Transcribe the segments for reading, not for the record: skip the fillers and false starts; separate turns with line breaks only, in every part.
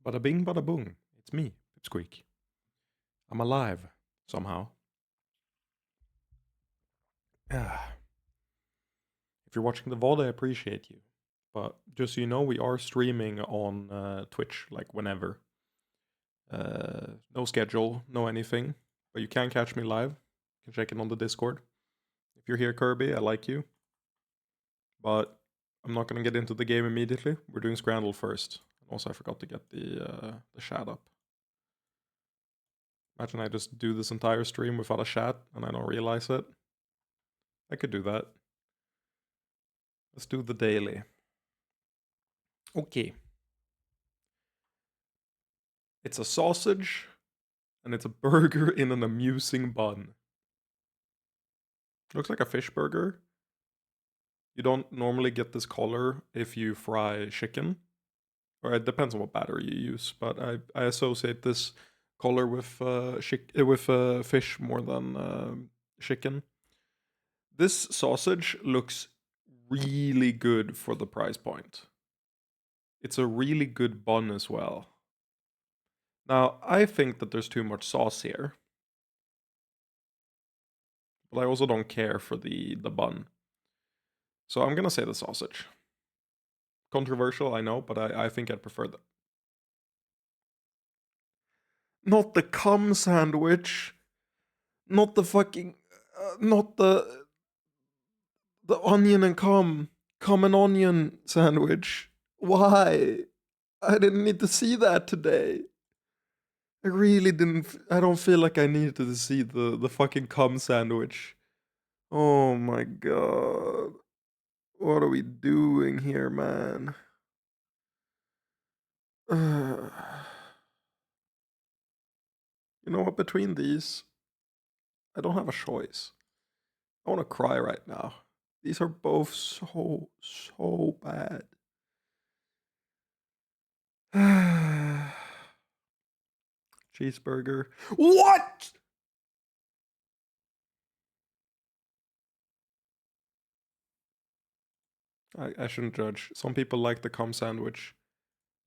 Bada bing, bada boom. It's me, Pipsqueak. I'm alive, somehow. Ah. If you're watching the VOD, I appreciate you. But just so you know, we are streaming on Twitch, like whenever. No schedule, no anything. But you can catch me live. You can check it on the Discord. If you're here, Kirby, I like you. But I'm not going to get into the game immediately. We're doing Scrandle first. Also, I forgot to get the chat up. Imagine I just do this entire stream without a chat and I don't realize it. I could do that. Let's do the daily. Okay. It's a sausage and it's a burger in an amusing bun. Looks like a fish burger. You don't normally get this color if you fry chicken. Or it depends on what batter you use, but I associate this color with fish more than chicken. This sausage looks really good for the price point. It's a really good bun as well. Now, I think that there's too much sauce here. But I also don't care for the bun. So I'm gonna say the sausage. Controversial, I know, but I think I'd prefer that. Not the cum sandwich. Not the fucking... not the onion and cum. Cum and onion sandwich. Why? I didn't need to see that today. I really didn't... I don't feel like I needed to see the fucking cum sandwich. Oh my god. What are we doing here, man? You know what? Between these, I don't have a choice. I want to cry right now. These are both so bad. Cheeseburger. What? I shouldn't judge. Some people like the cum sandwich.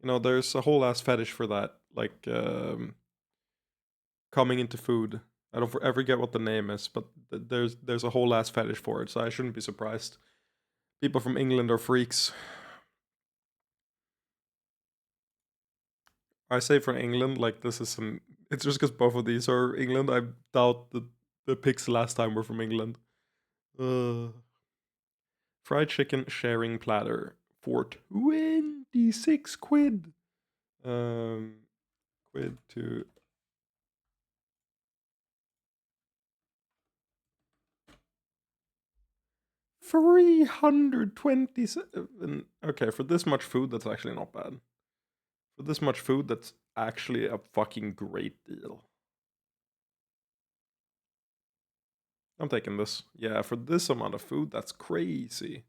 You know, there's a whole ass fetish for that. Like, coming into food. I don't ever get what the name is, but there's a whole ass fetish for it, so I shouldn't be surprised. People from England are freaks. I say from England, like this is some... It's just because both of these are England. I doubt the pics last time were from England. Fried chicken sharing platter for 26 quid. Quid to... $327. Okay, for this much food, that's actually not bad. For this much food, that's actually a fucking great deal. I'm taking this. Yeah, for this amount of food, that's crazy.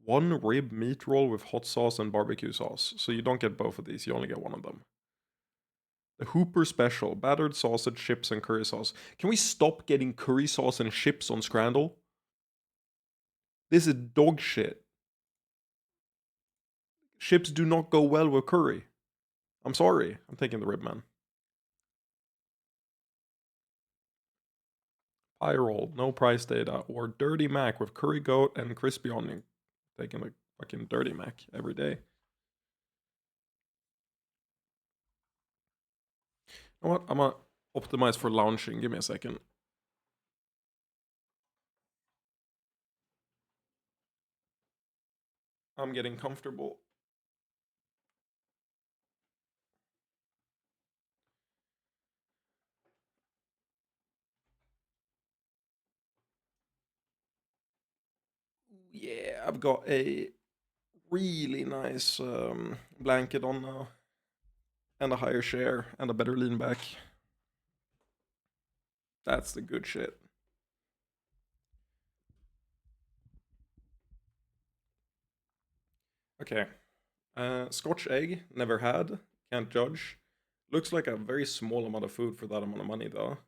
One rib meat roll with hot sauce and barbecue sauce. So you don't get both of these, you only get one of them. The Hooper Special, battered sausage, chips, and curry sauce. Can we stop getting curry sauce and chips on Scrandle? This is dog shit. Chips do not go well with curry. I'm sorry. I'm taking the rib, man. Pie roll, no price data, or dirty mac with curry goat and crispy onion. Taking the fucking dirty mac every day. You know what? I'm gonna optimize for launching. Give me a second. I'm getting comfortable. Yeah, I've got a really nice blanket on now. And a higher share and a better lean back. That's the good shit. Okay. Scotch egg, never had. Can't judge. Looks like a very small amount of food for that amount of money, though.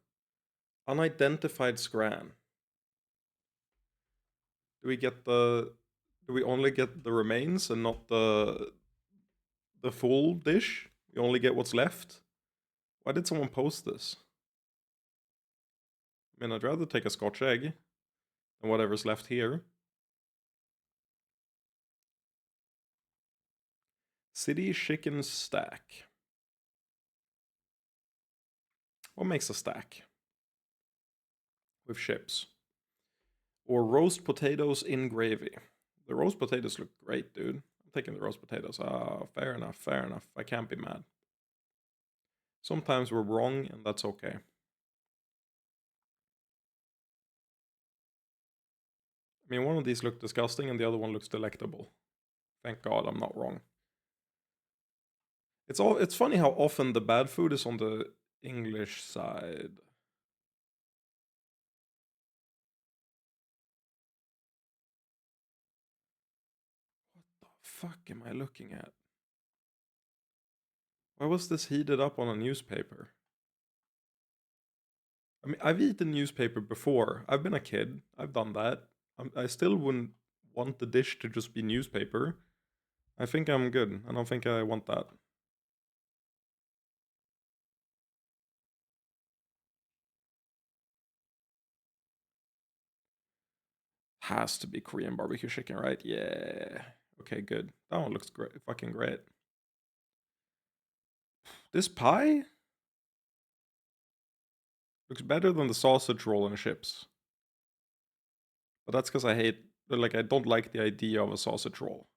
Unidentified scran. Do we get the? Do we only get the remains and not the full dish? We only get what's left. Why did someone post this? I mean, I'd rather take a Scotch egg than whatever's left here. City chicken stack. What makes a stack? With chips. Or roast potatoes in gravy. The roast potatoes look great, dude. I'm taking the roast potatoes. Ah, fair enough, fair enough. I can't be mad. Sometimes we're wrong, and that's okay. I mean, one of these look disgusting, and the other one looks delectable. Thank God I'm not wrong. It's funny how often the bad food is on the English side. What the fuck am I looking at? Why was this heated up on a newspaper? I mean, I've eaten newspaper before. I've been a kid. I've done that. I still wouldn't want the dish to just be newspaper. I think I'm good. I don't think I want that. Has to be Korean barbecue chicken, right? Yeah. Okay, good. That one looks great. Fucking great. This pie looks better than the sausage roll and chips. But that's because I don't like the idea of a sausage roll.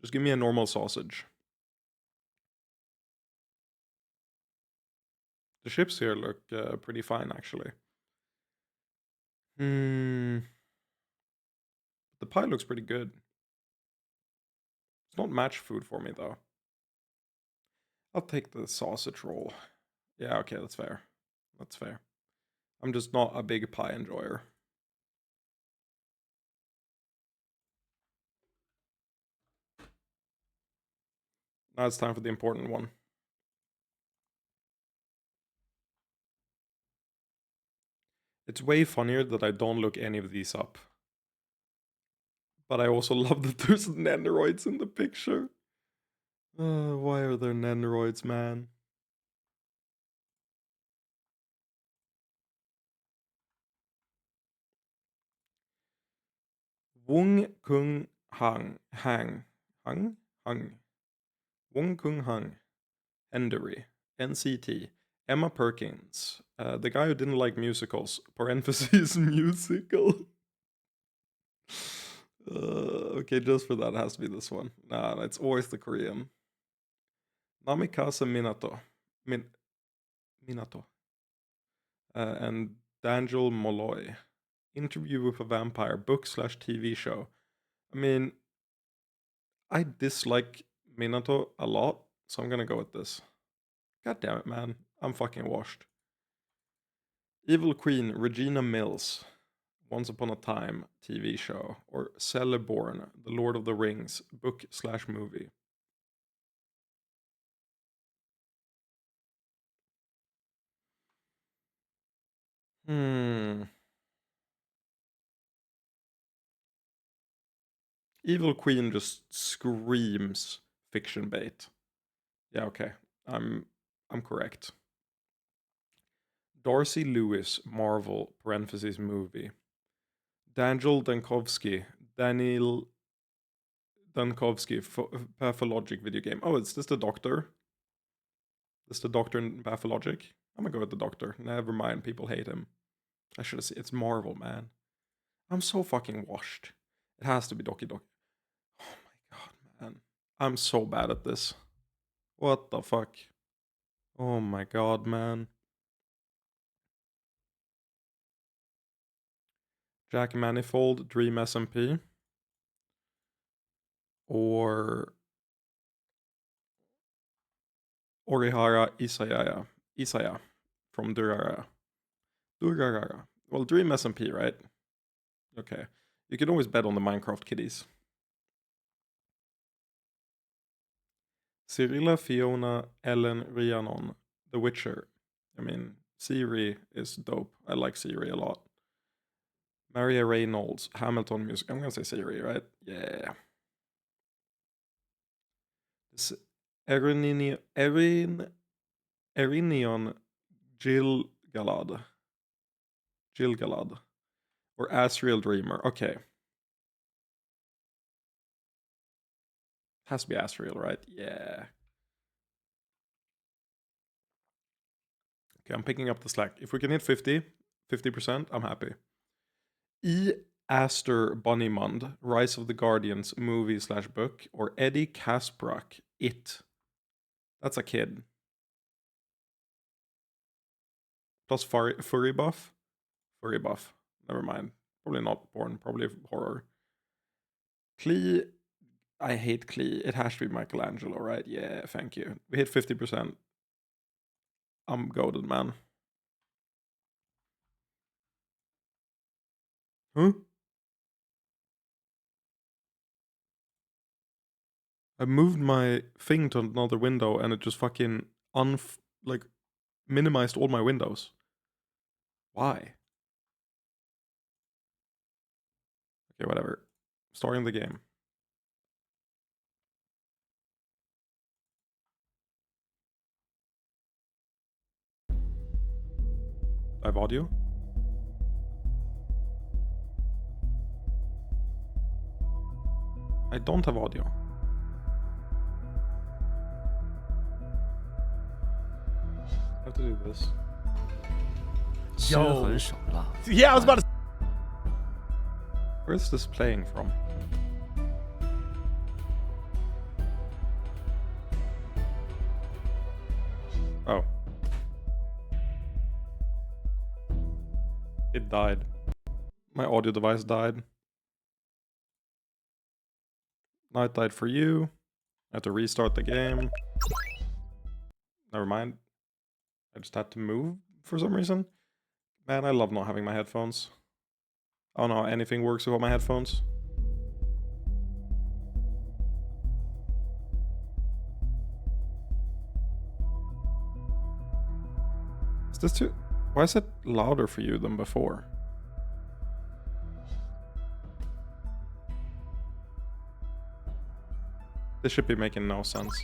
Just give me a normal sausage. The chips here look pretty fine, actually. Hmm. The pie looks pretty good. It's not match food for me, though. I'll take the sausage roll. Yeah, okay, that's fair. That's fair. I'm just not a big pie enjoyer. Now it's time for the important one. It's way funnier that I don't look any of these up. But I also love that there's nanoids in the picture. Why are there nanoids, man? Wong Kung Hang. Wong Kung Hang. Endery. NCT. Emma Perkins. The guy who didn't like musicals. Parentheses musical. Okay, just for that, it has to be this one. Nah, it's always the Korean. Namikaze Minato. And Daniel Molloy. Interview with a Vampire, book/TV show. I mean, I dislike Minato a lot, so I'm gonna go with this. God damn it, man. I'm fucking washed. Evil Queen, Regina Mills. Once Upon a Time TV show. Or Celeborn, The Lord of the Rings, book/movie. Hmm. Evil Queen just screams fiction bait. Yeah, okay. I'm correct. Darcy Lewis, Marvel, parentheses movie. Daniel Dankovsky, Pathologic video game. Oh, it's this the Doctor? This the Doctor in Pathologic? I'm gonna go with the Doctor. Never mind, people hate him. I should have seen. It's Marvel, man. I'm so fucking washed. It has to be Doki Doki. Oh my god, man. I'm so bad at this. What the fuck? Oh my god, man. Jack Manifold, Dream SMP. Or Orihara Isaya from Durara. Durara. Well, Dream SMP, right? Okay. You can always bet on the Minecraft kiddies. Cyrilla, Fiona, Ellen, Rhiannon, The Witcher. I mean, Siri is dope. I like Siri a lot. Maria Reynolds, Hamilton music. I'm gonna say Siri, right? Yeah. This Erinion Gilgalad. Gilgalad. Or Asriel Dreamer. Okay. Has to be Asriel, right? Yeah. Okay, I'm picking up the slack. If we can hit 50%, I'm happy. Aster Bunnymund, Rise of the Guardians movie/book, or Eddie Kasprak, It. That's a kid. Plus furry buff? Furry buff. Never mind. Probably not porn, probably horror. Klee. I hate Klee. It has to be Michelangelo, right? Yeah, thank you. We hit 50%. I'm goaded, man. Huh? I moved my thing to another window and it just fucking minimized all my windows. Why? Okay, whatever. Starting the game. I have audio? I don't have audio. I have to do this.
Yo.
Yeah, I was about to.
Where's this playing from? Oh. It died. My audio device died. Night died for you. I had to restart the game. Never mind. I just had to move for some reason. Man, I love not having my headphones. I don't know how anything works without my headphones. Is this too... Why is it louder for you than before? This should be making no sense.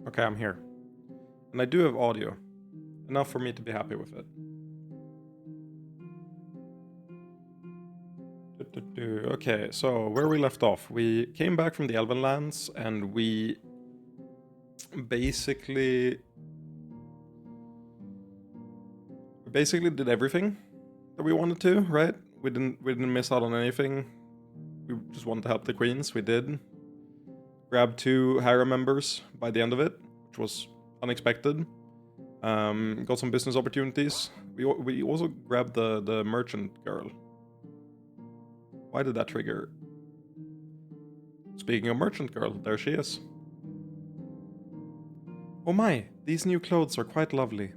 Okay, I'm here. And I do have audio. Enough for me to be happy with it. Okay, so where we left off. We came back from the Elven Lands and we basically did everything that we wanted to, right? We didn't miss out on anything. We just wanted to help the queens. We did. Grabbed 2 harem members by the end of it, which was unexpected. Got some business opportunities. We also grabbed the merchant girl. Why did that trigger? Speaking of merchant girl, there she is. Oh my, these new clothes are quite lovely.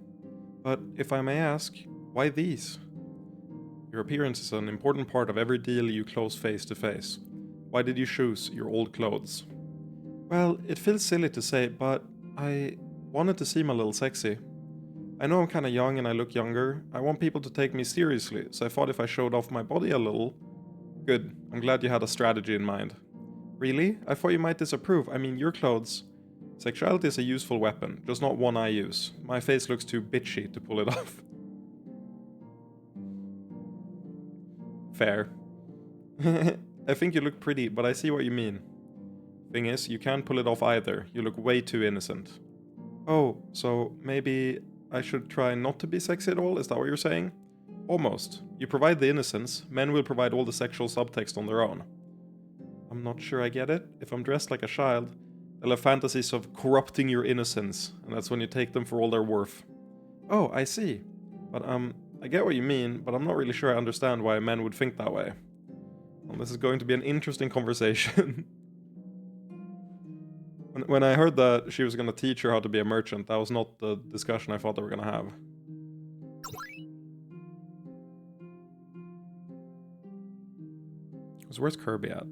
But if I may ask, why these? Your appearance is an important part of every deal you close face to face. Why did you choose your old clothes? Well, it feels silly to say, but I wanted to seem a little sexy. I know I'm kinda young and I look younger. I want people to take me seriously, so I thought if I showed off my body a little... Good, I'm glad you had a strategy in mind. Really? I thought you might disapprove. I mean, your clothes... Sexuality is a useful weapon, just not one I use. My face looks too bitchy to pull it off. Fair. I think you look pretty, but I see what you mean. Thing is, you can't pull it off either. You look way too innocent. Oh, so maybe I should try not to be sexy at all? Is that what you're saying? Almost. You provide the innocence, men will provide all the sexual subtext on their own. I'm not sure I get it. If I'm dressed like a child, they'll have fantasies of corrupting your innocence, and that's when you take them for all they're worth. Oh, I see. But, I get what you mean, but I'm not really sure I understand why men would think that way. Well, this is going to be an interesting conversation. When I heard that she was going to teach her how to be a merchant, that was not the discussion I thought they were going to have. So where's Kirby at?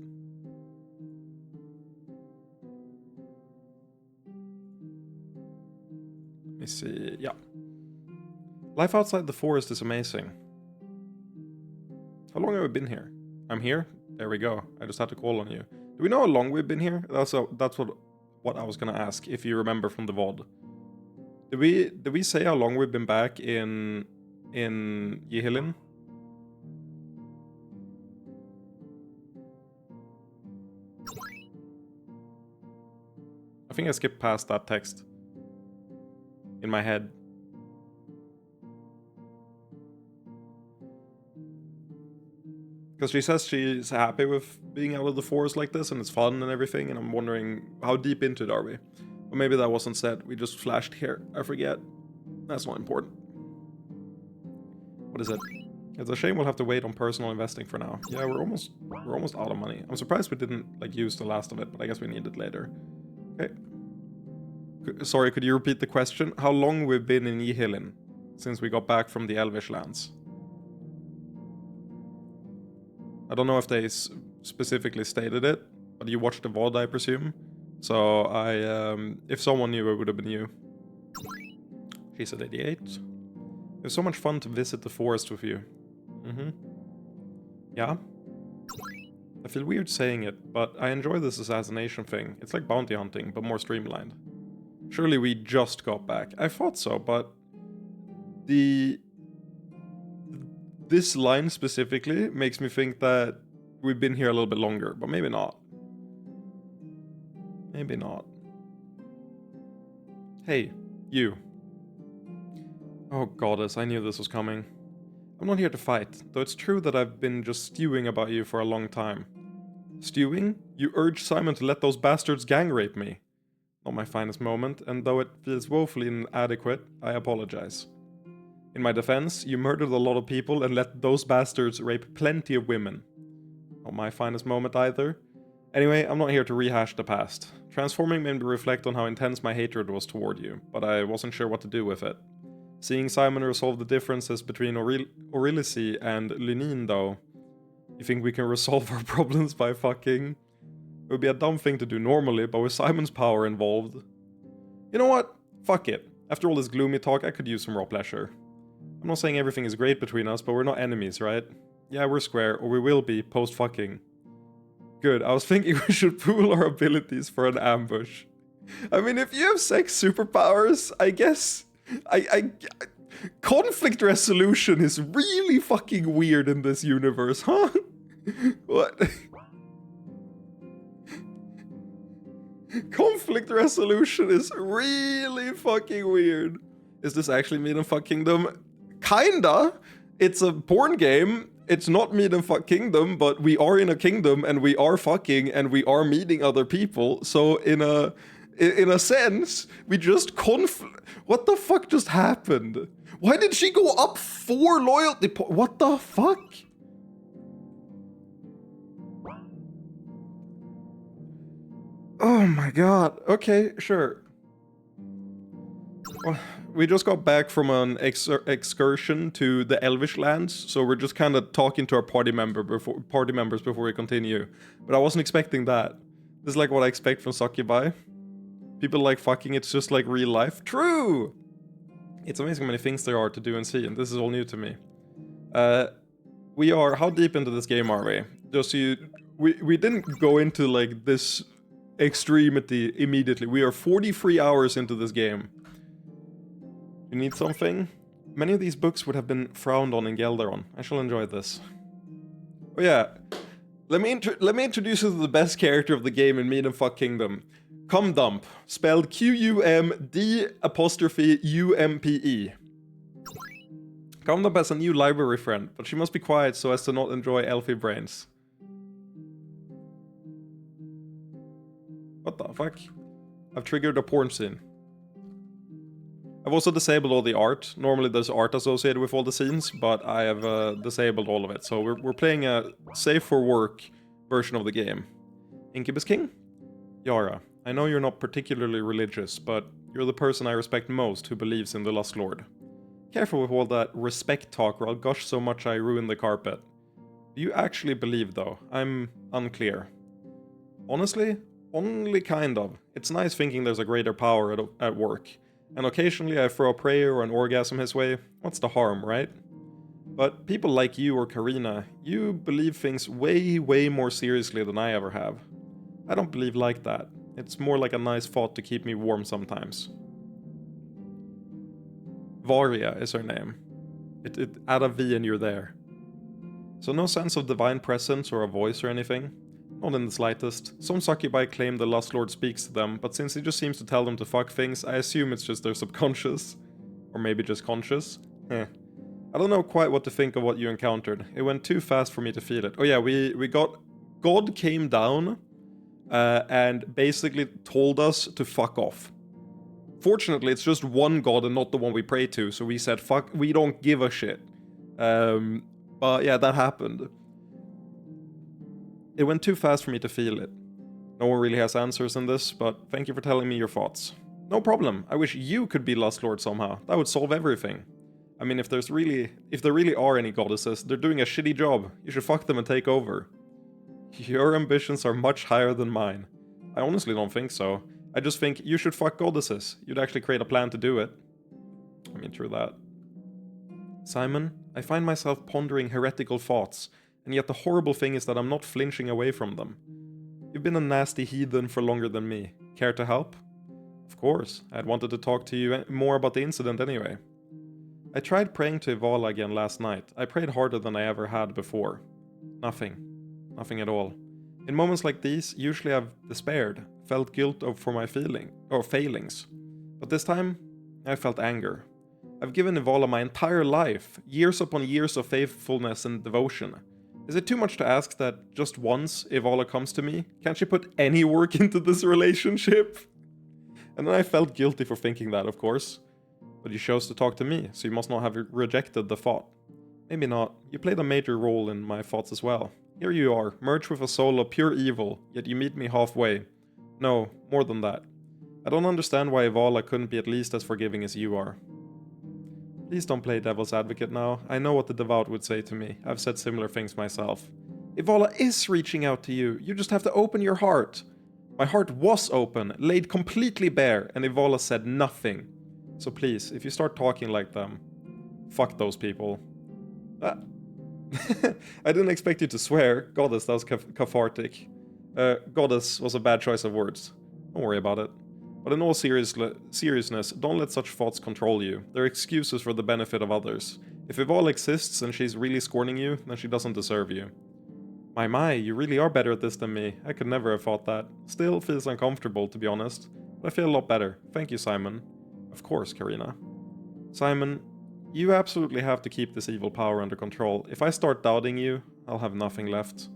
Let me see. Yeah. Life outside the forest is amazing. How long have we been here? I'm here? There we go. I just had to call on you. Do we know how long we've been here? That's what I was gonna ask, if you remember from the VOD. Did we say how long we've been back in Yihilin? I think I skipped past that text in my head. Because she says she's happy with being out of the forest like this and it's fun and everything, and I'm wondering how deep into it are we? Or maybe that wasn't said, we just flashed here. I forget. That's not important. What is it? It's a shame we'll have to wait on personal investing for now. Yeah, we're almost out of money. I'm surprised we didn't like use the last of it, but I guess we need it later. Okay. Sorry, could you repeat the question? How long we've been in Yihilin since we got back from the Elvish lands? I don't know if they specifically stated it, but you watched the VOD, I presume. So if someone knew, it would have been you. She said 88. It was so much fun to visit the forest with you. Yeah. I feel weird saying it, but I enjoy this assassination thing. It's like bounty hunting, but more streamlined. Surely we just got back. I thought so, but this line specifically makes me think that we've been here a little bit longer, but maybe not. Maybe not. Hey, you. Oh goddess, I knew this was coming. I'm not here to fight, though it's true that I've been just stewing about you for a long time. Stewing? You urged Simon to let those bastards gang rape me. Not my finest moment, and though it feels woefully inadequate, I apologize. In my defense, you murdered a lot of people and let those bastards rape plenty of women. Not my finest moment either. Anyway, I'm not here to rehash the past. Transforming made me reflect on how intense my hatred was toward you, but I wasn't sure what to do with it. Seeing Simon resolve the differences between Aurelici and Lunine, though. You think we can resolve our problems by fucking? It would be a dumb thing to do normally, but with Simon's power involved. You know what? Fuck it. After all this gloomy talk, I could use some raw pleasure. I'm not saying everything is great between us, but we're not enemies, right? Yeah, we're square, or we will be, post-fucking. Good, I was thinking we should pool our abilities for an ambush. I mean, if you have sex superpowers, I guess... conflict resolution is really fucking weird in this universe, huh? What? Conflict resolution is really fucking weird. Is this actually Meat and Fuck Kingdom? Kinda. It's a porn game. It's not Meat and Fuck Kingdom, but we are in a kingdom and we are fucking and we are meeting other people. So in a sense, we just what the fuck just happened? Why did she go up 4 loyalty points? What the fuck? Oh my god. Okay, sure. Well, we just got back from an excursion to the Elvish lands, so we're just kind of talking to our party members before we continue. But I wasn't expecting that. This is like what I expect from Succubi. People like fucking, it's just like real life. True! It's amazing how many things there are to do and see, and this is all new to me. We are, how deep into this game are we? Just so you, we didn't go into like this extremity immediately. We are 43 hours into this game. You need something? Many of these books would have been frowned on in Gelderon. I shall enjoy this. Oh yeah, let me introduce you to the best character of the game in Meat and Fuck Kingdom. Cumdump, spelled Q-U-M-D'-U-M-P-E. Cumdump has a new library friend, but she must be quiet so as to not enjoy elfie brains. What the fuck? I've triggered a porn scene. I've also disabled all the art. Normally there's art associated with all the scenes, but I have disabled all of it. So we're playing a safe for work version of the game. Incubus King? Yara, I know you're not particularly religious, but you're the person I respect most who believes in the Lust Lord. Careful with all that respect talk or I'll gush so much I ruin the carpet. Do you actually believe, though? I'm unclear. Honestly, only kind of. It's nice thinking there's a greater power at work. And occasionally I throw a prayer or an orgasm his way. What's the harm, right? But people like you or Karina, you believe things way, way more seriously than I ever have. I don't believe like that. It's more like a nice thought to keep me warm sometimes. Varia is her name. Add a V and you're there. So no sense of divine presence or a voice or anything? Not in the slightest. Some succubi claim the Lust Lord speaks to them, but since he just seems to tell them to fuck things, I assume it's just their subconscious. Or maybe just conscious? I don't know quite what to think of what you encountered. It went too fast for me to feel it. Oh yeah, we got... God came down and basically told us to fuck off. Fortunately, it's just one god and not the one we pray to, so we said, fuck, we don't give a shit. But yeah, that happened. It went too fast for me to feel it. No one really has answers in this, but thank you for telling me your thoughts. No problem, I wish you could be Lust Lord somehow. That would solve everything. I mean, if there really are any goddesses, they're doing a shitty job. You should fuck them and take over. Your ambitions are much higher than mine. I honestly don't think so. I just think you should fuck goddesses. You'd actually create a plan to do it. I mean, true that. Simon, I find myself pondering heretical thoughts, and yet the horrible thing is that I'm not flinching away from them. You've been a nasty heathen for longer than me. Care to help? Of course, I had wanted to talk to you more about the incident anyway. I tried praying to Ivala again last night. I prayed harder than I ever had before. Nothing. Nothing at all. In moments like these, usually I've despaired, felt guilt for my failings. But this time, I felt anger. I've given Ivala my entire life, years upon years of faithfulness and devotion. Is it too much to ask that just once Ivala comes to me, can't she put any work into this relationship? And then I felt guilty for thinking that, of course. But you chose to talk to me, so you must not have rejected the thought. Maybe not. You played a major role in my thoughts as well. Here you are, merged with a soul of pure evil, yet you meet me halfway. No, more than that. I don't understand why Ivala couldn't be at least as forgiving as you are. Please don't play devil's advocate now. I know what the devout would say to me. I've said similar things myself. Ivala is reaching out to you. You just have to open your heart. My heart was open, laid completely bare, and Ivala said nothing. So please, if you start talking like them, fuck those people. I didn't expect you to swear. Goddess, that was cathartic. Goddess was a bad choice of words. Don't worry about it. But in all seriousness, don't let such thoughts control you. They're excuses for the benefit of others. If Ivala exists and she's really scorning you, then she doesn't deserve you. My, you really are better at this than me. I could never have thought that. Still feels uncomfortable, to be honest. But I feel a lot better. Thank you, Simon. Of course, Karina. Simon, you absolutely have to keep this evil power under control. If I start doubting you, I'll have nothing left.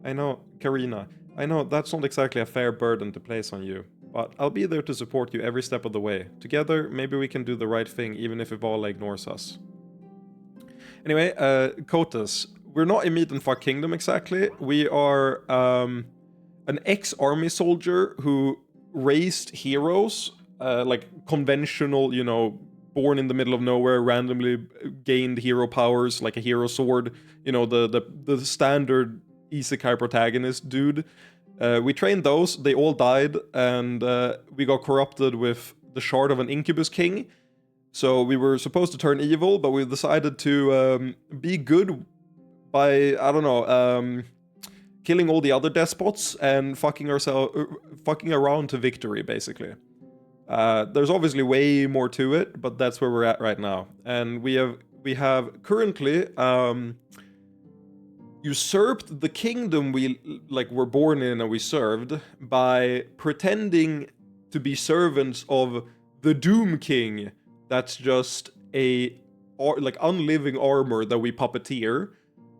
I know, Karina, I know that's not exactly a fair burden to place on you, but I'll be there to support you every step of the way. Together, maybe we can do the right thing even if Ivala ignores us. Anyway, Kotas, we're not in Meat and Fuck Kingdom exactly. We are an ex-army soldier who raised heroes, like conventional, you know, born in the middle of nowhere, randomly gained hero powers, like a hero sword, you know, the standard isekai protagonist dude. We trained those, they all died, and we got corrupted with the shard of an incubus king. So we were supposed to turn evil, but we decided to be good by, I don't know, killing all the other despots and fucking around to victory, basically. There's obviously way more to it, but that's where we're at right now. And we have currently usurped the kingdom we were born in and we served by pretending to be servants of the Doom King. That's just a unliving armor that we puppeteer.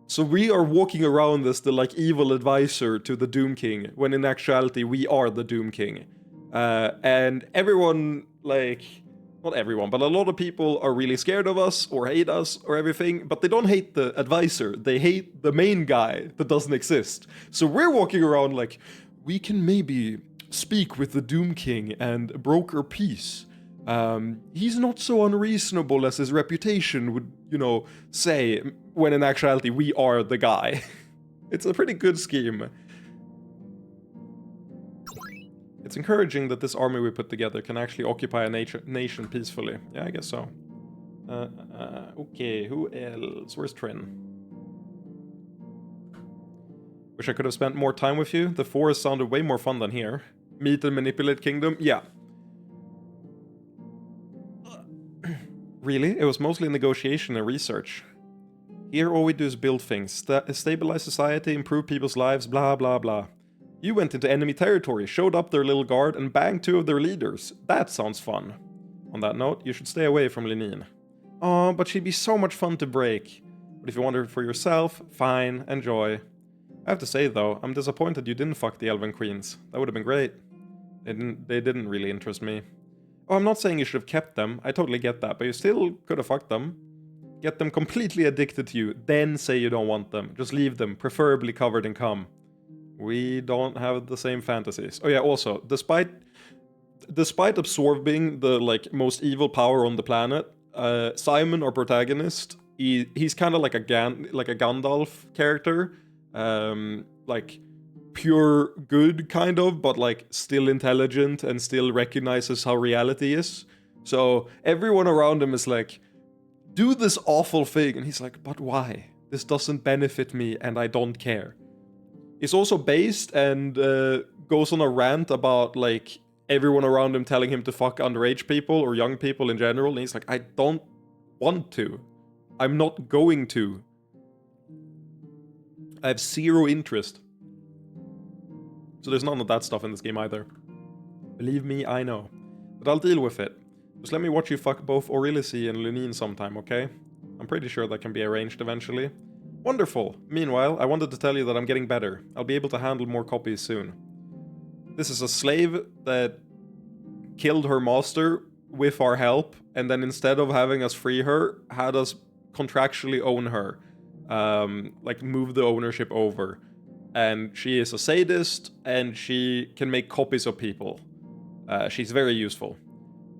So we are walking around as the evil advisor to the Doom King, when in actuality we are the Doom King. And everyone, not everyone, but a lot of people are really scared of us or hate us or everything, but they don't hate the advisor. They hate the main guy that doesn't exist. So we're walking around like, we can maybe speak with the Doom King and broker peace. He's not so unreasonable as his reputation would, you know, say, when in actuality we are the guy. It's a pretty good scheme. It's encouraging that this army we put together can actually occupy a nation peacefully. Yeah, I guess so. Okay, who else? Where's Trin? Wish I could have spent more time with you. The forest sounded way more fun than here. Meet and manipulate kingdom? Yeah. Really? It was mostly negotiation and research. Here all we do is build things, stabilize society, improve people's lives, blah blah blah. You went into enemy territory, showed up their little guard, and banged 2 of their leaders. That sounds fun. On that note, you should stay away from Lenine. Aw, but she'd be so much fun to break. But if you want her for yourself, fine, enjoy. I have to say though, I'm disappointed you didn't fuck the Elven Queens. That would have been great. They didn't really interest me. Oh, I'm not saying you should have kept them, I totally get that, but you still could have fucked them. Get them completely addicted to you, then say you don't want them. Just leave them, preferably covered in cum. We don't have the same fantasies. Oh yeah, also, despite absorbing the like most evil power on the planet, Simon, our protagonist, he's kind of like a Gandalf character, like pure good kind of, but like still intelligent and still recognizes how reality is. So everyone around him is like, do this awful thing, and he's like, but why? This doesn't benefit me, and I don't care. He's also based and goes on a rant about like everyone around him telling him to fuck underage people or young people in general, and he's like, I don't want to. I'm not going to. I have 0 interest. So there's none of that stuff in this game either. Believe me, I know. But I'll deal with it. Just let me watch you fuck both Aurelius and Lenine sometime, okay? I'm pretty sure that can be arranged eventually. Wonderful! Meanwhile, I wanted to tell you that I'm getting better. I'll be able to handle more copies soon. This is a slave that killed her master with our help, and then instead of having us free her, had us contractually own her. Like move the ownership over. And she is a sadist, and she can make copies of people. She's very useful.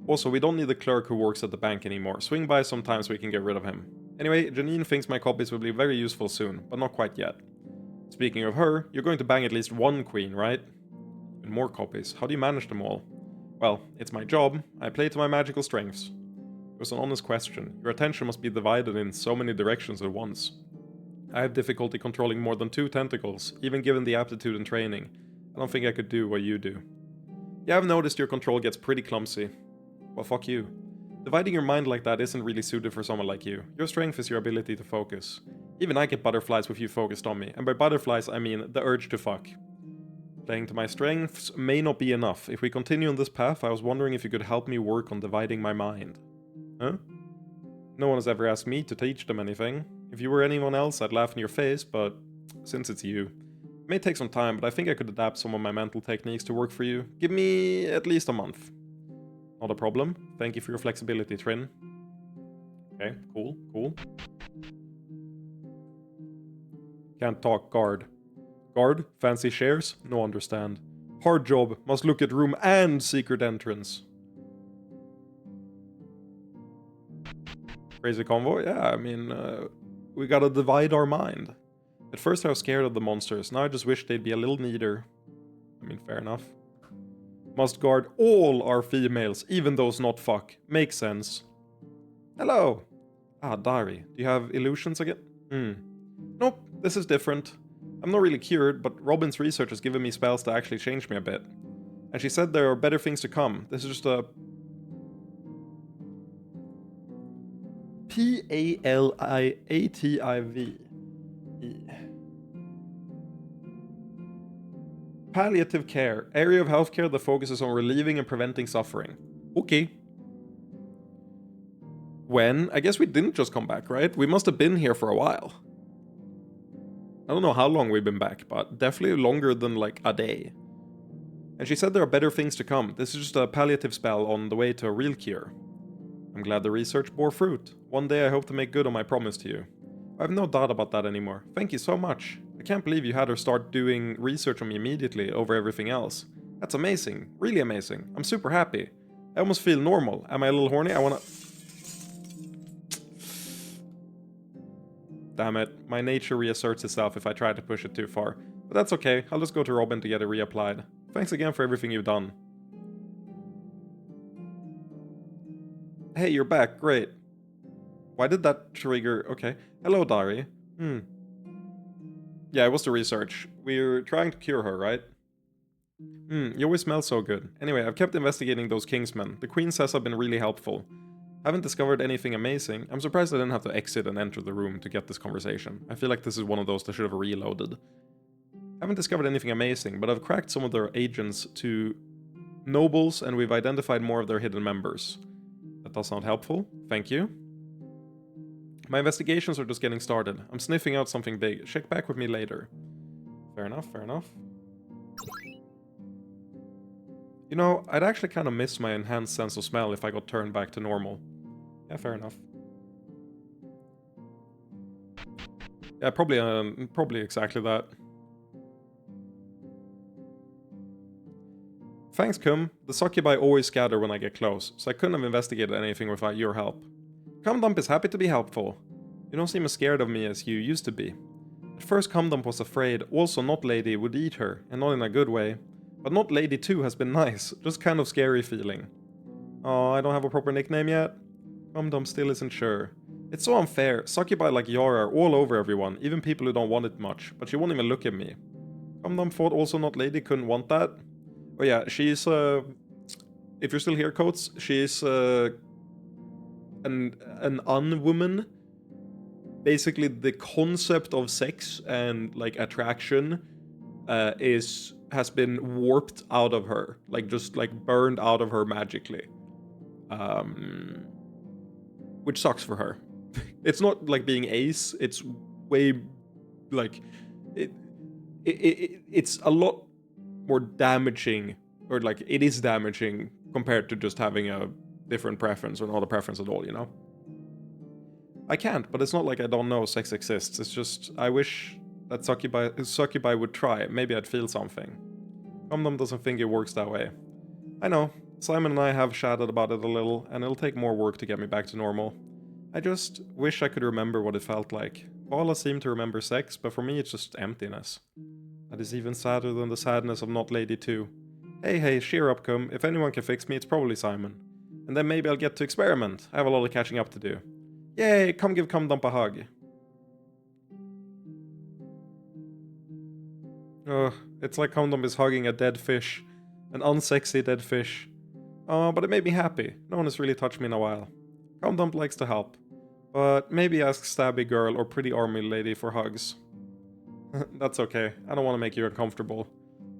Also, we don't need the clerk who works at the bank anymore. Swing by sometimes so we can get rid of him. Anyway, Janine thinks my copies will be very useful soon, but not quite yet. Speaking of her, you're going to bang at least 1 queen, right? And more copies. How do you manage them all? Well, it's my job. I play to my magical strengths. It was an honest question. Your attention must be divided in so many directions at once. I have difficulty controlling more than 2 tentacles, even given the aptitude and training. I don't think I could do what you do. Yeah, I've noticed your control gets pretty clumsy. Well, fuck you. Dividing your mind like that isn't really suited for someone like you. Your strength is your ability to focus. Even I get butterflies with you focused on me, and by butterflies I mean the urge to fuck. Playing to my strengths may not be enough. If we continue on this path, I was wondering if you could help me work on dividing my mind. Huh? No one has ever asked me to teach them anything. If you were anyone else, I'd laugh in your face, but since it's you. It may take some time, but I think I could adapt some of my mental techniques to work for you. Give me at least a month. Not a problem. Thank you for your flexibility, Trin. Okay, cool. Can't talk, guard. Guard, fancy shares? No understand. Hard job, must look at room and secret entrance. Crazy convoy? Yeah, I mean, we gotta divide our mind. At first I was scared of the monsters, now I just wish they'd be a little neater. I mean, fair enough. Must guard all our females, even those not fuck. Makes sense. Hello! Ah, diary. Do you have illusions again? Nope, this is different. I'm not really cured, but Robin's research has given me spells to actually change me a bit. And she said there are better things to come. This is just a... P-A-L-I-A-T-I-V. Palliative care. Area of healthcare that focuses on relieving and preventing suffering. Okay. When? I guess we didn't just come back, right? We must have been here for a while. I don't know how long we've been back, but definitely longer than like a day. And she said there are better things to come. This is just a palliative spell on the way to a real cure. I'm glad the research bore fruit. One day I hope to make good on my promise to you. I have no doubt about that anymore. Thank you so much. I can't believe you had her start doing research on me immediately over everything else. That's amazing. Really amazing. I'm super happy. I almost feel normal. Am I a little horny? I wanna... Damn it. My nature reasserts itself if I try to push it too far. But that's okay. I'll just go to Robin to get it reapplied. Thanks again for everything you've done. Hey, you're back. Great. Why did that trigger... Okay. Hello, Dari. Yeah, it was the research. We're trying to cure her, right? You always smell so good. Anyway, I've kept investigating those Kingsmen. The Queen says I've been really helpful. Haven't discovered anything amazing. I'm surprised I didn't have to exit and enter the room to get this conversation. I feel like this is one of those that should have reloaded. Haven't discovered anything amazing, but I've cracked some of their agents to nobles and we've identified more of their hidden members. That does sound helpful. Thank you. My investigations are just getting started. I'm sniffing out something big. Check back with me later. Fair enough, fair enough. You know, I'd actually kind of miss my enhanced sense of smell if I got turned back to normal. Yeah, fair enough. Yeah, probably exactly that. Thanks, Kum. The succubi always scatter when I get close, so I couldn't have investigated anything without your help. Cumdump is happy to be helpful. You don't seem as scared of me as you used to be. At first Cumdump was afraid also Not Lady would eat her, and not in a good way. But Not Lady too has been nice, just kind of scary feeling. Oh, I don't have a proper nickname yet? Cumdump still isn't sure. It's so unfair, succubi like Yara are all over everyone, even people who don't want it much, but she won't even look at me. Cumdump thought also Not Lady couldn't want that? Oh yeah, she's if you're still here, Coates, she's an unwoman. Basically, the concept of sex and like attraction has been warped out of her, like just like burned out of her magically, which sucks for her. It's not like being ace. It's way like it's a lot more damaging, or like it is damaging compared to just having a different preference or not a preference at all, you know? I can't, but it's not like I don't know sex exists. It's just I wish that succubi would try. Maybe I'd feel something. Cumdum doesn't think it works that way. I know. Simon and I have chatted about it a little, and it'll take more work to get me back to normal. I just wish I could remember what it felt like. Paula seemed to remember sex, but for me it's just emptiness. That is even sadder than the sadness of Not Lady 2. Hey, cheer up, Cum. If anyone can fix me, it's probably Simon. And then maybe I'll get to experiment. I have a lot of catching up to do. Yay, come give Cumdump a hug. Ugh, it's like Cumdump is hugging a dead fish. An unsexy dead fish. Oh, but it made me happy. No one has really touched me in a while. Cumdump likes to help. But maybe ask Stabby Girl or Pretty Army Lady for hugs. That's okay. I don't want to make you uncomfortable.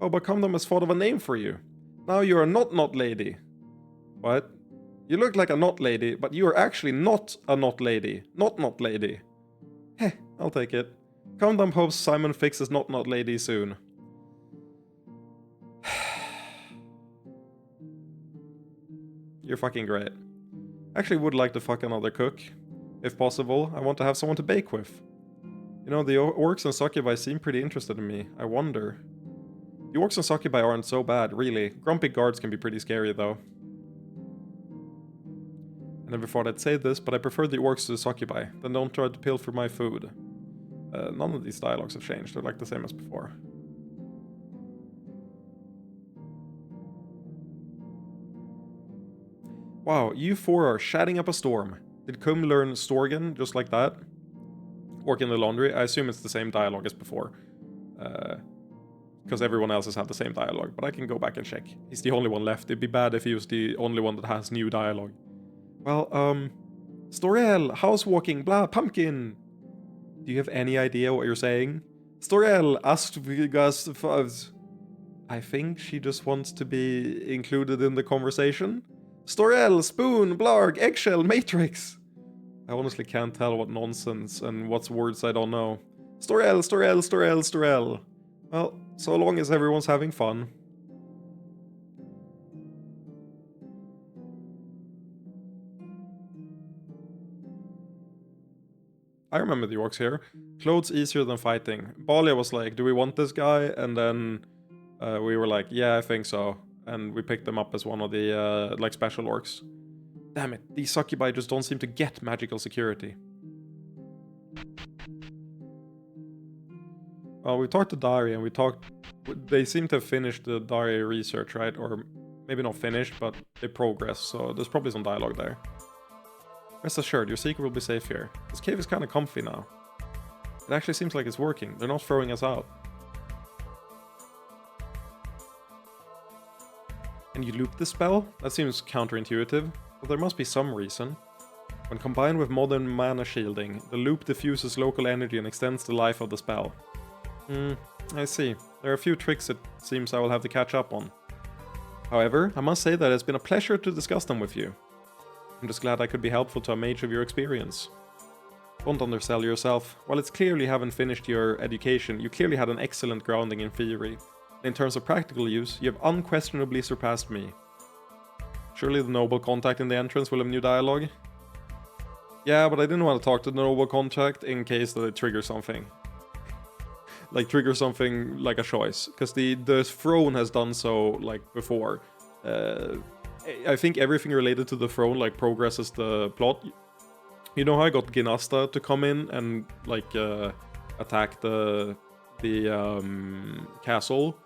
Oh, but Cumdump has thought of a name for you. Now you're a Not Lady. What? You look like a Not Lady, but you are actually not a Not Lady. Not Lady. Heh, I'll take it. Cumdump hopes Simon fixes Not Lady soon. You're fucking great. Actually would like to fuck another cook. If possible, I want to have someone to bake with. You know, the orcs and succubi seem pretty interested in me. I wonder. The orcs and succubi aren't so bad, really. Grumpy guards can be pretty scary, though. I never thought I'd say this, but I prefer the orcs to the succubi. Then don't try to pilfer my food. None of these dialogues have changed. They're like the same as before. Wow, you four are shouting up a storm. Did Cum learn Storgen just like that? Orc in the laundry? I assume it's the same dialogue as before. Because everyone else has had the same dialogue, but I can go back and check. He's the only one left. It'd be bad if he was the only one that has new dialogue. Well, Storiel, house walking, blah, pumpkin. Do you have any idea what you're saying? Storiel, Astvigas. I think she just wants to be included in the conversation. Storiel, spoon, blarg, eggshell, matrix. I honestly can't tell what nonsense and what's words I don't know. Storiel. Well, so long as everyone's having fun. I remember the orcs here. Clothes easier than fighting. Balia was like, do we want this guy? And then we were like, yeah, I think so. and we picked them up as one of the like special orcs. Damn it, these succubi just don't seem to get magical security. Well, we talked to Dari and they seem to have finished the Dari research, right? Or maybe not finished, but they progressed, so there's probably some dialogue there. Rest assured, your secret will be safe here. This cave is kind of comfy now. It actually seems like it's working. They're not throwing us out. And you loop this spell? That seems counterintuitive, but there must be some reason. When combined with modern mana shielding, the loop diffuses local energy and extends the life of the spell. I see. There are a few tricks it seems I will have to catch up on. However, I must say that it's been a pleasure to discuss them with you. I'm just glad I could be helpful to a mage of your experience. Don't undersell yourself. While it's clear you haven't finished your education, you clearly had an excellent grounding in theory. In terms of practical use, you have unquestionably surpassed me. Surely the noble contact in the entrance will have new dialogue? Yeah, but I didn't want to talk to the noble contact in case that it triggers something. Like, trigger something like a choice. Because the throne has done so, like, before. I think everything related to the throne, like, progresses the plot. You know how I got Ginasta to come in and, like, attack the castle?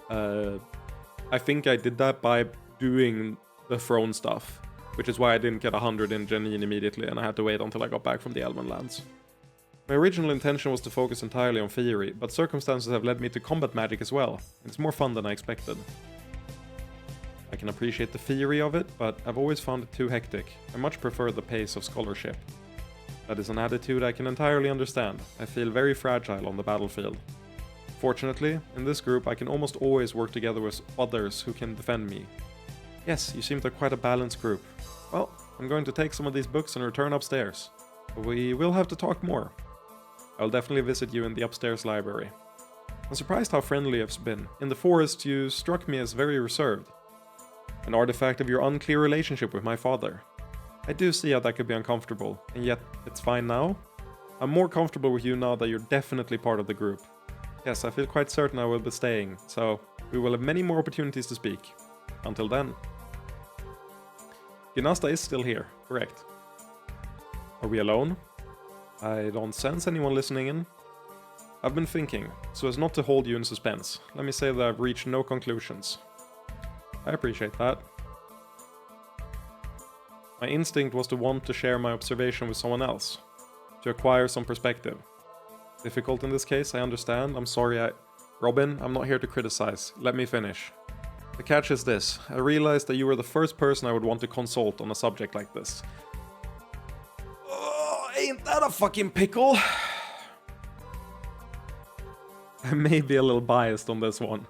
I think I did that by doing the throne stuff, which is why I didn't get 100 in Janine immediately, and I had to wait until I got back from the Elven lands. My original intention was to focus entirely on theory, but circumstances have led me to combat magic as well. It's more fun than I expected. I can appreciate the theory of it, but I've always found it too hectic. I much prefer the pace of scholarship. That is an attitude I can entirely understand. I feel very fragile on the battlefield. Fortunately, in this group I can almost always work together with others who can defend me. Yes, you seem to have quite a balanced group. Well, I'm going to take some of these books and return upstairs. But we will have to talk more. I'll definitely visit you in the upstairs library. I'm surprised how friendly you've been. In the forest you struck me as very reserved. An artifact of your unclear relationship with my father. I do see how that could be uncomfortable, and yet it's fine now. I'm more comfortable with you now that you're definitely part of the group. Yes, I feel quite certain I will be staying, so we will have many more opportunities to speak. Until then. Ginasta is still here, correct. Are we alone? I don't sense anyone listening in. I've been thinking, so as not to hold you in suspense, let me say that I've reached no conclusions. I appreciate that. My instinct was to want to share my observation with someone else, to acquire some perspective. Difficult in this case, I understand. I'm sorry Robin, I'm not here to criticize. Let me finish. The catch is this. I realized that you were the first person I would want to consult on a subject like this. Oh, ain't that a fucking pickle? I may be a little biased on this one.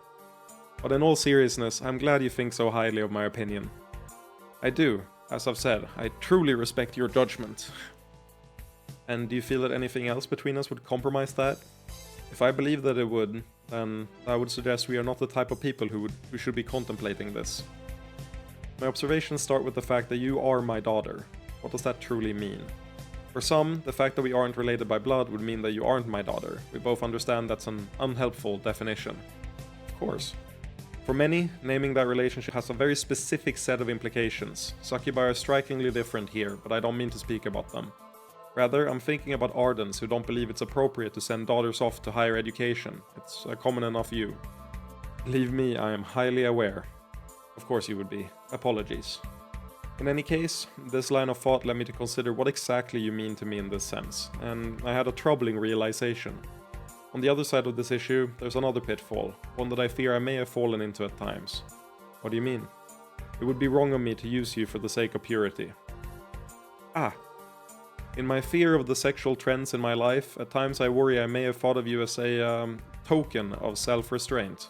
But in all seriousness, I'm glad you think so highly of my opinion. I do. As I've said, I truly respect your judgment. And do you feel that anything else between us would compromise that? If I believe that it would, then I would suggest we are not the type of people who should be contemplating this. My observations start with the fact that you are my daughter. What does that truly mean? For some, the fact that we aren't related by blood would mean that you aren't my daughter. We both understand that's an unhelpful definition. Of course. For many, naming that relationship has a very specific set of implications. Succubi are strikingly different here, but I don't mean to speak about them. Rather, I'm thinking about Ardens who don't believe it's appropriate to send daughters off to higher education. It's a common enough view. Believe me, I am highly aware. Of course you would be. Apologies. In any case, this line of thought led me to consider what exactly you mean to me in this sense, and I had a troubling realization. On the other side of this issue, there's another pitfall, one that I fear I may have fallen into at times. What do you mean? It would be wrong of me to use you for the sake of purity. In my fear of the sexual trends in my life, at times I worry I may have thought of you as a token of self-restraint.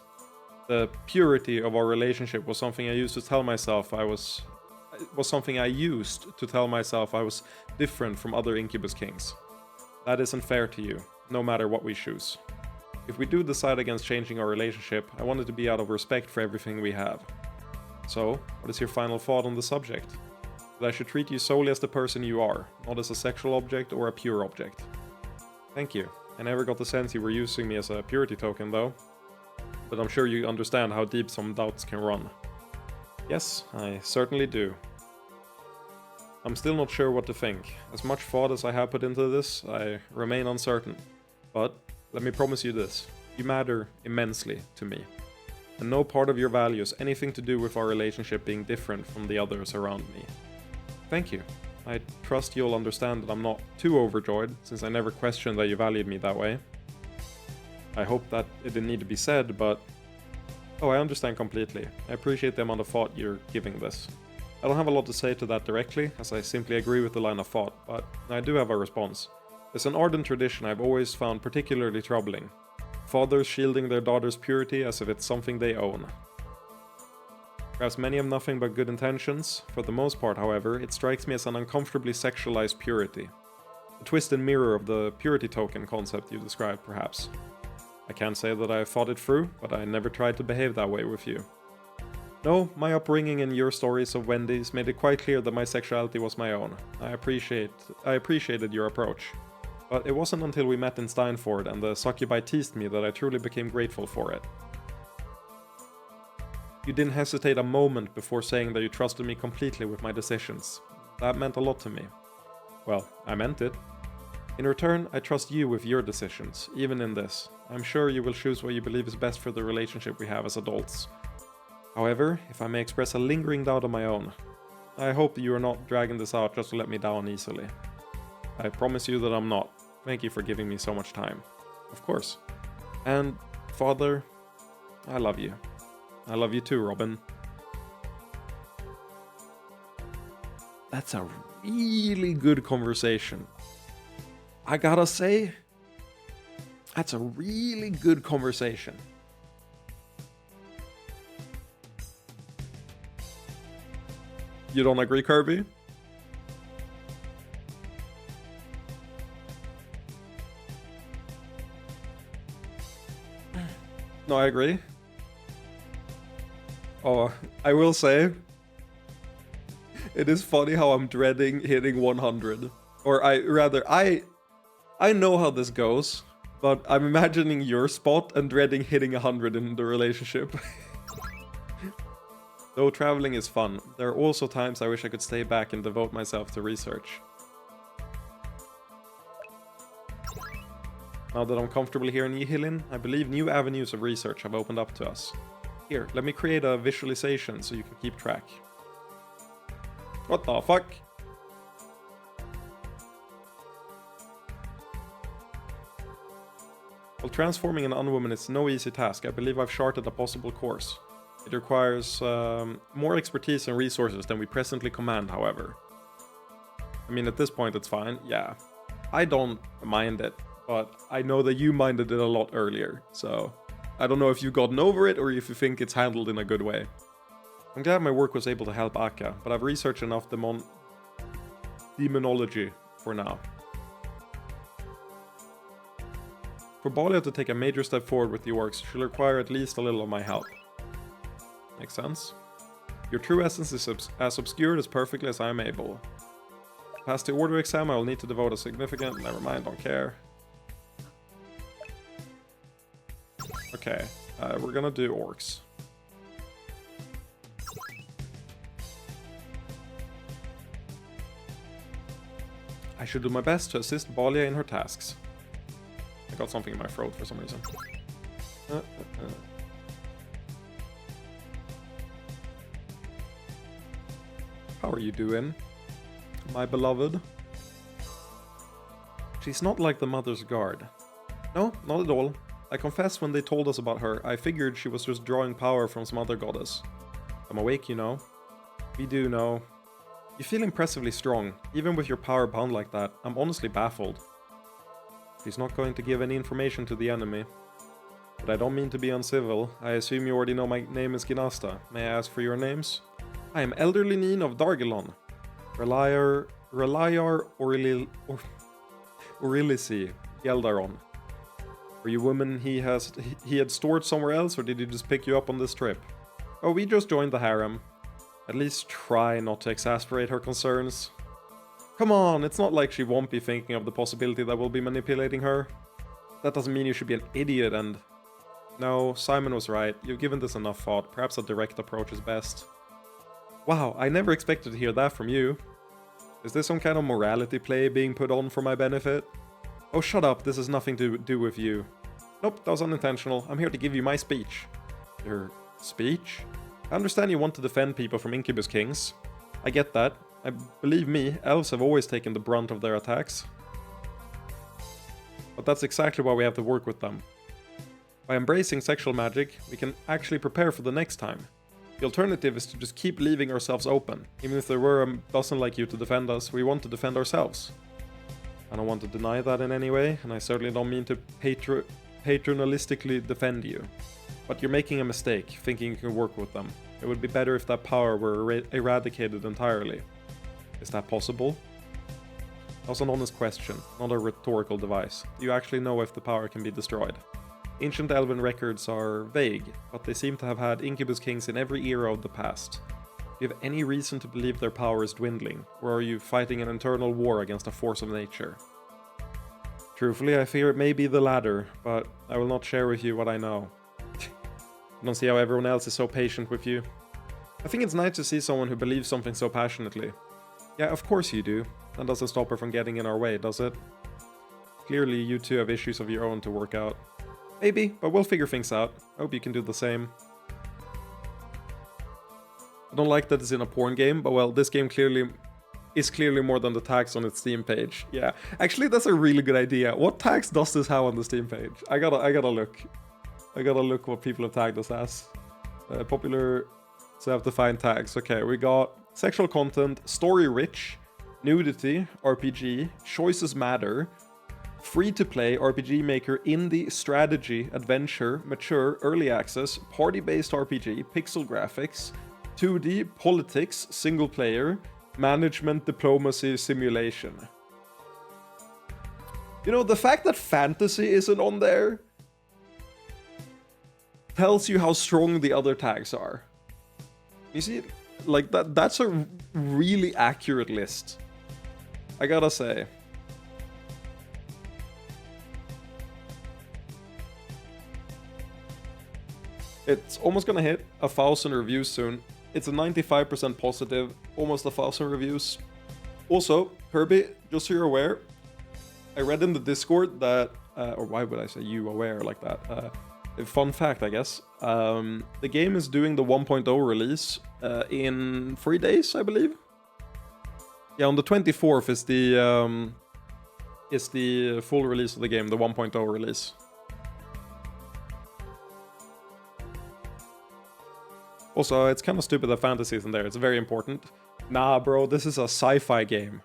The purity of our relationship was something I used to tell myself I was different from other Incubus Kings. That isn't fair to you, no matter what we choose. If we do decide against changing our relationship, I want it to be out of respect for everything we have. So, what is your final thought on the subject? That I should treat you solely as the person you are, not as a sexual object or a pure object. Thank you. I never got the sense you were using me as a purity token though. But I'm sure you understand how deep some doubts can run. Yes, I certainly do. I'm still not sure what to think. As much thought as I have put into this, I remain uncertain. But let me promise you this. You matter immensely to me. And no part of your value has anything to do with our relationship being different from the others around me. Thank you. I trust you'll understand that I'm not too overjoyed, since I never questioned that you valued me that way. I hope that it didn't need to be said, but... Oh, I understand completely. I appreciate the amount of thought you're giving this. I don't have a lot to say to that directly, as I simply agree with the line of thought, but I do have a response. It's an ardent tradition I've always found particularly troubling. Fathers shielding their daughters' purity as if it's something they own. Perhaps many have nothing but good intentions. For the most part, however, it strikes me as an uncomfortably sexualized purity. A twisted mirror of the purity token concept you described, perhaps. I can't say that I thought it through, but I never tried to behave that way with you. No, my upbringing and your stories of Wendy's made it quite clear that my sexuality was my own. I appreciated your approach. But it wasn't until we met in Steinford and the succubi teased me that I truly became grateful for it. You didn't hesitate a moment before saying that you trusted me completely with my decisions. That meant a lot to me. Well, I meant it. In return, I trust you with your decisions, even in this. I'm sure you will choose what you believe is best for the relationship we have as adults. However, if I may express a lingering doubt of my own, I hope that you are not dragging this out just to let me down easily. I promise you that I'm not. Thank you for giving me so much time. Of course. And, Father, I love you. I love you too, Robin. That's a really good conversation. I gotta say, that's a really good conversation. You don't agree, Kirby? No, I agree. Oh, I will say, it is funny how I'm dreading hitting 100. Or I know how this goes, but I'm imagining your spot and dreading hitting 100 in the relationship. Though traveling is fun, there are also times I wish I could stay back and devote myself to research. Now that I'm comfortable here in Yihilin, I believe new avenues of research have opened up to us. Here, let me create a visualization so you can keep track. What the fuck? While transforming an unwoman is no easy task, I believe I've charted a possible course. It requires more expertise and resources than we presently command, however. I mean, at this point it's fine, yeah. I don't mind it, but I know that you minded it a lot earlier, so... I don't know if you've gotten over it or if you think it's handled in a good way. I'm glad my work was able to help Akka, but I've researched enough demonology for now. For Balia to take a major step forward with the orcs, she'll require at least a little of my help. Makes sense. Your true essence is as obscured as perfectly as I am able. Past the order exam, I will need to devote a significant... Never mind, don't care. Okay, we're gonna do orcs. I should do my best to assist Balia in her tasks. I got something in my throat for some reason. How are you doing, my beloved? She's not like the Mother's Guard. No, not at all. I confess when they told us about her, I figured she was just drawing power from some other goddess. I'm awake, you know. We do know. You feel impressively strong, even with your power bound like that. I'm honestly baffled. She's not going to give any information to the enemy. But I don't mean to be uncivil. I assume you already know my name is Ginasta. May I ask for your names? I am Elderly Neen of Dargelon. Reliar Aurelici Geldaron. Were you woman he had stored somewhere else, or did he just pick you up on this trip? Oh, we just joined the harem. At least try not to exasperate her concerns. Come on, it's not like she won't be thinking of the possibility that we'll be manipulating her. That doesn't mean you should be an idiot and... No, Simon was right. You've given this enough thought. Perhaps a direct approach is best. Wow, I never expected to hear that from you. Is this some kind of morality play being put on for my benefit? Oh, shut up, this has nothing to do with you. Nope, that was unintentional. I'm here to give you my speech. Your speech? I understand you want to defend people from Incubus Kings. I get that. Believe me, elves have always taken the brunt of their attacks. But that's exactly why we have to work with them. By embracing sexual magic, we can actually prepare for the next time. The alternative is to just keep leaving ourselves open. Even if there were a dozen like you to defend us, we want to defend ourselves. I don't want to deny that in any way, and I certainly don't mean to paternalistically defend you. But you're making a mistake, thinking you can work with them. It would be better if that power were eradicated entirely. Is that possible? That was an honest question, not a rhetorical device. Do you actually know if the power can be destroyed? Ancient Elven records are vague, but they seem to have had Incubus Kings in every era of the past. Do you have any reason to believe their power is dwindling, or are you fighting an internal war against a force of nature? Truthfully, I fear it may be the latter, but I will not share with you what I know. I don't see how everyone else is so patient with you. I think it's nice to see someone who believes something so passionately. Yeah, of course you do. That doesn't stop her from getting in our way, does it? Clearly, you two have issues of your own to work out. Maybe, but we'll figure things out. I hope you can do the same. I don't like that it's in a porn game, but well, this game is clearly more than the tags on its Steam page. Yeah, actually that's a really good idea. What tags does this have on the Steam page? I gotta look. I gotta look what people have tagged us as. Popular, so I have to find tags. Okay, we got sexual content, story rich, nudity, RPG, choices matter, free-to-play, RPG Maker, indie, strategy, adventure, mature, early access, party-based RPG, pixel graphics, 2D, politics, single player, management, diplomacy, simulation. You know, the fact that fantasy isn't on there tells you how strong the other tags are. You see, like that's a really accurate list, I gotta say. It's almost gonna hit 1,000 reviews soon. It's a 95% positive, almost 1,000 reviews. Also, Kirby, just so you're aware, I read in the Discord that, or why would I say you aware like that? Fun fact, I guess. The game is doing the 1.0 release in 3 days, I believe. Yeah, on the 24th is the full release of the game, the 1.0 release. Also, it's kind of stupid that fantasy isn't there. It's very important. Nah, bro, this is a sci-fi game.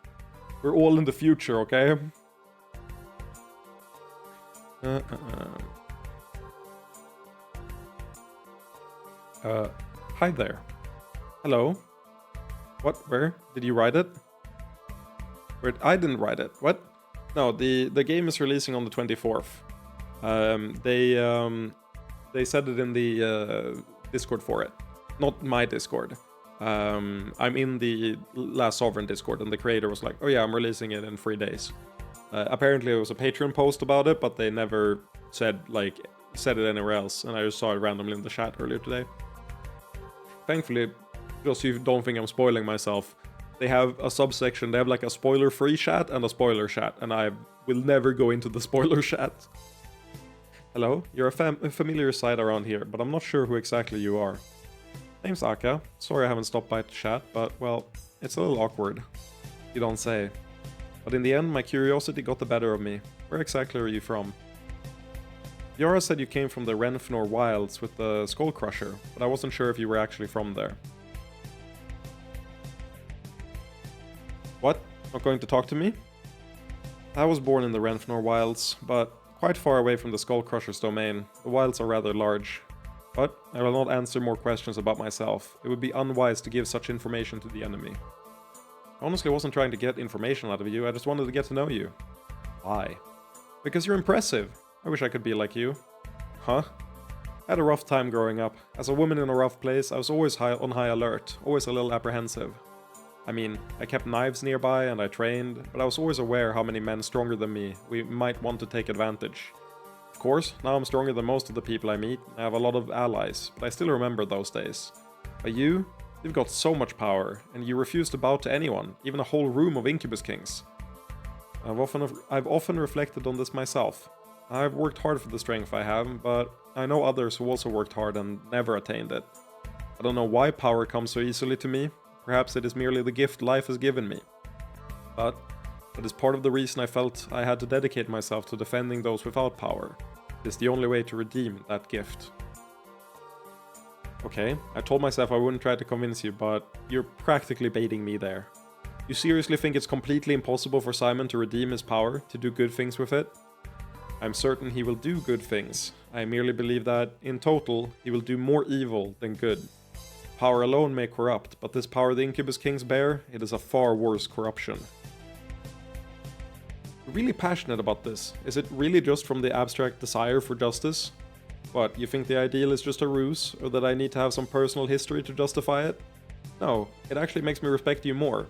We're all in the future, okay? Hi there. Hello. What? Where? Did you write it? Where? I didn't write it. What? No, the game is releasing on the 24th. They said it in the Discord for it. Not my Discord. I'm in the Last Sovereign Discord, and the creator was like, oh yeah, I'm releasing it in 3 days. Apparently it was a Patreon post about it, but they never said it anywhere else, and I just saw it randomly in the chat earlier today. Thankfully, just so you don't think I'm spoiling myself, they have a subsection, they have like a spoiler-free chat and a spoiler chat, and I will never go into the spoiler chat. Hello, you're a familiar sight around here, but I'm not sure who exactly you are. Name's Aka. Sorry I haven't stopped by to chat, but well, it's a little awkward. You don't say. But in the end, my curiosity got the better of me. Where exactly are you from? Yara said you came from the Renfnor Wilds with the Skull Crusher, but I wasn't sure if you were actually from there. What? Not going to talk to me? I was born in the Renfnor Wilds, but quite far away from the Skull Crusher's domain. The wilds are rather large. But I will not answer more questions about myself. It would be unwise to give such information to the enemy. Honestly, I wasn't trying to get information out of you, I just wanted to get to know you. Why? Because you're impressive. I wish I could be like you. Huh? I had a rough time growing up. As a woman in a rough place, I was always on high alert, always a little apprehensive. I mean, I kept knives nearby and I trained, but I was always aware how many men stronger than me we might want to take advantage. Of course, now I'm stronger than most of the people I meet, I have a lot of allies, but I still remember those days. But you You've got so much power, and you refuse to bow to anyone, even a whole room of Incubus Kings. I've often reflected on this myself. I've worked hard for the strength I have, but I know others who also worked hard and never attained it. I don't know why power comes so easily to me. Perhaps it is merely the gift life has given me. But that is part of the reason I felt I had to dedicate myself to defending those without power. It is the only way to redeem that gift. Okay, I told myself I wouldn't try to convince you, but you're practically baiting me there. You seriously think it's completely impossible for Simon to redeem his power, to do good things with it? I'm certain he will do good things. I merely believe that, in total, he will do more evil than good. Power alone may corrupt, but this power the Incubus Kings bear, it is a far worse corruption. You're really passionate about this. Is it really just from the abstract desire for justice? What, you think the ideal is just a ruse, or that I need to have some personal history to justify it? No, it actually makes me respect you more.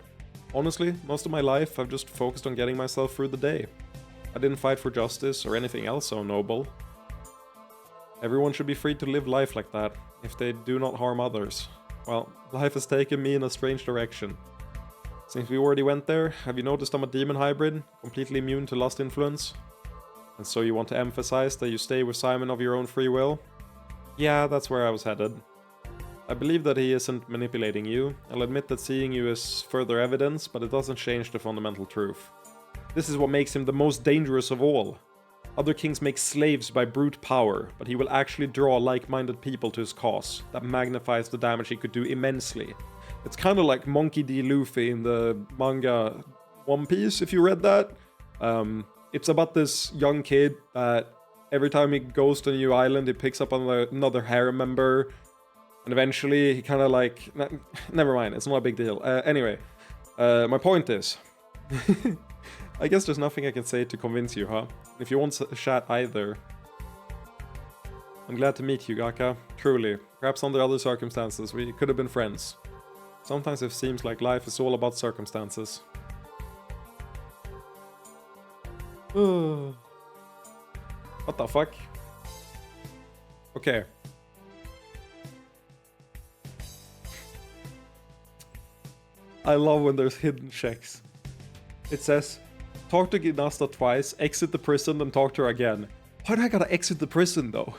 Honestly, most of my life I've just focused on getting myself through the day. I didn't fight for justice or anything else so noble. Everyone should be free to live life like that, if they do not harm others. Well, life has taken me in a strange direction. Since we already went there, have you noticed I'm a demon hybrid, completely immune to lust influence? And so you want to emphasize that you stay with Simon of your own free will? Yeah, that's where I was headed. I believe that he isn't manipulating you. I'll admit that seeing you is further evidence, but it doesn't change the fundamental truth. This is what makes him the most dangerous of all. Other kings make slaves by brute power, but he will actually draw like-minded people to his cause. That magnifies the damage he could do immensely. It's kind of like Monkey D. Luffy in the manga One Piece, if you read that. It's about this young kid that every time he goes to a new island, he picks up another harem member. And eventually he kind of like... Never mind, it's not a big deal. Anyway, my point is... I guess there's nothing I can say to convince you, huh? If you want a chat either... I'm glad to meet you, Gaka. Truly. Perhaps under other circumstances, we could have been friends. Sometimes it seems like life is all about circumstances. What the fuck? Okay. I love when there's hidden checks. It says, talk to Ginasta twice, exit the prison, then talk to her again. Why do I gotta exit the prison though?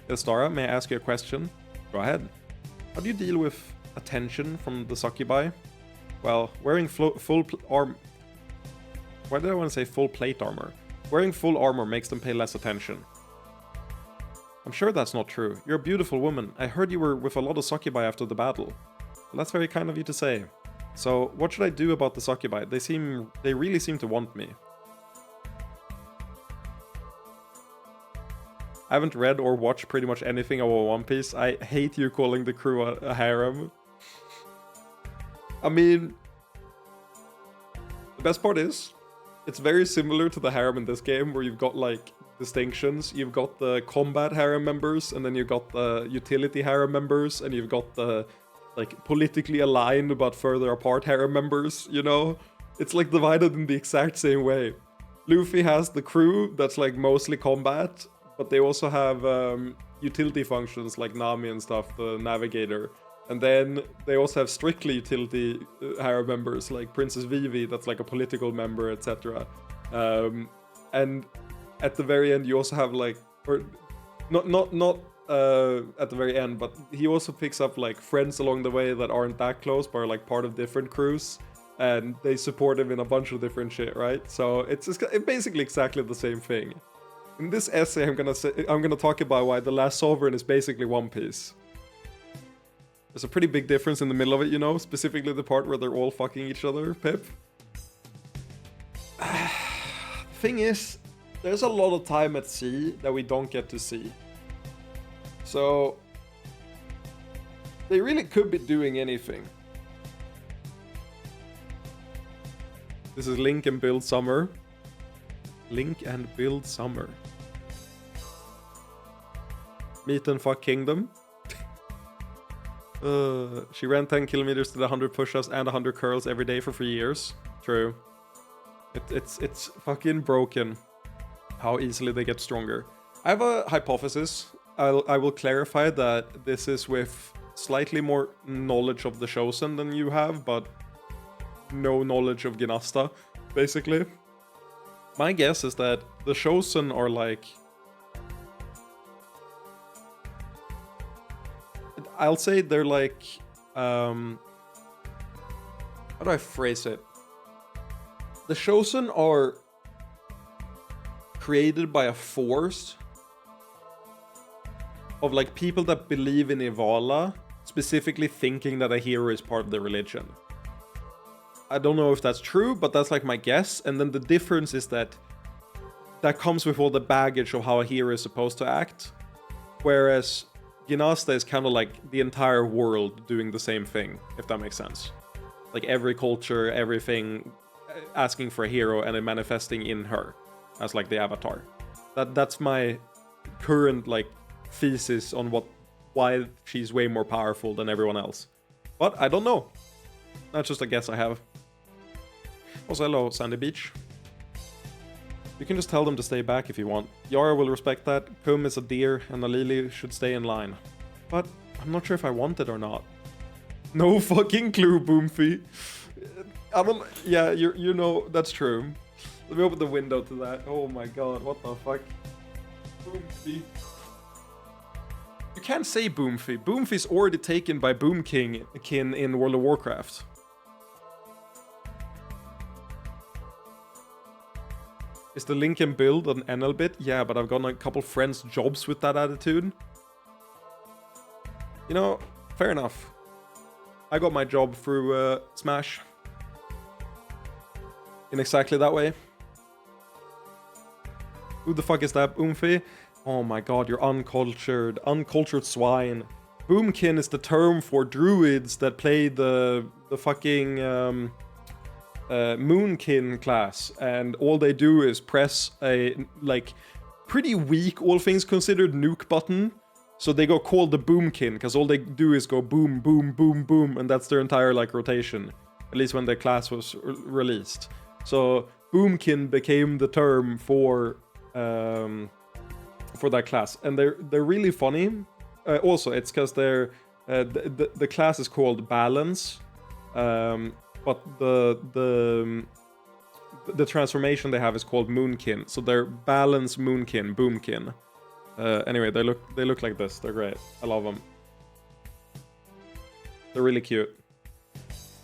Estara, may I ask you a question? Go ahead. How do you deal with attention from the succubi? Well, wearing full armor... Why did I want to say full plate armor? Wearing full armor makes them pay less attention. I'm sure that's not true. You're a beautiful woman. I heard you were with a lot of succubi after the battle. Well, that's very kind of you to say. So, what should I do about the succubi? They really seem to want me. I haven't read or watched pretty much anything about One Piece. I hate you calling the crew a harem. I mean, the best part is, it's very similar to the harem in this game, where you've got like distinctions. You've got the combat harem members, and then you've got the utility harem members, and you've got the like politically aligned but further apart harem members, you know? It's like divided in the exact same way. Luffy has the crew that's like mostly combat, but they also have utility functions like Nami and stuff, the navigator. And then they also have strictly utility harem members like Princess Vivi, that's like a political member, etc. And at the very end you also have like, or not at the very end, but he also picks up like friends along the way that aren't that close but are like part of different crews, and they support him in a bunch of different shit, right? So it's basically exactly the same thing. In this essay I'm gonna talk about why The Last Sovereign is basically One Piece. There's a pretty big difference in the middle of it, you know, specifically the part where they're all fucking each other, Pip. Thing is, there's a lot of time at sea that we don't get to see. So, they really could be doing anything. This is Link and Build Summer. Link and Build Summer. Meet and fuck Kingdom. She ran 10 kilometers to the 100 push-ups and 100 curls every day for 3 years. True. It's fucking broken how easily they get stronger. I have a hypothesis. I will clarify that this is with slightly more knowledge of the Chosen than you have, but no knowledge of Gnasta, basically. My guess is that the Chosen are like... I'll say they're like... how do I phrase it? The Chosen are created by a force of like people that believe in Ivala, specifically thinking that a hero is part of the religion. I don't know if that's true, but that's like my guess. And then the difference is that comes with all the baggage of how a hero is supposed to act. Whereas Gnasta is kind of like the entire world doing the same thing, if that makes sense. Like every culture, everything asking for a hero and then manifesting in her as like the avatar. That's my current like thesis on why she's way more powerful than everyone else. But I don't know. That's just a guess I have. Also, hello, Sandy Beach. You can just tell them to stay back if you want. Yara will respect that. Kum is a deer, and Alili should stay in line. But I'm not sure if I want it or not. No fucking clue, Boomfy. I don't... Yeah, you know, that's true. Let me open the window to that. Oh my god, what the fuck? Boomfy. You can't say Boomfy. Boomfy's already taken by Boomkin in World of Warcraft. Is the Lincoln build an NL bit? Yeah, but I've gotten a couple friends' jobs with that attitude. You know, fair enough. I got my job through Smash. In exactly that way. Who the fuck is that, Boomfy? Oh my god, you're uncultured. Uncultured swine. Boomkin is the term for druids that play the fucking... Moonkin class, and all they do is press a like pretty weak, all things considered, nuke button, so they go called the Boomkin because all they do is go boom boom boom boom, and that's their entire like rotation, at least when the class was released. So Boomkin became the term for that class, and they're really funny. Also, it's because they're the class is called Balance. But the transformation they have is called Moonkin, so they're Balance Moonkin, Boomkin. Anyway, they look like this. They're great. I love them. They're really cute.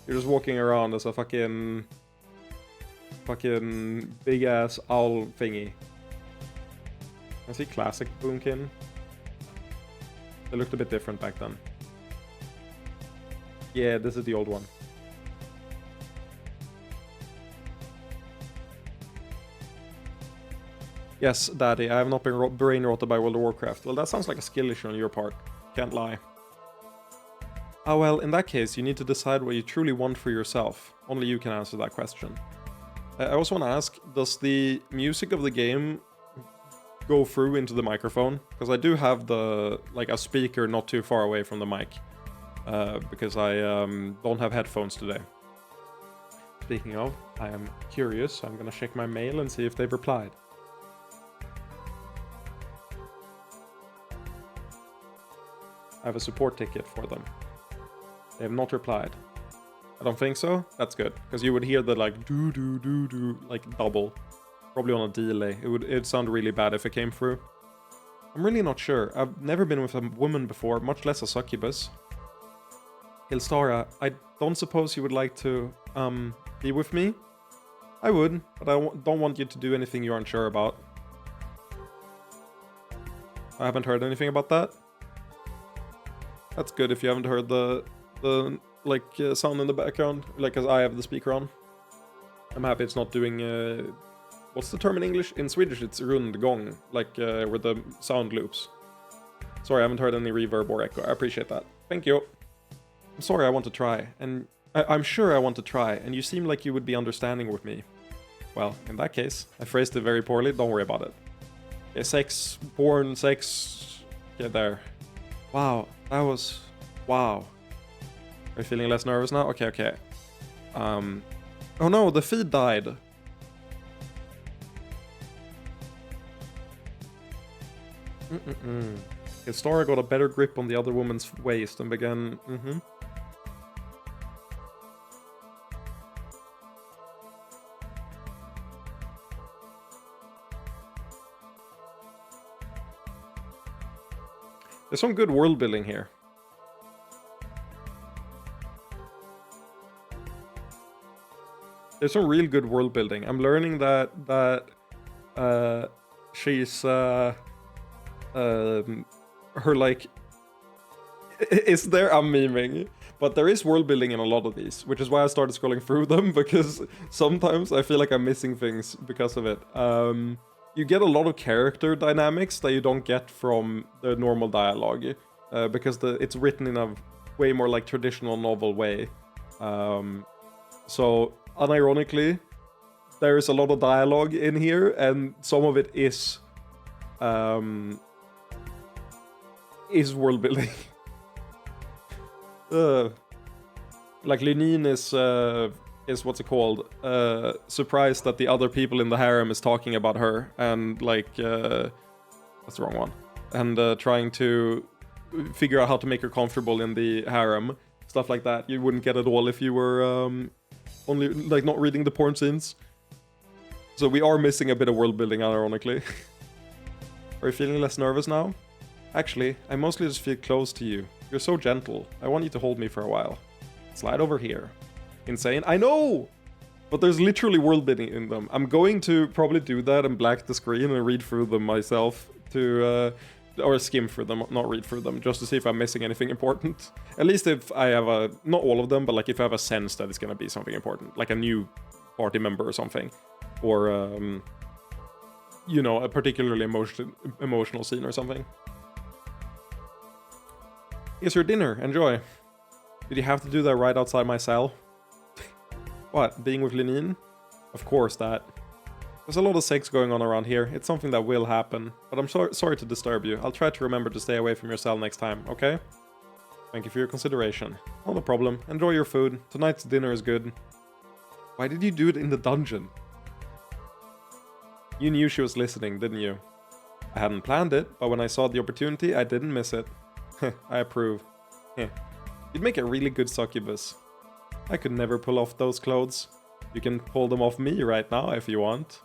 You're just walking around as a fucking big ass owl thingy. I see classic Boomkin. They looked a bit different back then. Yeah, this is the old one. Yes, Daddy, I have not been brain-rotted by World of Warcraft. Well, that sounds like a skill issue on your part. Can't lie. Ah, well, in that case, you need to decide what you truly want for yourself. Only you can answer that question. I also want to ask, does the music of the game go through into the microphone? Because I do have a speaker not too far away from the mic. Because I don't have headphones today. Speaking of, I am curious. I'm gonna check my mail and see if they've replied. I have a support ticket for them. They have not replied. I don't think so. That's good, because you would hear the like do like double, probably on a delay. It'd sound really bad if it came through. I'm really not sure. I've never been with a woman before, much less a succubus. Hilstara, I don't suppose you would like to be with me? I would, but I don't want you to do anything you aren't sure about. I haven't heard anything about that. That's good if you haven't heard the sound in the background, like as I have the speaker on. I'm happy it's not doing, what's the term in English? In Swedish it's rundgång, like where the sound loops. Sorry, I haven't heard any reverb or echo. I appreciate that. Thank you. I'm sorry, I want to try, and I'm sure I want to try, and you seem like you would be understanding with me. Well, in that case, I phrased it very poorly, don't worry about it. Okay, sex, porn, sex, get there. Wow, that was... wow. Are you feeling less nervous now? Okay. Oh no, the feed died. Historia got a better grip on the other woman's waist and began... There's some good world building here. There's some real good world building. I'm learning that she's her like is there I'm memeing, but there is world building in a lot of these, which is why I started scrolling through them, because sometimes I feel like I'm missing things because of it. You get a lot of character dynamics that you don't get from the normal dialogue, because it's written in a way more like traditional novel way. So unironically, there is a lot of dialogue in here, and some of it is world building. Like Lenine is what's it called? Surprised that the other people in the harem is talking about her, and like that's the wrong one. And trying to figure out how to make her comfortable in the harem, stuff like that. You wouldn't get it all if you were only like not reading the porn scenes. So we are missing a bit of world building, ironically. Are you feeling less nervous now? Actually, I mostly just feel close to you. You're so gentle. I want you to hold me for a while. Slide over here. Insane? I know! But there's literally world building in them. I'm going to probably do that and black the screen and read through them myself to... or skim through them, not read through them, just to see if I'm missing anything important. At least if I have a... Not all of them, but like if I have a sense that it's gonna be something important. Like a new party member or something. Or, you know, a particularly emotional scene or something. Here's your dinner. Enjoy. Did you have to do that right outside my cell? What? Being with Lenine? Of course that. There's a lot of sex going on around here. It's something that will happen. But I'm sorry to disturb you. I'll try to remember to stay away from your cell next time, okay? Thank you for your consideration. Not a problem. Enjoy your food. Tonight's dinner is good. Why did you do it in the dungeon? You knew she was listening, didn't you? I hadn't planned it, but when I saw the opportunity, I didn't miss it. I approve. You'd make a really good succubus. I could never pull off those clothes. You can pull them off me right now if you want.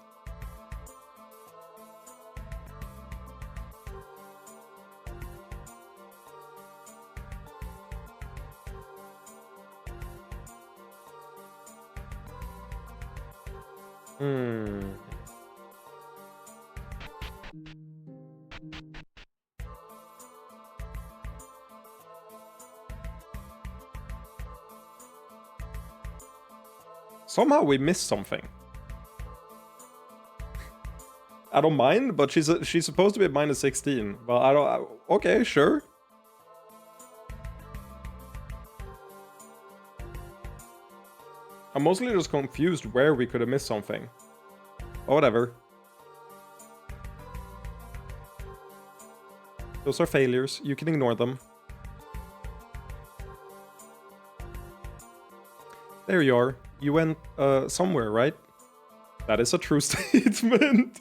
Somehow we missed something. I don't mind, but she's supposed to be at minus 16. Well, I don't... Okay, sure. I'm mostly just confused where we could have missed something. But whatever. Those are failures. You can ignore them. There you are. You went somewhere, right? That is a true statement.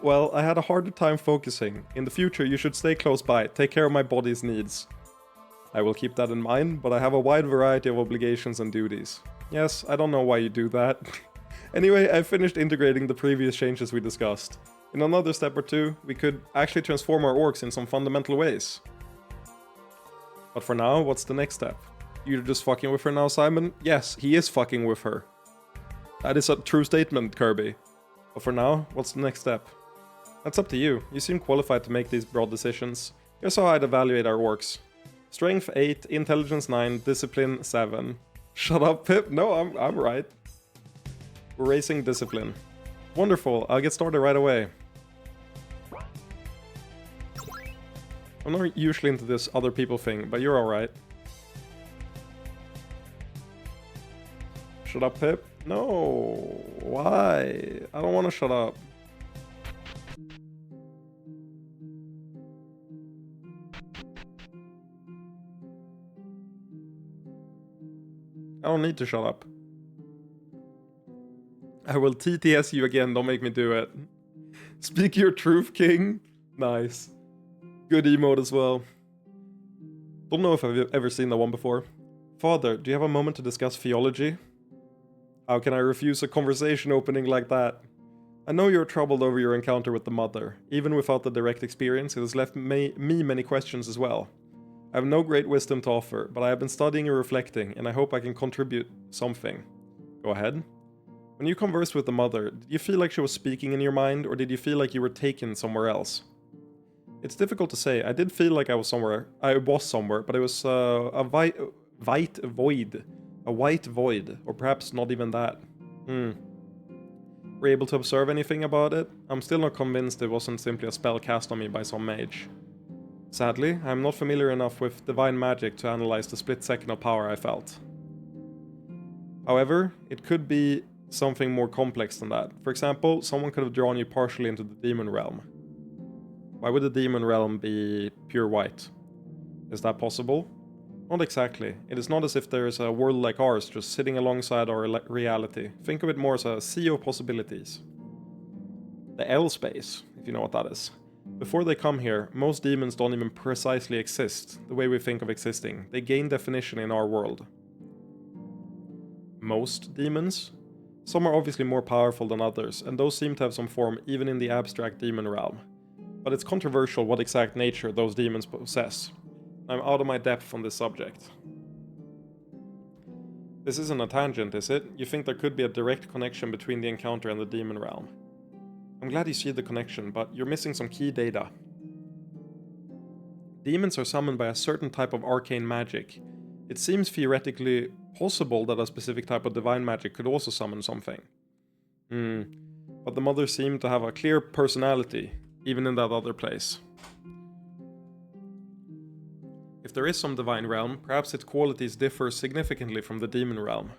Well, I had a harder time focusing. In the future, you should stay close by. Take care of my body's needs. I will keep that in mind, but I have a wide variety of obligations and duties. Yes, I don't know why you do that. Anyway, I finished integrating the previous changes we discussed. In another step or two, we could actually transform our orcs in some fundamental ways. But for now, what's the next step? You're just fucking with her now, Simon? Yes, he is fucking with her. That is a true statement, Kirby. But for now, what's the next step? That's up to you. You seem qualified to make these broad decisions. Here's how I'd evaluate our orcs. Strength 8, Intelligence 9, Discipline 7. Shut up, Pip. No, I'm right. We're raising Discipline. Wonderful. I'll get started right away. I'm not usually into this other people thing, but you're alright. Shut up, Pip. No. Why? I don't want to shut up. I don't need to shut up. I will TTS you again, don't make me do it. Speak your truth, king. Nice. Good emote as well. Don't know if I've ever seen that one before. Father, do you have a moment to discuss theology? How can I refuse a conversation opening like that? I know you're troubled over your encounter with the mother. Even without the direct experience, it has left me many questions as well. I have no great wisdom to offer, but I have been studying and reflecting, and I hope I can contribute something. Go ahead. When you conversed with the mother, did you feel like she was speaking in your mind, or did you feel like you were taken somewhere else? It's difficult to say. I did feel like I was somewhere, but it was a white void, or perhaps not even that. Were you able to observe anything about it? I'm still not convinced it wasn't simply a spell cast on me by some mage. Sadly, I am not familiar enough with divine magic to analyze the split second of power I felt. However, it could be something more complex than that. For example, someone could have drawn you partially into the demon realm. Why would the demon realm be pure white? Is that possible? Not exactly. It is not as if there is a world like ours just sitting alongside our reality. Think of it more as a sea of possibilities. The L space, if you know what that is. Before they come here, most demons don't even precisely exist, the way we think of existing. They gain definition in our world. Most demons? Some are obviously more powerful than others, and those seem to have some form even in the abstract demon realm. But it's controversial what exact nature those demons possess. I'm out of my depth on this subject. This isn't a tangent, is it? You think there could be a direct connection between the encounter and the demon realm. I'm glad you see the connection, but you're missing some key data. Demons are summoned by a certain type of arcane magic. It seems theoretically possible that a specific type of divine magic could also summon something. But the mother seemed to have a clear personality, even in that other place. If there is some divine realm, perhaps its qualities differ significantly from the demon realm.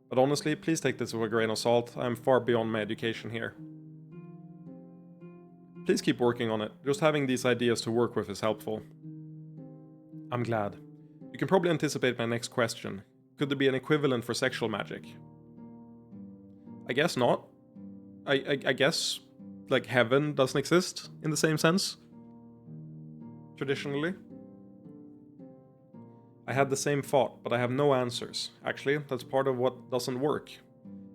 But honestly, please take this with a grain of salt. I am far beyond my education here. Please keep working on it. Just having these ideas to work with is helpful. I'm glad. You can probably anticipate my next question. Could there be an equivalent for sexual magic? I guess not. I guess, like, heaven doesn't exist in the same sense. Traditionally. I had the same thought, but I have no answers. Actually, that's part of what doesn't work.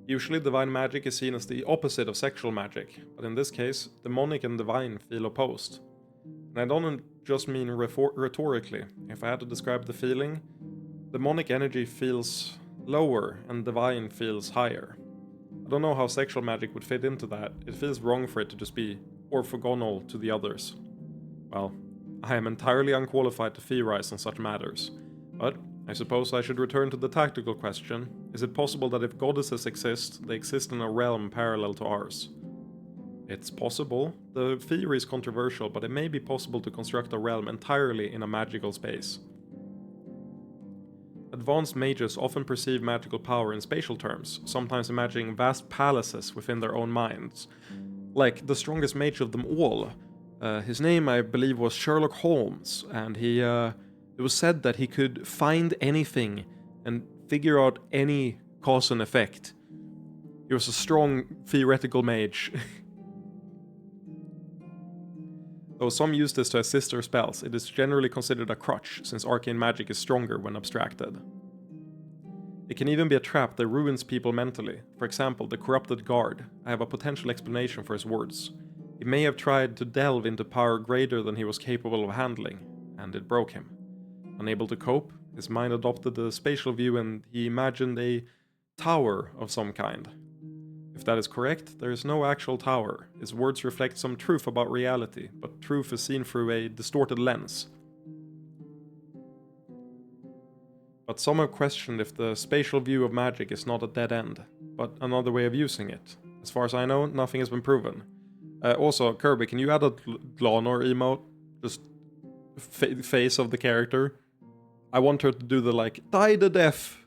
Usually divine magic is seen as the opposite of sexual magic, but in this case, demonic and divine feel opposed. And I don't just mean rhetorically. If I had to describe the feeling, demonic energy feels lower and divine feels higher. I don't know how sexual magic would fit into that. It feels wrong for it to just be orthogonal to the others. Well, I am entirely unqualified to theorize on such matters. But I suppose I should return to the tactical question. Is it possible that if goddesses exist, they exist in a realm parallel to ours? It's possible. The theory is controversial, but it may be possible to construct a realm entirely in a magical space. Advanced mages often perceive magical power in spatial terms, sometimes imagining vast palaces within their own minds. Like the strongest mage of them all. His name, I believe, was Sherlock Holmes, and it was said that he could find anything and figure out any cause and effect. He was a strong theoretical mage. Though some use this to assist their spells, it is generally considered a crutch, since arcane magic is stronger when abstracted. It can even be a trap that ruins people mentally. For example, the corrupted guard. I have a potential explanation for his words. He may have tried to delve into power greater than he was capable of handling, and it broke him. Unable to cope, his mind adopted the spatial view and he imagined a tower of some kind. If that is correct, there is no actual tower. His words reflect some truth about reality, but truth is seen through a distorted lens. But some have questioned if the spatial view of magic is not a dead end, but another way of using it. As far as I know, nothing has been proven. Also, Kirby, can you add a Glonor emote? Just face of the character. I want her to do the like, die to death,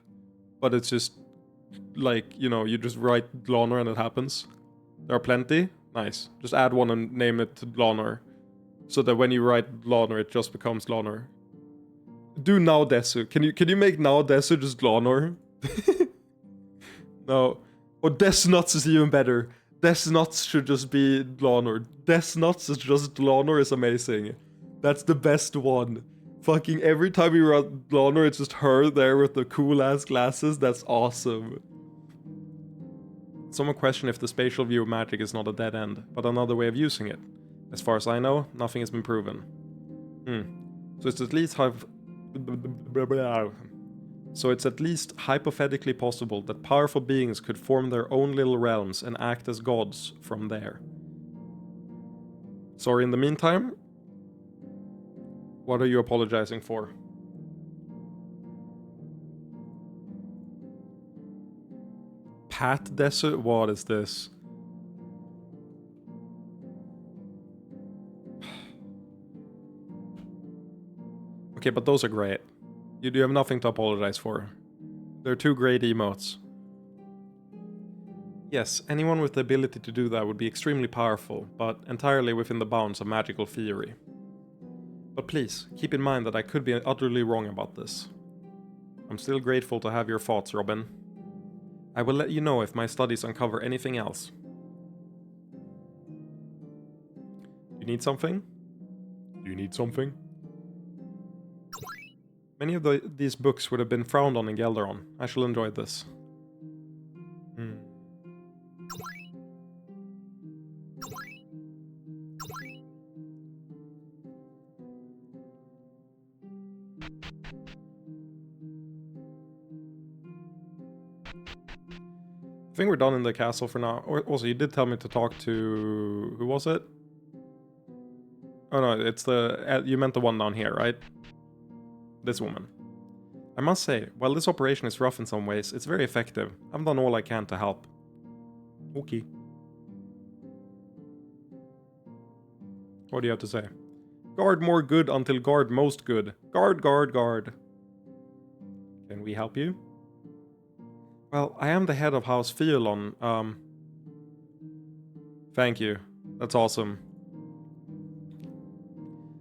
but it's just like, you know, you just write Glonor and it happens. There are plenty. Nice. Just add one and name it Glonor. So that when you write Glonor, it just becomes Glonor. Do now Desu. Can you make now Desu just Glonor? No. Or Desu Nuts is even better. Death Nuts should just be Glonor. Death Nuts is just Glonor is amazing. That's the best one. Fucking every time you're at Glonor, it's just her there with the cool ass glasses. That's awesome. Someone questioned if the spatial view of magic is not a dead end, but another way of using it. As far as I know, nothing has been proven. So it's at least hypothetically possible that powerful beings could form their own little realms and act as gods from there. Sorry, in the meantime, what are you apologizing for? Pat Desert? What is this? Okay, but those are great. You do have nothing to apologize for. They're two great emotes. Yes, anyone with the ability to do that would be extremely powerful, but entirely within the bounds of magical theory. But please, keep in mind that I could be utterly wrong about this. I'm still grateful to have your thoughts, Robin. I will let you know if my studies uncover anything else. You need something? Do you need something? Many of these books would have been frowned on in Gelderon. I shall enjoy this. I think we're done in the castle for now. Also, you did tell me to talk to... Who was it? Oh no, it's the... You meant the one down here, right? This woman. I must say, while this operation is rough in some ways, it's very effective. I've done all I can to help. Okay. What do you have to say? Guard more good until guard most good. Guard, guard, guard. Can we help you? Well, I am the head of House Fiolon. Thank you. That's awesome.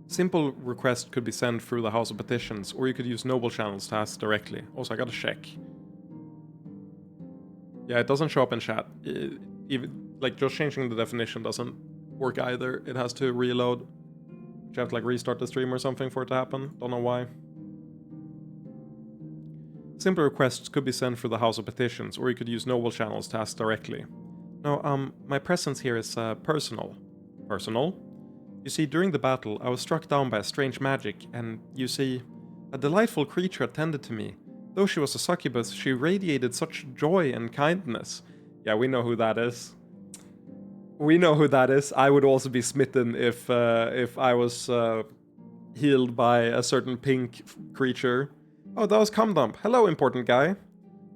Simple request could be sent through the House of Petitions, or you could use noble channels to ask directly. Also, I gotta check. Yeah, it doesn't show up in chat. Even, like, just changing the definition doesn't work either. It has to reload. You have to, like, restart the stream or something for it to happen. Don't know why. Simple requests could be sent through the House of Petitions, or you could use noble channels to ask directly. No, my presence here is, personal. Personal? You see, during the battle, I was struck down by a strange magic, and, you see, a delightful creature attended to me. Though she was a succubus, she radiated such joy and kindness. Yeah, we know who that is. We know who that is. I would also be smitten if I was, healed by a certain pink creature. Oh, that was Cumdump. Hello, important guy.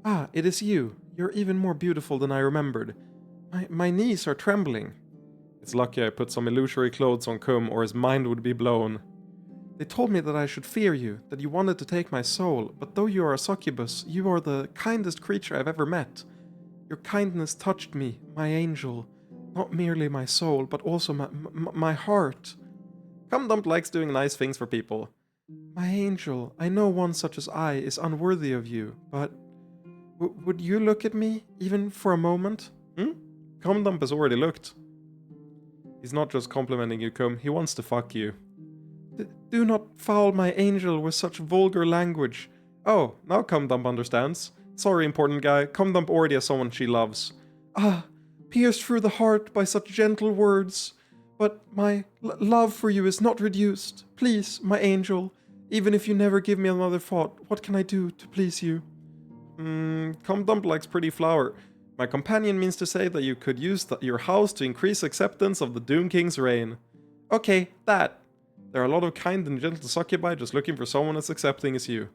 Ah, it is you. You're even more beautiful than I remembered. My knees are trembling. It's lucky I put some illusory clothes on Cum, or his mind would be blown. They told me that I should fear you, that you wanted to take my soul, but though you are a succubus, you are the kindest creature I've ever met. Your kindness touched me, my angel. Not merely my soul, but also my heart. Cumdump likes doing nice things for people. My angel, I know one such as I is unworthy of you, but... would you look at me, even for a moment? Cumdump has already looked. He's not just complimenting you, Cum, he wants to fuck you. Do not foul my angel with such vulgar language. Oh, now Cumdump understands. Sorry, important guy, Cumdump already has someone she loves. Ah, pierced through the heart by such gentle words. But my love for you is not reduced. Please, my angel, even if you never give me another thought, what can I do to please you? Cumdump likes pretty flower. My companion means to say that you could use your house to increase acceptance of the Doom King's reign. Okay, that. There are a lot of kind and gentle succubi just looking for someone as accepting as you.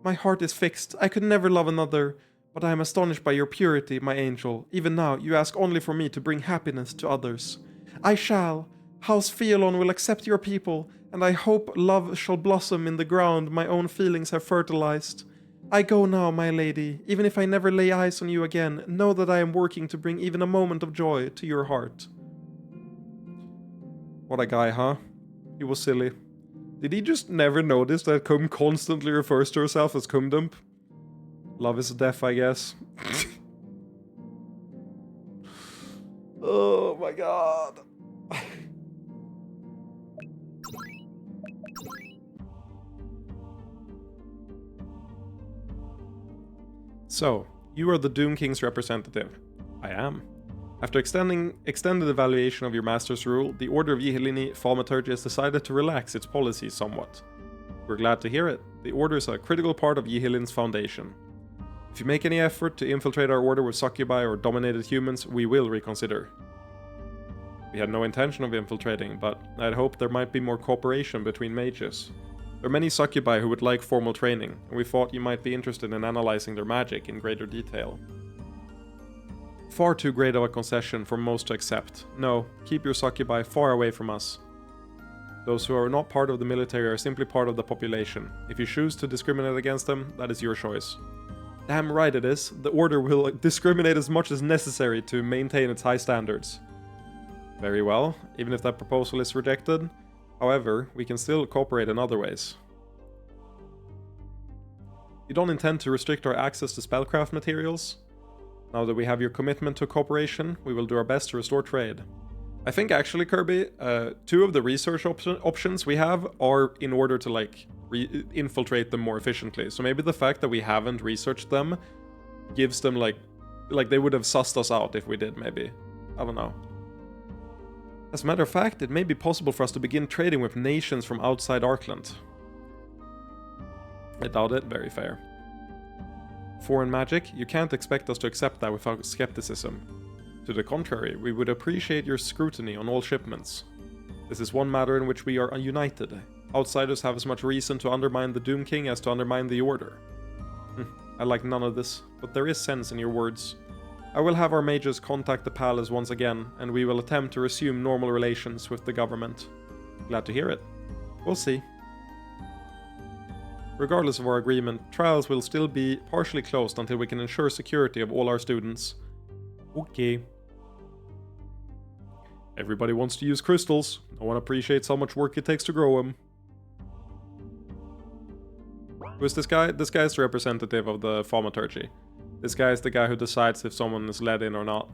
My heart is fixed. I could never love another, but I am astonished by your purity, my angel. Even now, you ask only for me to bring happiness to others. I shall. House Fiolon will accept your people, and I hope love shall blossom in the ground my own feelings have fertilized. I go now, my lady. Even if I never lay eyes on you again, know that I am working to bring even a moment of joy to your heart. What a guy, huh? He was silly. Did he just never notice that Cum constantly refers to herself as Cumdump? Love is death, I guess. Oh my god. So, you are the Doom King's representative. I am. After extended evaluation of your master's rule, the Order of Yihilini Thaumaturgy has decided to relax its policies somewhat. We're glad to hear it. The Order is a critical part of Yihilin's foundation. If you make any effort to infiltrate our Order with succubi or dominated humans, we will reconsider. We had no intention of infiltrating, but I'd hoped there might be more cooperation between mages. There are many succubi who would like formal training, and we thought you might be interested in analyzing their magic in greater detail. Far too great of a concession for most to accept. No, keep your succubi far away from us. Those who are not part of the military are simply part of the population. If you choose to discriminate against them, that is your choice. Damn right it is. The Order will discriminate as much as necessary to maintain its high standards. Very well, even if that proposal is rejected. However, we can still cooperate in other ways. You don't intend to restrict our access to spellcraft materials? Now that we have your commitment to cooperation, we will do our best to restore trade. I think actually, Kirby, 2 of the research options we have are in order to like infiltrate them more efficiently. So maybe the fact that we haven't researched them gives them like they would have sussed us out if we did, maybe. I don't know. As a matter of fact, it may be possible for us to begin trading with nations from outside Arkland. I doubt it, very fair. Foreign magic, you can't expect us to accept that without skepticism. To the contrary, we would appreciate your scrutiny on all shipments. This is one matter in which we are united. Outsiders have as much reason to undermine the Doom King as to undermine the Order. I like none of this, but there is sense in your words. I will have our mages contact the palace once again, and we will attempt to resume normal relations with the government. Glad to hear it. We'll see. Regardless of our agreement, trials will still be partially closed until we can ensure security of all our students. Okay. Everybody wants to use crystals. No one appreciates how much work it takes to grow them. Who is this guy? This guy is the representative of the Thaumaturgy. This guy is the guy who decides if someone is let in or not.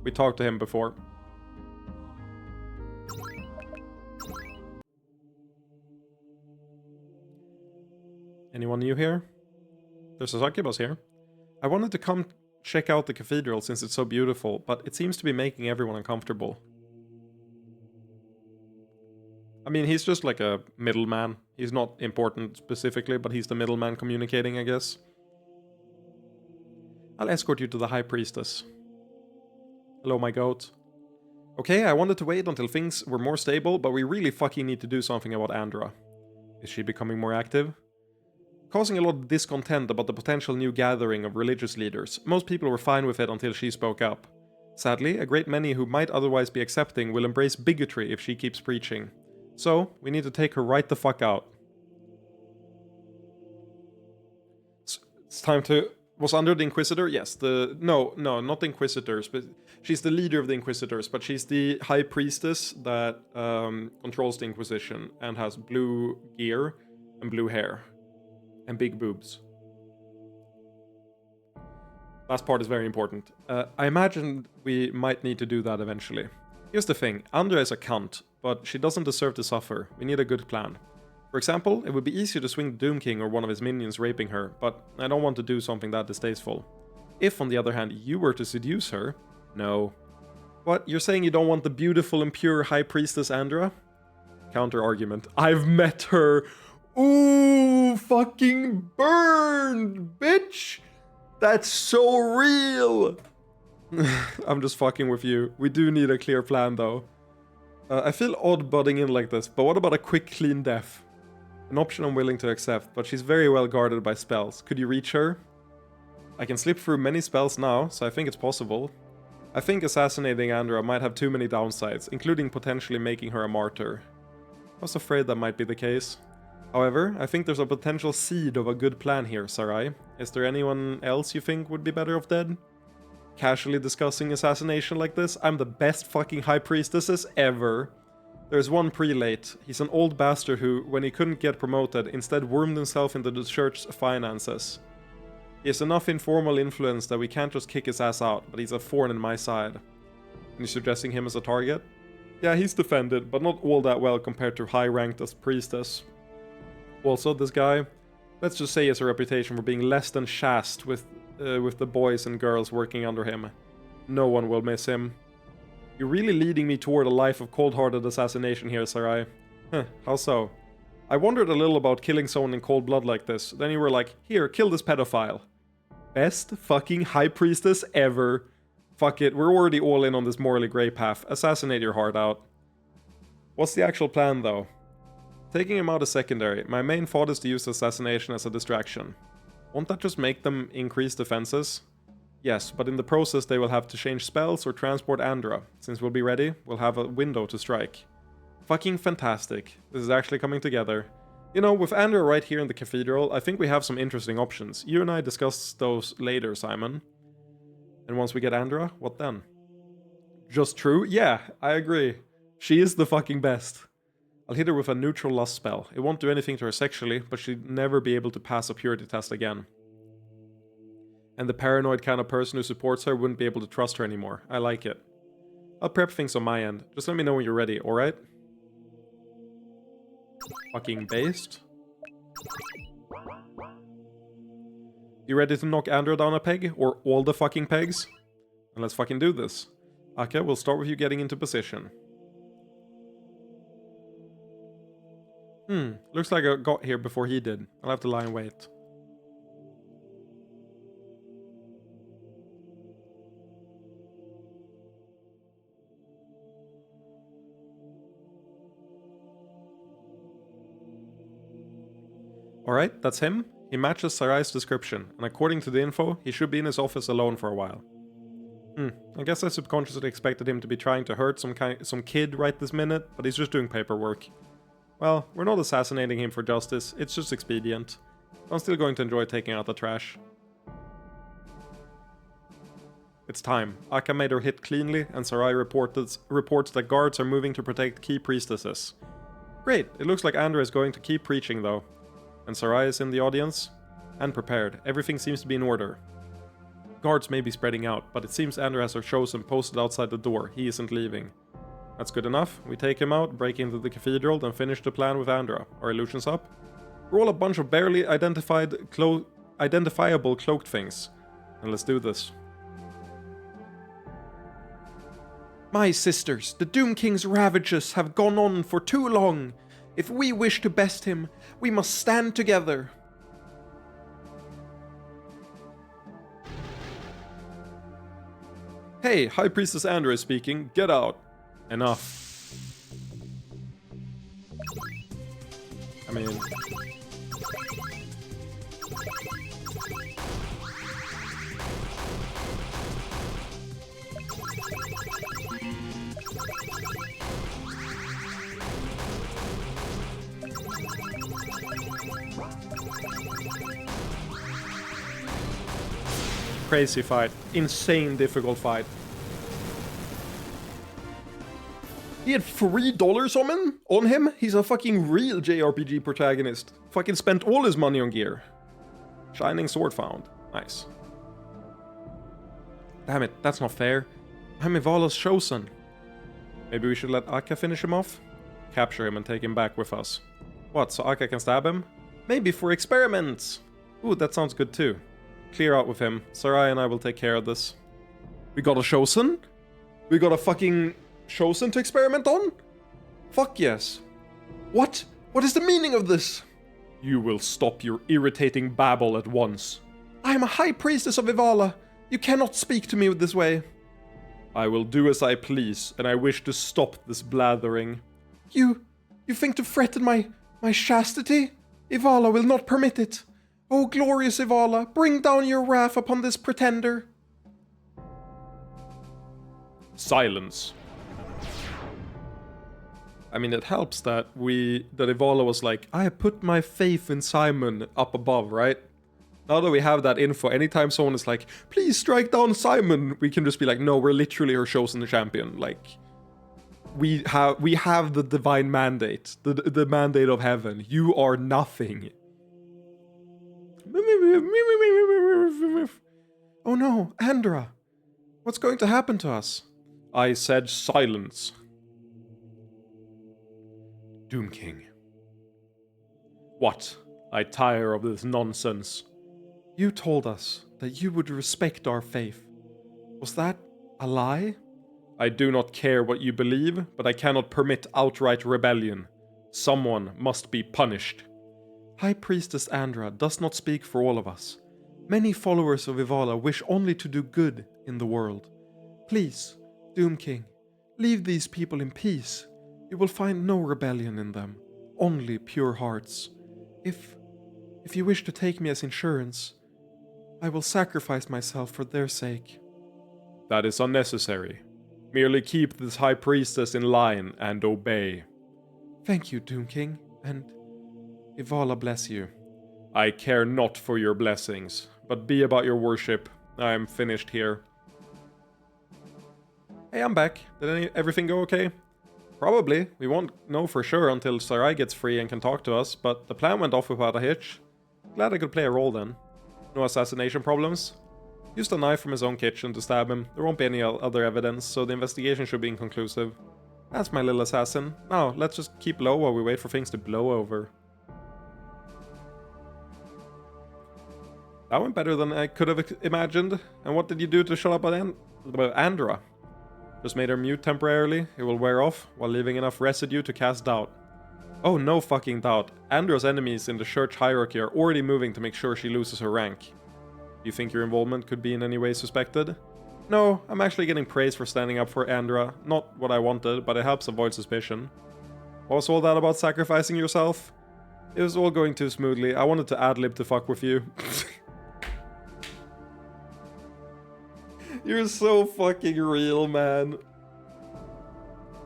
We talked to him before. Anyone new here? There's a succubus here. I wanted to come check out the cathedral since it's so beautiful, but it seems to be making everyone uncomfortable. I mean, he's just like a middleman. He's not important specifically, but he's the middleman communicating, I guess. I'll escort you to the High Priestess. Hello, my goat. Okay, I wanted to wait until things were more stable, but we really fucking need to do something about Andra. Is she becoming more active? Causing a lot of discontent about the potential new gathering of religious leaders. Most people were fine with it until she spoke up. Sadly, a great many who might otherwise be accepting will embrace bigotry if she keeps preaching. So, we need to take her right the fuck out. It's time to... Was under the Inquisitor? Yes, No, not the Inquisitors, but... She's the leader of the Inquisitors, but she's the High Priestess that controls the Inquisition and has blue gear and blue hair. And big boobs. Last part is very important. I imagine we might need to do that eventually. Here's the thing, Andra is a cunt, but she doesn't deserve to suffer. We need a good plan. For example, it would be easier to swing the Doom King or one of his minions raping her, but I don't want to do something that distasteful. If, on the other hand, you were to seduce her... No. What, you're saying you don't want the beautiful and pure High Priestess Andra? Counter-argument. I've met her! Ooh, fucking burned, bitch! That's so real! I'm just fucking with you. We do need a clear plan, though. I feel odd butting in like this, but what about a quick, clean death? An option I'm willing to accept, but she's very well guarded by spells. Could you reach her? I can slip through many spells now, so I think it's possible. I think assassinating Andra might have too many downsides, including potentially making her a martyr. I was afraid that might be the case. However, I think there's a potential seed of a good plan here, Sarai. Is there anyone else you think would be better off dead? Casually discussing assassination like this? I'm the best fucking High Priestesses ever. There's one prelate. He's an old bastard who, when he couldn't get promoted, instead wormed himself into the church's finances. He has enough informal influence that we can't just kick his ass out, but he's a thorn in my side. And you're suggesting him as a target? Yeah, he's defended, but not all that well compared to high-ranked as priestess. Also, this guy, let's just say he has a reputation for being less than chaste with the boys and girls working under him. No one will miss him. You're really leading me toward a life of cold-hearted assassination here, Sarai. Huh, how so? I wondered a little about killing someone in cold blood like this. Then you were like, here, kill this pedophile. Best fucking high priestess ever. Fuck it, we're already all in on this morally grey path. Assassinate your heart out. What's the actual plan, though? Taking him out is secondary. My main thought is to use assassination as a distraction. Won't that just make them increase defenses? Yes, but in the process they will have to change spells or transport Andra. Since we'll be ready, we'll have a window to strike. Fucking fantastic. This is actually coming together. You know, with Andra right here in the cathedral, I think we have some interesting options. You and I discussed those later, Simon. And once we get Andra, what then? Just true? Yeah, I agree. She is the fucking best. I'll hit her with a neutral lust spell. It won't do anything to her sexually, but she'd never be able to pass a purity test again. And the paranoid kind of person who supports her wouldn't be able to trust her anymore. I like it. I'll prep things on my end. Just let me know when you're ready, alright? Fucking based. You ready to knock Andrew down a peg? Or all the fucking pegs? And let's fucking do this. Okay, we'll start with you getting into position. Looks like I got here before he did. I'll have to lie and wait. Alright, that's him. He matches Sarai's description, and according to the info, he should be in his office alone for a while. I guess I subconsciously expected him to be trying to hurt some kid right this minute, but he's just doing paperwork. Well, we're not assassinating him for justice, it's just expedient. I'm still going to enjoy taking out the trash. It's time. Akka made her hit cleanly, and Sarai reports that guards are moving to protect key priestesses. Great, it looks like Andra is going to keep preaching though. And Sarai is in the audience, and prepared. Everything seems to be in order. Guards may be spreading out, but it seems Andra has her chosen posted outside the door. He isn't leaving. That's good enough. We take him out, break into the cathedral, then finish the plan with Andra. Our illusions up? We're all a bunch of barely identifiable cloaked things. And let's do this. My sisters, the Doom King's ravages have gone on for too long. If we wish to best him, we must stand together. Hey, High Priestess Andra is speaking. Get out. Enough. I mean... Crazy fight. Insane difficult fight. He had $3 on him? He's a fucking real JRPG protagonist. Fucking spent all his money on gear. Shining sword found. Nice. Damn it, that's not fair. I'm Ivala's chosen. Maybe we should let Akka finish him off? Capture him and take him back with us. What, so Akka can stab him? Maybe for experiments! Ooh, that sounds good too. Clear out with him. Sarai and I will take care of this. We got a chosen? We got a fucking chosen to experiment on? Fuck yes. What? What is the meaning of this? You will stop your irritating babble at once. I am a high priestess of Ivala. You cannot speak to me this way. I will do as I please, and I wish to stop this blathering. You think to threaten my chastity? Ivala will not permit it. O glorious Ivala, bring down your wrath upon this pretender. Silence. I mean, it helps that Ivala was like, I put my faith in Simon up above, right? Now that we have that info, anytime someone is like, please strike down Simon, we can just be like, no, we're literally her chosen champion. Like, we have the divine mandate, the mandate of heaven. You are nothing. Oh no, Andra. What's going to happen to us? I said silence. Doom King. What? I tire of this nonsense. You told us that you would respect our faith. Was that a lie? I do not care what you believe, but I cannot permit outright rebellion. Someone must be punished. High Priestess Andra does not speak for all of us. Many followers of Ivala wish only to do good in the world. Please, Doom King, leave these people in peace. You will find no rebellion in them, only pure hearts. If you wish to take me as insurance, I will sacrifice myself for their sake. That is unnecessary. Merely keep this High Priestess in line and obey. Thank you, Doom King, and Ivala bless you. I care not for your blessings, but be about your worship. I am finished here. Hey, I'm back. Did everything go okay? Probably. We won't know for sure until Sarai gets free and can talk to us, but the plan went off without a hitch. Glad I could play a role then. No assassination problems? Used a knife from his own kitchen to stab him. There won't be any other evidence, so the investigation should be inconclusive. That's my little assassin. Now, let's just keep low while we wait for things to blow over. That went better than I could have imagined. And what did you do to shut up Andra? Just made her mute temporarily. It will wear off, while leaving enough residue to cast doubt. Oh, no fucking doubt. Andra's enemies in the church hierarchy are already moving to make sure she loses her rank. You think your involvement could be in any way suspected? No, I'm actually getting praise for standing up for Andra. Not what I wanted, but it helps avoid suspicion. What was all that about sacrificing yourself? It was all going too smoothly. I wanted to ad-lib to fuck with you. You're so fucking real, man.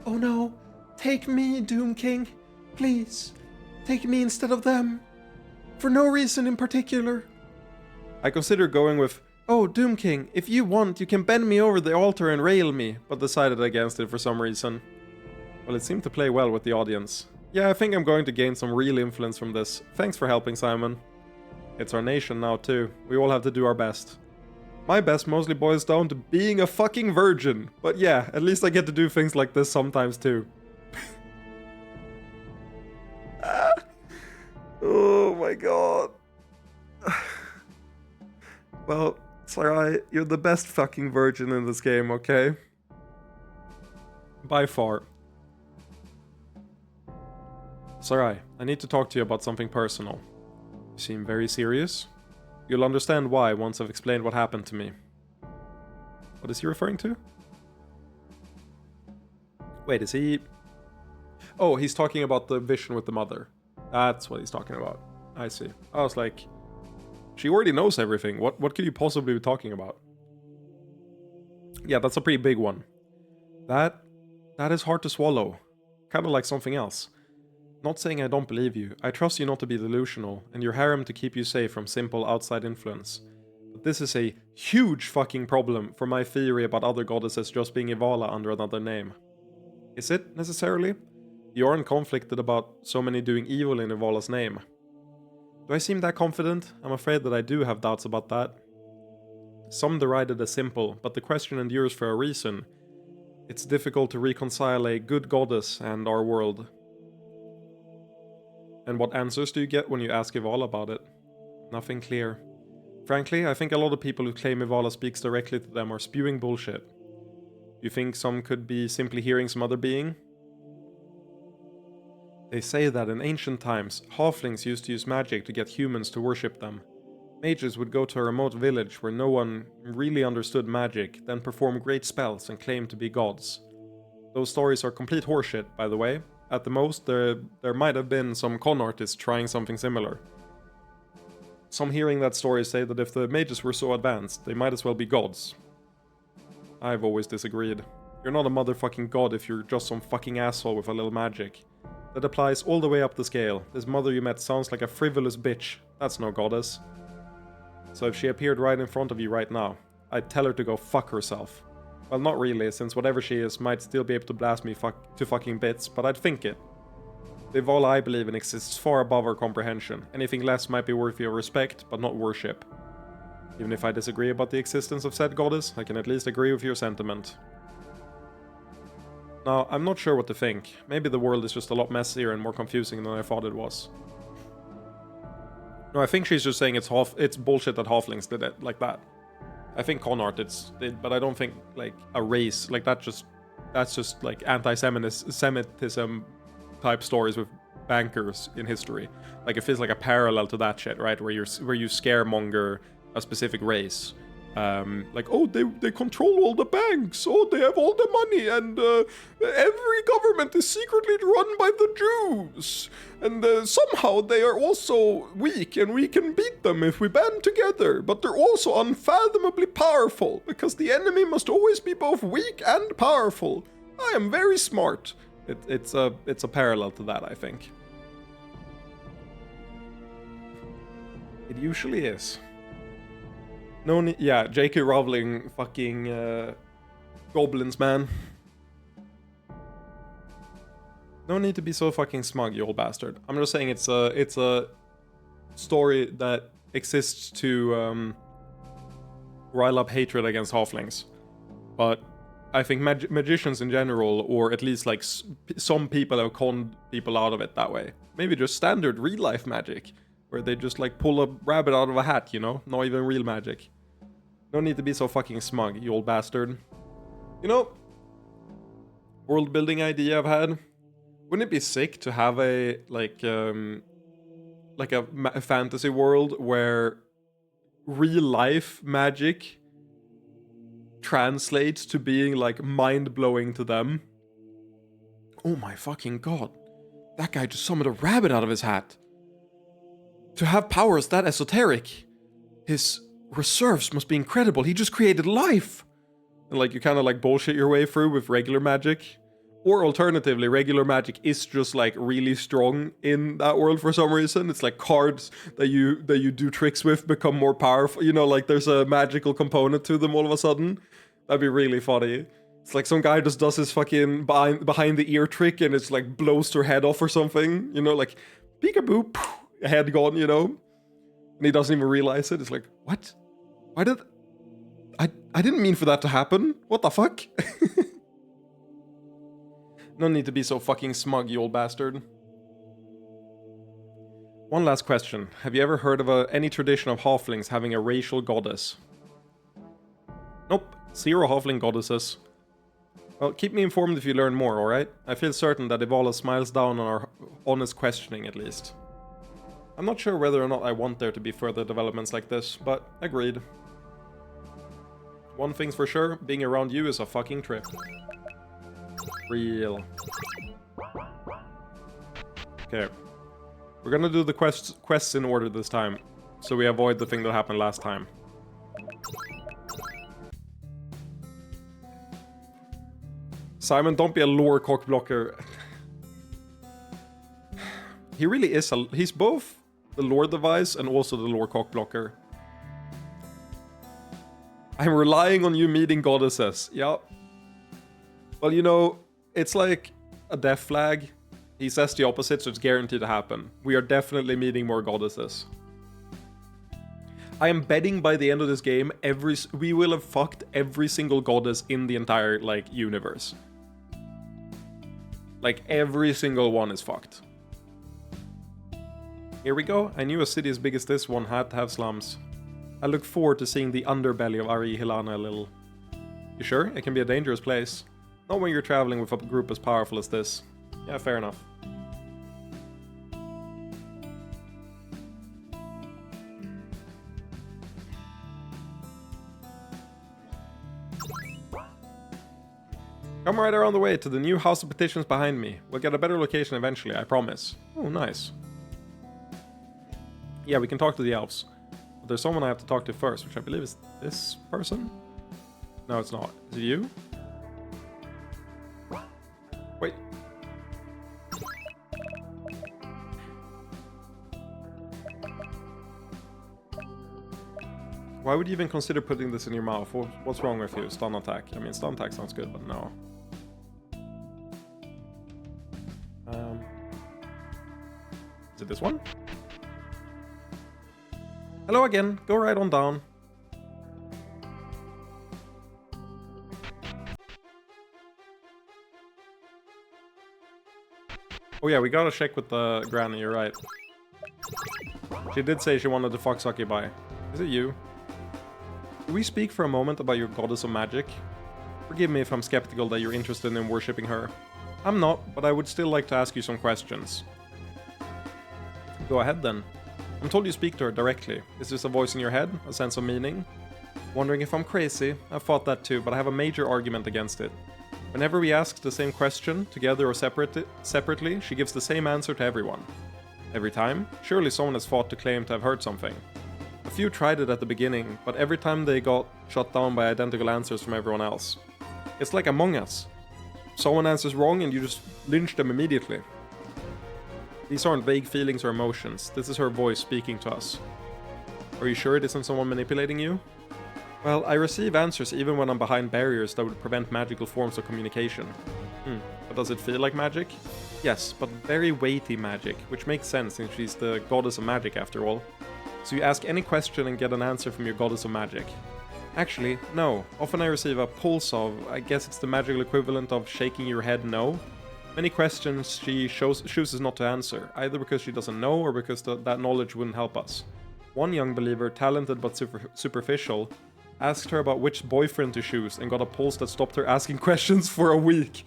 Oh no, take me, Doom King. Please, take me instead of them. For no reason in particular. I considered going with, oh, Doom King, if you want, you can bend me over the altar and rail me, but decided against it for some reason. Well, it seemed to play well with the audience. Yeah, I think I'm going to gain some real influence from this. Thanks for helping, Simon. It's our nation now, too. We all have to do our best. My best mostly boils down to being a fucking virgin. But yeah, at least I get to do things like this sometimes, too. Oh my god. Well, Sarai, you're the best fucking virgin in this game, okay? By far. Sarai, I need to talk to you about something personal. You seem very serious. You'll understand why once I've explained what happened to me. What is he referring to? Wait, is he... Oh, he's talking about the vision with the mother. That's what he's talking about. I see. I was like... She already knows everything. What could you possibly be talking about? Yeah, that's a pretty big one. That is hard to swallow. Kind of like something else. Not saying I don't believe you. I trust you not to be delusional, and your harem to keep you safe from simple outside influence. But this is a huge fucking problem for my theory about other goddesses just being Ivala under another name. Is it, necessarily? You aren't conflicted about so many doing evil in Ivala's name. Do I seem that confident? I'm afraid that I do have doubts about that. Some deride it as simple, but the question endures for a reason. It's difficult to reconcile a good goddess and our world. And what answers do you get when you ask Ivala about it? Nothing clear. Frankly, I think a lot of people who claim Ivala speaks directly to them are spewing bullshit. You think some could be simply hearing some other being? They say that in ancient times, halflings used to use magic to get humans to worship them. Mages would go to a remote village where no one really understood magic, then perform great spells and claim to be gods. Those stories are complete horseshit, by the way. At the most, there might have been some con artists trying something similar. Some hearing that story say that if the mages were so advanced, they might as well be gods. I've always disagreed. You're not a motherfucking god if you're just some fucking asshole with a little magic. That applies all the way up the scale. This mother you met sounds like a frivolous bitch. That's no goddess. So if she appeared right in front of you right now, I'd tell her to go fuck herself. Well, not really, since whatever she is might still be able to blast me to fucking bits, but I'd think it. The Ivala I believe in exists far above our comprehension. Anything less might be worthy of respect, but not worship. Even if I disagree about the existence of said goddess, I can at least agree with your sentiment. Now, I'm not sure what to think. Maybe the world is just a lot messier and more confusing than I thought it was. No, I think she's just saying it's bullshit that halflings did it like that. I think con art but I don't think like a race like that's just like anti-Semitism type stories with bankers in history. Like it feels like a parallel to that shit, right? Where you scaremonger a specific race. Like, oh, they control all the banks. Oh, they have all the money, and every government is secretly run by the Jews. And somehow they are also weak, and we can beat them if we band together. But they're also unfathomably powerful, because the enemy must always be both weak and powerful. I am very smart. It's a parallel to that, I think. It usually is. No need, yeah, J.K. Rowling fucking goblins, man. No need to be so fucking smug, you old bastard. I'm just saying it's a story that exists to rile up hatred against halflings. But I think magicians in general, or at least like some people have conned people out of it that way. Maybe just standard real life magic. Where they just like pull a rabbit out of a hat, you know? Not even real magic. No need to be so fucking smug, you old bastard. You know, world building idea I've had. Wouldn't it be sick to have a a fantasy world where real life magic translates to being like mind blowing to them? Oh my fucking god! That guy just summoned a rabbit out of his hat. To have powers that esoteric, his reserves must be incredible. He just created life. And like you kind of like bullshit your way through with regular magic. Or alternatively, regular magic is just like really strong in that world for some reason. It's like cards that you do tricks with become more powerful. You know, like there's a magical component to them all of a sudden. That'd be really funny. It's like some guy just does his fucking behind the ear trick and it's like blows their head off or something. You know, like peekaboo. Head gone, you know, and he doesn't even realize it. It's like, what? Why did I didn't mean for that to happen. What the fuck? No need to be so fucking smug, you old bastard. One last question. Have you ever heard of any tradition of halflings having a racial goddess? Nope. 0 halfling goddesses. Well, keep me informed if you learn more, alright? I feel certain that Ivala smiles down on our honest questioning, at least. I'm not sure whether or not I want there to be further developments like this, but agreed. One thing's for sure, being around you is a fucking trip. Real. Okay. We're gonna do the quests in order this time, so we avoid the thing that happened last time. Simon, don't be a lore cockblocker. He really is he's both the lore device and also the lore cockblocker. I'm relying on you meeting goddesses. Yeah. Well, you know, it's like a death flag. He says the opposite, so it's guaranteed to happen. We are definitely meeting more goddesses. I am betting by the end of this game, we will have fucked every single goddess in the entire, like, universe. Like, every single one is fucked. Here we go. I knew a city as big as this one had to have slums. I look forward to seeing the underbelly of Ari Hilana a little. You sure? It can be a dangerous place. Not when you're traveling with a group as powerful as this. Yeah, fair enough. Come right around the way to the new house of petitions behind me. We'll get a better location eventually, I promise. Oh, nice. Yeah, we can talk to the elves. But there's someone I have to talk to first, which I believe is this person? No, it's not. Is it you? Wait. Why would you even consider putting this in your mouth? What's wrong with you? Stun attack. I mean, stun attack sounds good, but no. Is it this one? Hello again. Go right on down. Oh yeah, we gotta check with the granny, you're right. She did say she wanted to fuck Succubi. Is it you? Do we speak for a moment about your goddess of magic? Forgive me if I'm skeptical that you're interested in worshipping her. I'm not, but I would still like to ask you some questions. Go ahead then. I'm told you speak to her directly. Is this a voice in your head? A sense of meaning? Wondering if I'm crazy? I've thought that too, but I have a major argument against it. Whenever we ask the same question, together or separately, she gives the same answer to everyone. Every time? Surely someone has fought to claim to have heard something. A few tried it at the beginning, but every time they got shut down by identical answers from everyone else. It's like Among Us. Someone answers wrong and you just lynch them immediately. These aren't vague feelings or emotions. This is her voice speaking to us. Are you sure it isn't someone manipulating you? Well, I receive answers even when I'm behind barriers that would prevent magical forms of communication. But does it feel like magic? Yes, but very weighty magic, which makes sense since she's the goddess of magic after all. So you ask any question and get an answer from your goddess of magic. Actually, no. Often I receive a pulse of, I guess it's the magical equivalent of shaking your head no. Many questions she chooses not to answer, either because she doesn't know or because that knowledge wouldn't help us. One young believer, talented but superficial, asked her about which boyfriend to choose and got a pulse that stopped her asking questions for a week.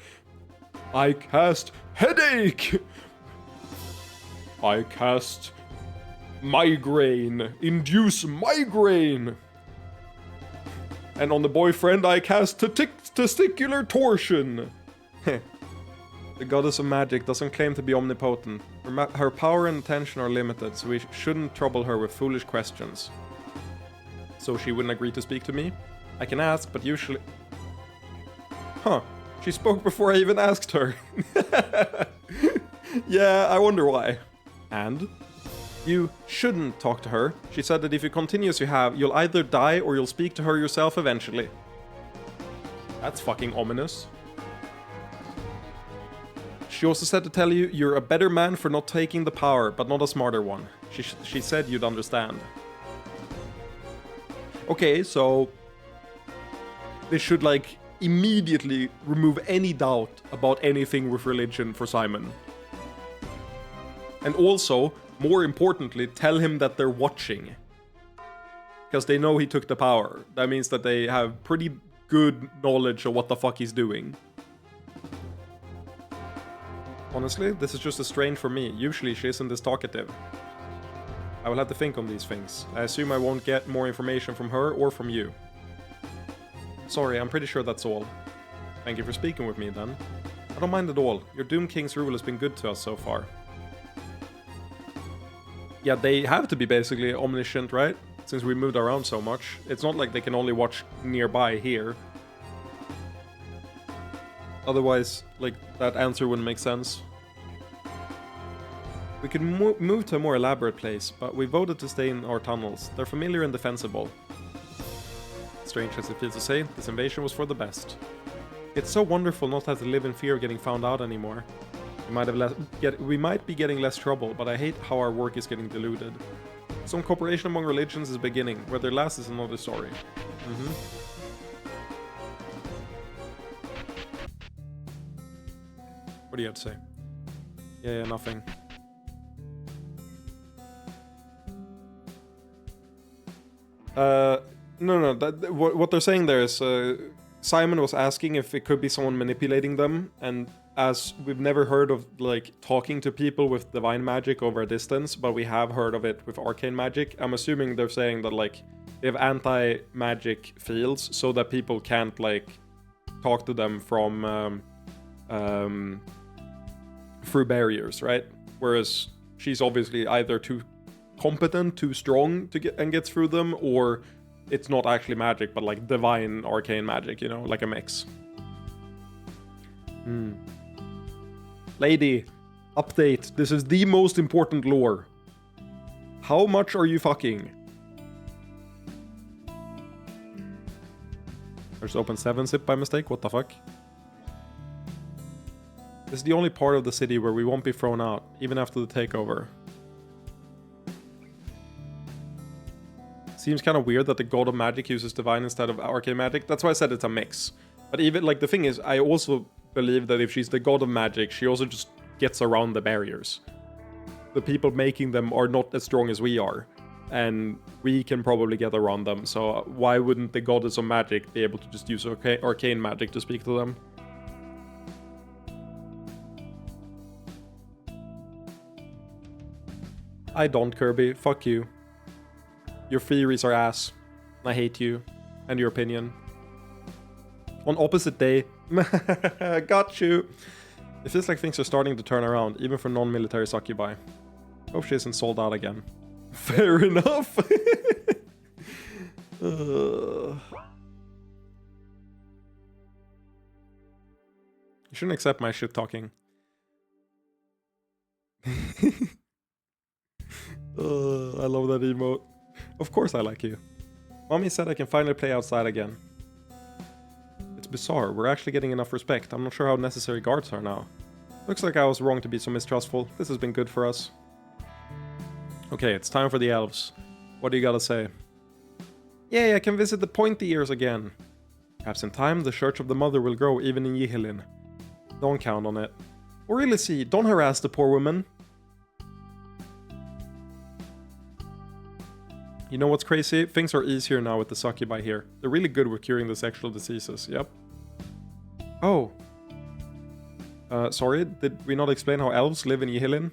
I cast headache! I cast migraine. Induce migraine! And on the boyfriend I cast testicular torsion. The goddess of magic doesn't claim to be omnipotent. Her power and attention are limited, so we shouldn't trouble her with foolish questions. So she wouldn't agree to speak to me? I can ask, but usually... Huh. She spoke before I even asked her. Yeah, I wonder why. And? You shouldn't talk to her. She said that if you continue as you have, you'll either die or you'll speak to her yourself eventually. That's fucking ominous. She also said to tell you you're a better man for not taking the power, but not a smarter one. She said you'd understand. Okay, so this should like immediately remove any doubt about anything with religion for Simon. And also, more importantly, tell him that they're watching. Because they know he took the power. That means that they have pretty good knowledge of what the fuck he's doing. Honestly, this is just as strange for me. Usually she isn't this talkative. I will have to think on these things. I assume I won't get more information from her or from you. Sorry, I'm pretty sure that's all. Thank you for speaking with me then. I don't mind at all. Your Doom King's rule has been good to us so far. Yeah, they have to be basically omniscient, right? Since we moved around so much. It's not like they can only watch nearby here. Otherwise, like, that answer wouldn't make sense. We could move to a more elaborate place, but we voted to stay in our tunnels. They're familiar and defensible. Strange as it feels to say, this invasion was for the best. It's so wonderful not to have to live in fear of getting found out anymore. We might be getting less trouble, but I hate how our work is getting diluted. Some cooperation among religions is beginning, whether it lasts is another story. What do you have to say? Yeah, nothing. No, what they're saying there is, Simon was asking if it could be someone manipulating them, and as we've never heard of, like, talking to people with divine magic over a distance, but we have heard of it with arcane magic, I'm assuming they're saying that, like, they have anti-magic fields, so that people can't, like, talk to them from, through barriers, right? Whereas she's obviously either too competent, too strong to get through them, or it's not actually magic, but like divine arcane magic, you know, like a mix. Lady, update. This is the most important lore. How much are you fucking? I just opened 7-zip by mistake, what the fuck? This is the only part of the city where we won't be thrown out, even after the takeover. Seems kind of weird that the god of magic uses divine instead of arcane magic. That's why I said it's a mix. But even, like, the thing is, I also believe that if she's the god of magic, she also just gets around the barriers. The people making them are not as strong as we are, and we can probably get around them, so why wouldn't the goddess of magic be able to just use arcane magic to speak to them? I don't, Kirby. Fuck you. Your theories are ass. I hate you. And your opinion. On opposite day. Got you. It feels like things are starting to turn around, even for non-military succubi. Hope she isn't sold out again. Fair enough. You shouldn't accept my shit talking. I love that emote. Of course I like you. Mommy said I can finally play outside again. It's bizarre, we're actually getting enough respect. I'm not sure how necessary guards are now. Looks like I was wrong to be so mistrustful. This has been good for us. Okay, it's time for the elves. What do you gotta say? Yay, I can visit the pointy ears again. Perhaps in time, the Church of the Mother will grow even in Yihilin. Don't count on it. Aurelici, don't harass the poor woman. You know what's crazy? Things are easier now with the succubi here. They're really good with curing the sexual diseases, yep. Oh. Sorry, did we not explain how elves live in Yihilin?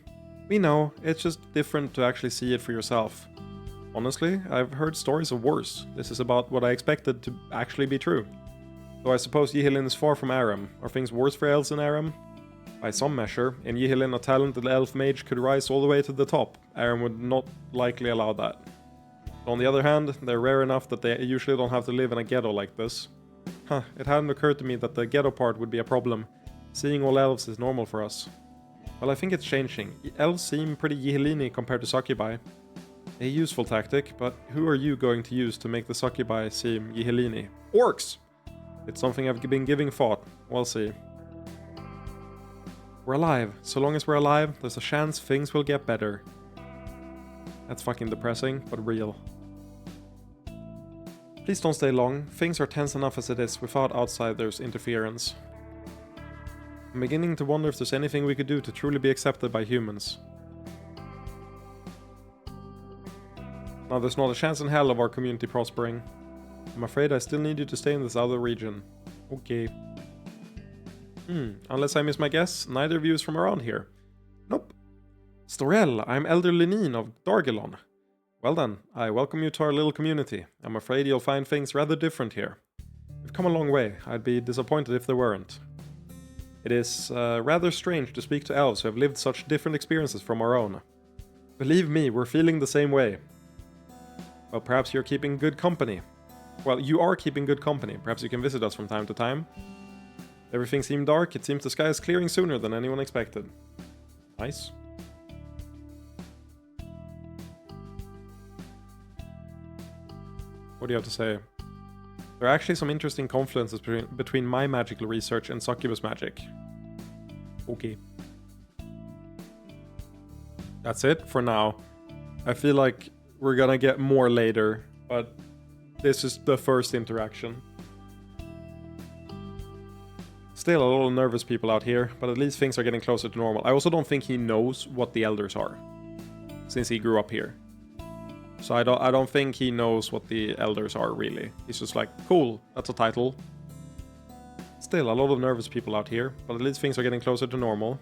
We know, it's just different to actually see it for yourself. Honestly, I've heard stories of worse. This is about what I expected to actually be true. Though I suppose Yihilin is far from Aram. Are things worse for elves in Aram? By some measure, in Yihilin a talented elf mage could rise all the way to the top. Aram would not likely allow that. On the other hand, they're rare enough that they usually don't have to live in a ghetto like this. Huh, it hadn't occurred to me that the ghetto part would be a problem. Seeing all elves is normal for us. Well, I think it's changing. Elves seem pretty Yihilini compared to succubi. A useful tactic, but who are you going to use to make the succubi seem Yihilini? Orcs! It's something I've been giving thought. We'll see. We're alive. So long as we're alive, there's a chance things will get better. That's fucking depressing, but real. Please don't stay long. Things are tense enough as it is without outsiders' interference. I'm beginning to wonder if there's anything we could do to truly be accepted by humans. Now there's not a chance in hell of our community prospering. I'm afraid I still need you to stay in this other region. Okay. Unless I miss my guess, neither of you is from around here. Nope. Storel, I'm Elder Lenin of Dargelon. Well then, I welcome you to our little community. I'm afraid you'll find things rather different here. We've come a long way. I'd be disappointed if there weren't. It is rather strange to speak to elves who have lived such different experiences from our own. Believe me, we're feeling the same way. Well, perhaps you're keeping good company. Well, you are keeping good company. Perhaps you can visit us from time to time. Everything seemed dark. It seems the sky is clearing sooner than anyone expected. Nice. What do you have to say? There are actually some interesting confluences between my magical research and succubus magic. Okay. That's it for now. I feel like we're gonna get more later, but this is the first interaction. Still a lot of nervous people out here, but at least things are getting closer to normal. I also don't think he knows what the elders are, since he grew up here. So I don't think he knows what the elders are, really. He's just like, cool, that's a title. Still a lot of nervous people out here, but at least things are getting closer to normal.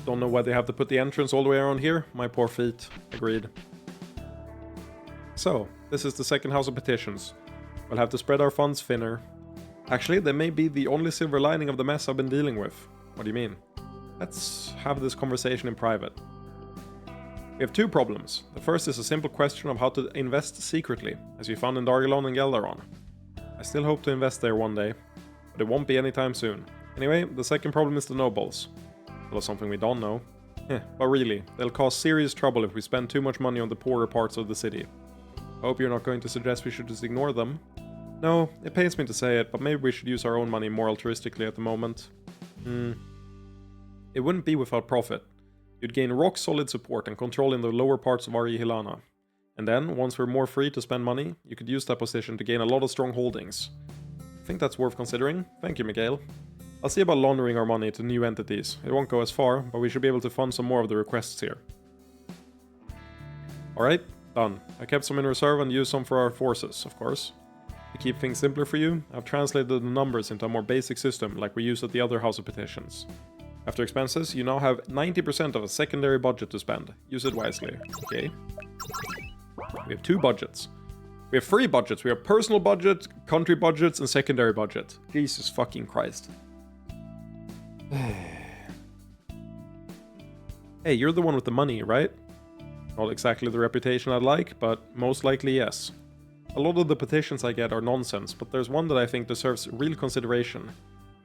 Don't know why they have to put the entrance all the way around here. My poor feet. Agreed. So, this is the second house of petitions. We'll have to spread our funds thinner. Actually, they may be the only silver lining of the mess I've been dealing with. What do you mean? Let's have this conversation in private. We have two problems. The first is a simple question of how to invest secretly, as we found in Dargelon and Geldaron. I still hope to invest there one day, but it won't be anytime soon. Anyway, the second problem is the nobles. Well, something we don't know. But really, they'll cause serious trouble if we spend too much money on the poorer parts of the city. I hope you're not going to suggest we should just ignore them. No, it pains me to say it, but maybe we should use our own money more altruistically at the moment. It wouldn't be without profit. You'd gain rock-solid support and control in the lower parts of Arihilana. And then, once we're more free to spend money, you could use that position to gain a lot of strong holdings. I think that's worth considering. Thank you, Miguel. I'll see about laundering our money to new entities. It won't go as far, but we should be able to fund some more of the requests here. Alright, done. I kept some in reserve and used some for our forces, of course. To keep things simpler for you, I've translated the numbers into a more basic system like we use at the other House of Petitions. After expenses, you now have 90% of a secondary budget to spend. Use it wisely. Okay. We have 2 budgets. We have 3 budgets. We have personal budget, country budgets, and secondary budget. Jesus fucking Christ. Hey, you're the one with the money, right? Not exactly the reputation I'd like, but most likely yes. A lot of the petitions I get are nonsense, but there's one that I think deserves real consideration.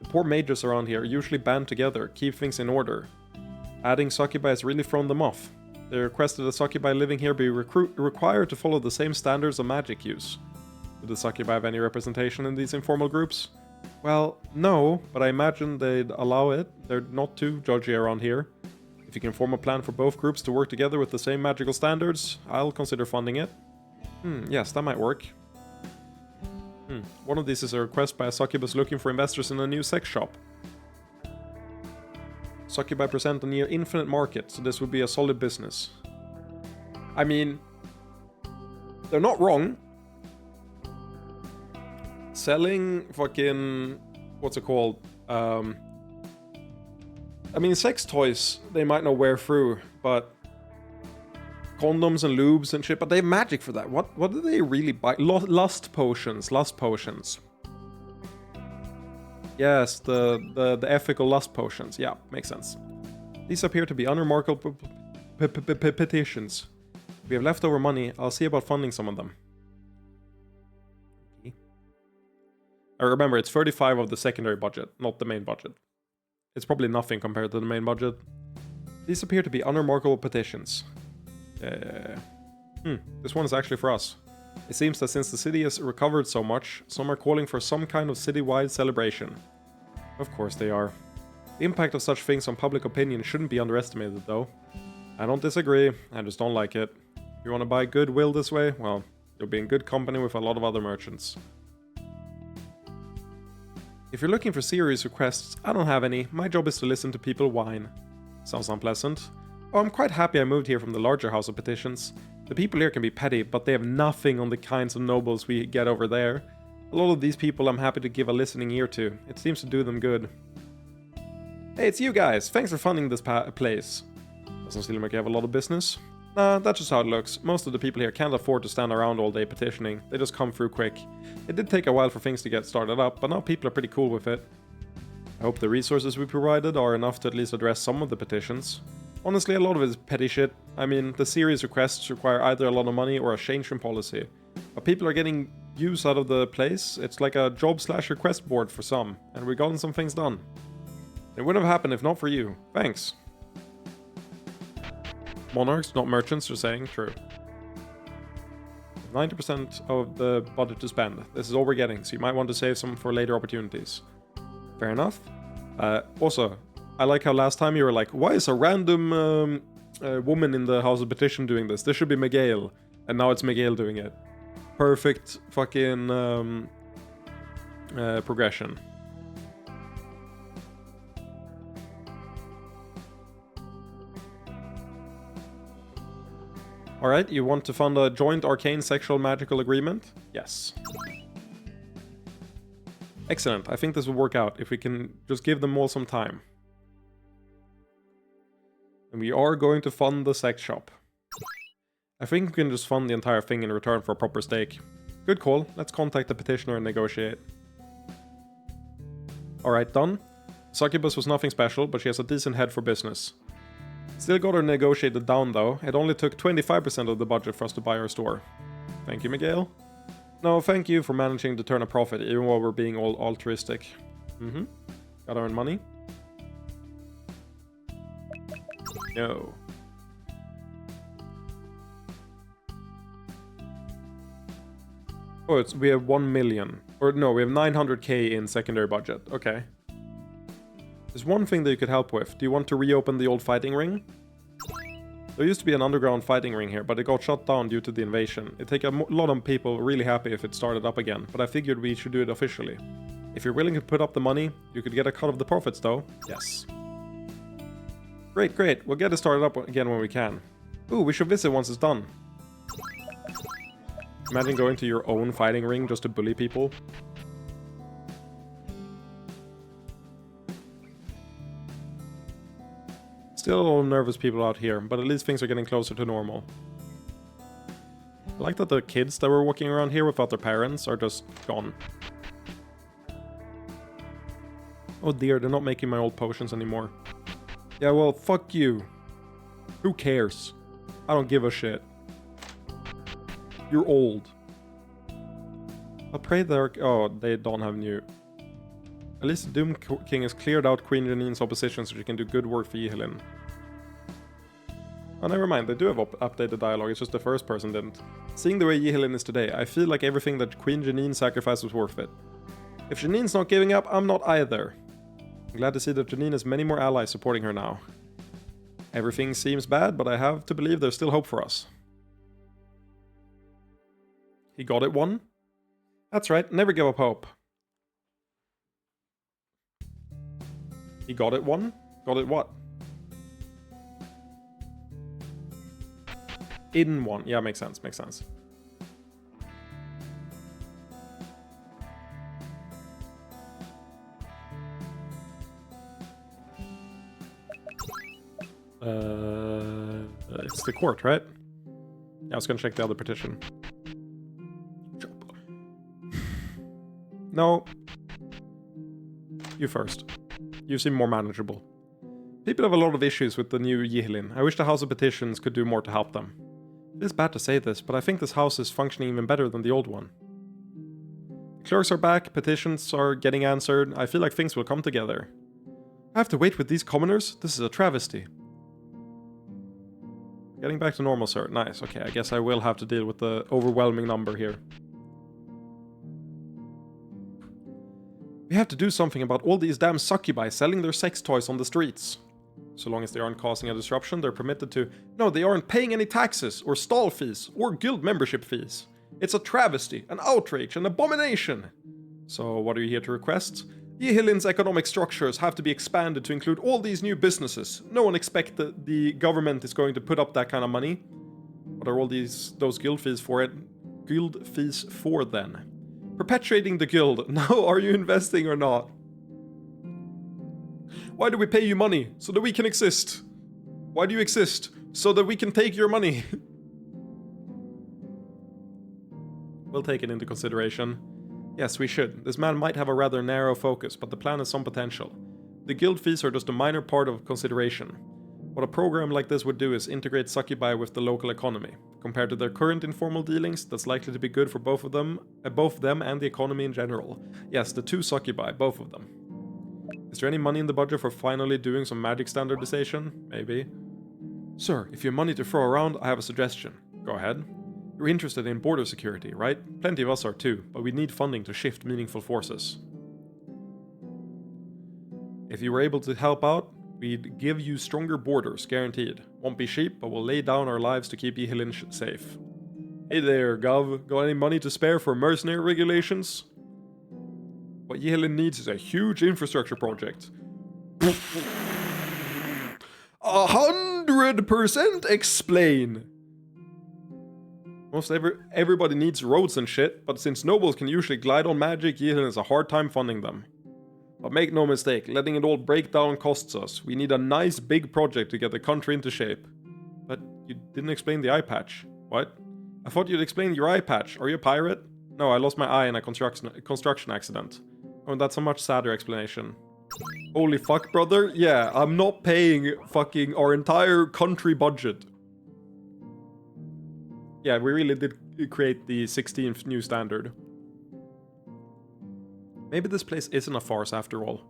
The poor mages around here usually band together, keep things in order. Adding succubi has really thrown them off. They requested that succubi living here be required to follow the same standards of magic use. Do the succubi have any representation in these informal groups? Well, no, but I imagine they'd allow it. They're not too judgy around here. If you can form a plan for both groups to work together with the same magical standards, I'll consider funding it. Yes, that might work. One of these is a request by a succubus looking for investors in a new sex shop. Succubi present a near infinite market, so this would be a solid business. I mean, they're not wrong. Selling fucking... what's it called? I mean, sex toys, they might not wear through, but... condoms and lubes and shit, but they have magic for that. What do they really buy? Lust potions. Yes, the ethical lust potions. Yeah, makes sense. These appear to be unremarkable petitions. If we have leftover money, I'll see about funding some of them. I remember, it's 35 of the secondary budget, not the main budget. It's probably nothing compared to the main budget. These appear to be unremarkable petitions. This one is actually for us. It seems that since the city has recovered so much, some are calling for some kind of city-wide celebration. Of course they are. The impact of such things on public opinion shouldn't be underestimated, though. I don't disagree, I just don't like it. If you want to buy goodwill this way, well, you'll be in good company with a lot of other merchants. If you're looking for serious requests, I don't have any. My job is to listen to people whine. Sounds unpleasant. Oh, I'm quite happy I moved here from the larger House of Petitions. The people here can be petty, but they have nothing on the kinds of nobles we get over there. A lot of these people I'm happy to give a listening ear to. It seems to do them good. Hey, it's you guys! Thanks for funding this place. Doesn't seem like you have a lot of business. Nah, that's just how it looks. Most of the people here can't afford to stand around all day petitioning. They just come through quick. It did take a while for things to get started up, but now people are pretty cool with it. I hope the resources we provided are enough to at least address some of the petitions. Honestly, a lot of it is petty shit. I mean, the serious requests require either a lot of money or a change in policy. But people are getting use out of the place. It's like a job/request board for some, and we've gotten some things done. It wouldn't have happened if not for you. Thanks. Monarchs, not merchants, are saying true. 90% of the budget to spend. This is all we're getting, so you might want to save some for later opportunities. Fair enough. Also, I like how last time you were like, why is a random woman in the House of Petition doing this? This should be Miguel. And now it's Miguel doing it. Perfect fucking progression. Alright, you want to fund a joint arcane sexual magical agreement? Yes. Excellent, I think this will work out if we can just give them all some time. And we are going to fund the sex shop. I think we can just fund the entire thing in return for a proper stake. Good call, let's contact the petitioner and negotiate. Alright, done. Succubus was nothing special, but she has a decent head for business. Still got her negotiated down though. It only took 25% of the budget for us to buy her store. Thank you, Miguel. No, thank you for managing to turn a profit, even while we're being all altruistic. Gotta earn money. No. Oh, we have 1 million. Or no, we have 900k in secondary budget. Okay. There's one thing that you could help with. Do you want to reopen the old fighting ring? There used to be an underground fighting ring here, but it got shut down due to the invasion. It'd take a lot of people really happy if it started up again, but I figured we should do it officially. If you're willing to put up the money, you could get a cut of the profits though. Yes. Great, great. We'll get it started up again when we can. Ooh, we should visit once it's done. Imagine going to your own fighting ring just to bully people. Still a lot of nervous people out here, but at least things are getting closer to normal. I like that the kids that were walking around here without their parents are just gone. Oh dear, they're not making my old potions anymore. Yeah, well, fuck you. Who cares? I don't give a shit. You're old. I pray they're... Oh, they don't have new... At least the Doom King has cleared out Queen Janine's opposition so she can do good work for Yihilin. Oh, never mind, they do have updated dialogue, it's just the first person didn't. Seeing the way Yihilin is today, I feel like everything that Queen Janine sacrificed was worth it. If Janine's not giving up, I'm not either. I'm glad to see that Janine has many more allies supporting her now. Everything seems bad, but I have to believe there's still hope for us. He got it one? That's right, never give up hope. He got it one? Got it what? In one. Yeah, makes sense, makes sense. It's the court, right? Yeah, I was gonna check the other petition. No. You first. You seem more manageable. People have a lot of issues with the new Yihilin. I wish the House of Petitions could do more to help them. It is bad to say this, but I think this house is functioning even better than the old one. The clerks are back, petitions are getting answered, I feel like things will come together. I have to wait with these commoners? This is a travesty. Getting back to normal, sir. Nice, okay, I guess I will have to deal with the overwhelming number here. We have to do something about all these damn succubi selling their sex toys on the streets. So long as they aren't causing a disruption, they're permitted to... No, they aren't paying any taxes, or stall fees, or guild membership fees. It's a travesty, an outrage, an abomination. So what are you here to request? Yihilin's economic structures have to be expanded to include all these new businesses. No one expects that the government is going to put up that kind of money. What are all those guild fees for then? Perpetuating the guild. Now, are you investing or not? Why do we pay you money? So that we can exist. Why do you exist? So that we can take your money. We'll take it into consideration. Yes, we should. This man might have a rather narrow focus, but the plan has some potential. The guild fees are just a minor part of consideration. What a program like this would do is integrate succubi with the local economy. Compared to their current informal dealings, that's likely to be good for both them and the economy in general. Yes, the two succubi, both of them. Is there any money in the budget for finally doing some magic standardization? Maybe. Sir, if you have money to throw around, I have a suggestion. Go ahead. You're interested in border security, right? Plenty of us are too, but we need funding to shift meaningful forces. If you were able to help out, we'd give you stronger borders, guaranteed. Won't be cheap, but we'll lay down our lives to keep Yihilin safe. Hey there, Gov. Got any money to spare for mercenary regulations? What Yihilin needs is a huge infrastructure project. 100% explain! Most everybody needs roads and shit, but since nobles can usually glide on magic, Yihilin has a hard time funding them. But make no mistake, letting it all break down costs us. We need a nice big project to get the country into shape. But you didn't explain the eye patch. What? I thought you'd explain your eye patch. Are you a pirate? No, I lost my eye in a construction accident. Oh, that's a much sadder explanation. Holy fuck, brother. Yeah, I'm not paying fucking our entire country budget. Yeah, we really did create the 16th new standard. Maybe this place isn't a farce after all.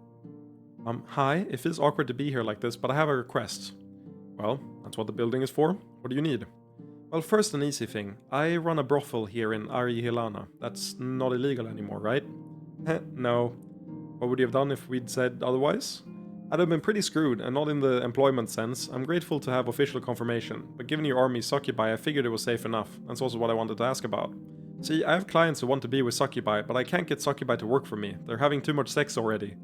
Hi, it feels awkward to be here like this, but I have a request. Well, that's what the building is for. What do you need? Well, first an easy thing. I run a brothel here in Ari-Hilana. That's not illegal anymore, right? No. What would you have done if we'd said otherwise? I'd have been pretty screwed, and not in the employment sense. I'm grateful to have official confirmation, but given your army Succubi, I figured it was safe enough. That's also what I wanted to ask about. See, I have clients who want to be with Succubi, but I can't get Succubi to work for me. They're having too much sex already.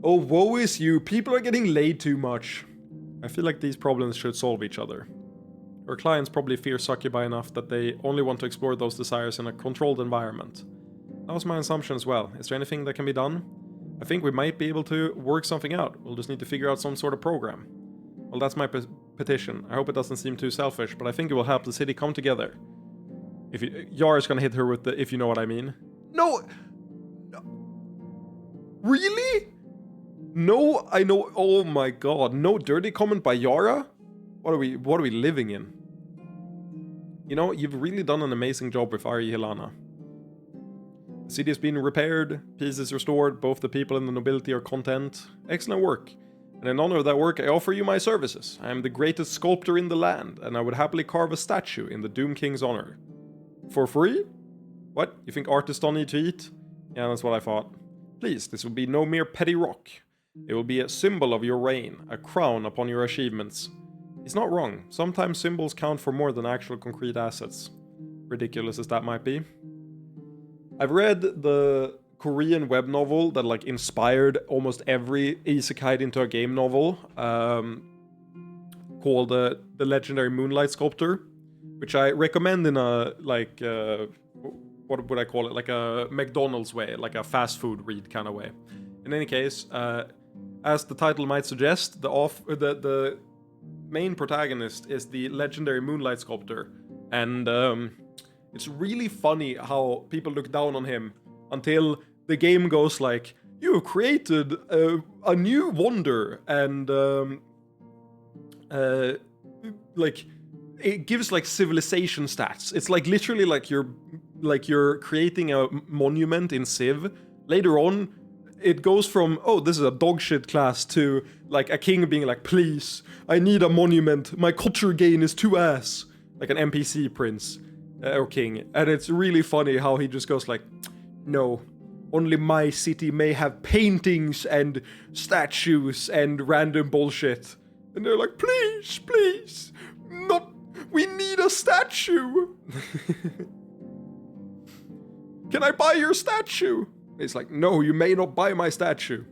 Oh, woe is you. People are getting laid too much. I feel like these problems should solve each other. Your clients probably fear Succubi enough that they only want to explore those desires in a controlled environment. That was my assumption as well. Is there anything that can be done? I think we might be able to work something out. We'll just need to figure out some sort of program. Well, that's my petition. I hope it doesn't seem too selfish, but I think it will help the city come together. Yara's gonna hit her with the if you know what I mean. No! Really? No, I know. Oh my god. No dirty comment by Yara? What are we living in? You know, you've really done an amazing job with Ari Hilana. The city has been repaired, peace is restored, both the people and the nobility are content. Excellent work. And in honor of that work, I offer you my services. I am the greatest sculptor in the land, and I would happily carve a statue in the Doom King's honor. For free? What? You think artists don't need to eat? Yeah, that's what I thought. Please, this will be no mere petty rock. It will be a symbol of your reign, a crown upon your achievements. He's not wrong. Sometimes symbols count for more than actual concrete assets. Ridiculous as that might be. I've read the Korean web novel that like inspired almost every isekai into a game novel, called The Legendary Moonlight Sculptor, which I recommend in a like what would I call it, like a McDonald's way, like a fast food read kind of way. In any case, as the title might suggest, the main protagonist is the legendary Moonlight Sculptor, and it's really funny how people look down on him until the game goes like, you have created a new wonder, and like it gives like civilization stats. It's like literally like you're creating a monument in Civ. Later on, it goes from, oh, this is a dogshit class, to like a king being like, please, I need a monument. My culture gain is 2 ass. Like an NPC prince or king. And it's really funny how he just goes like, no, only my city may have paintings and statues and random bullshit. And they're like, please, please, not, we need a statue. Can I buy your statue? He's like, no, you may not buy my statue.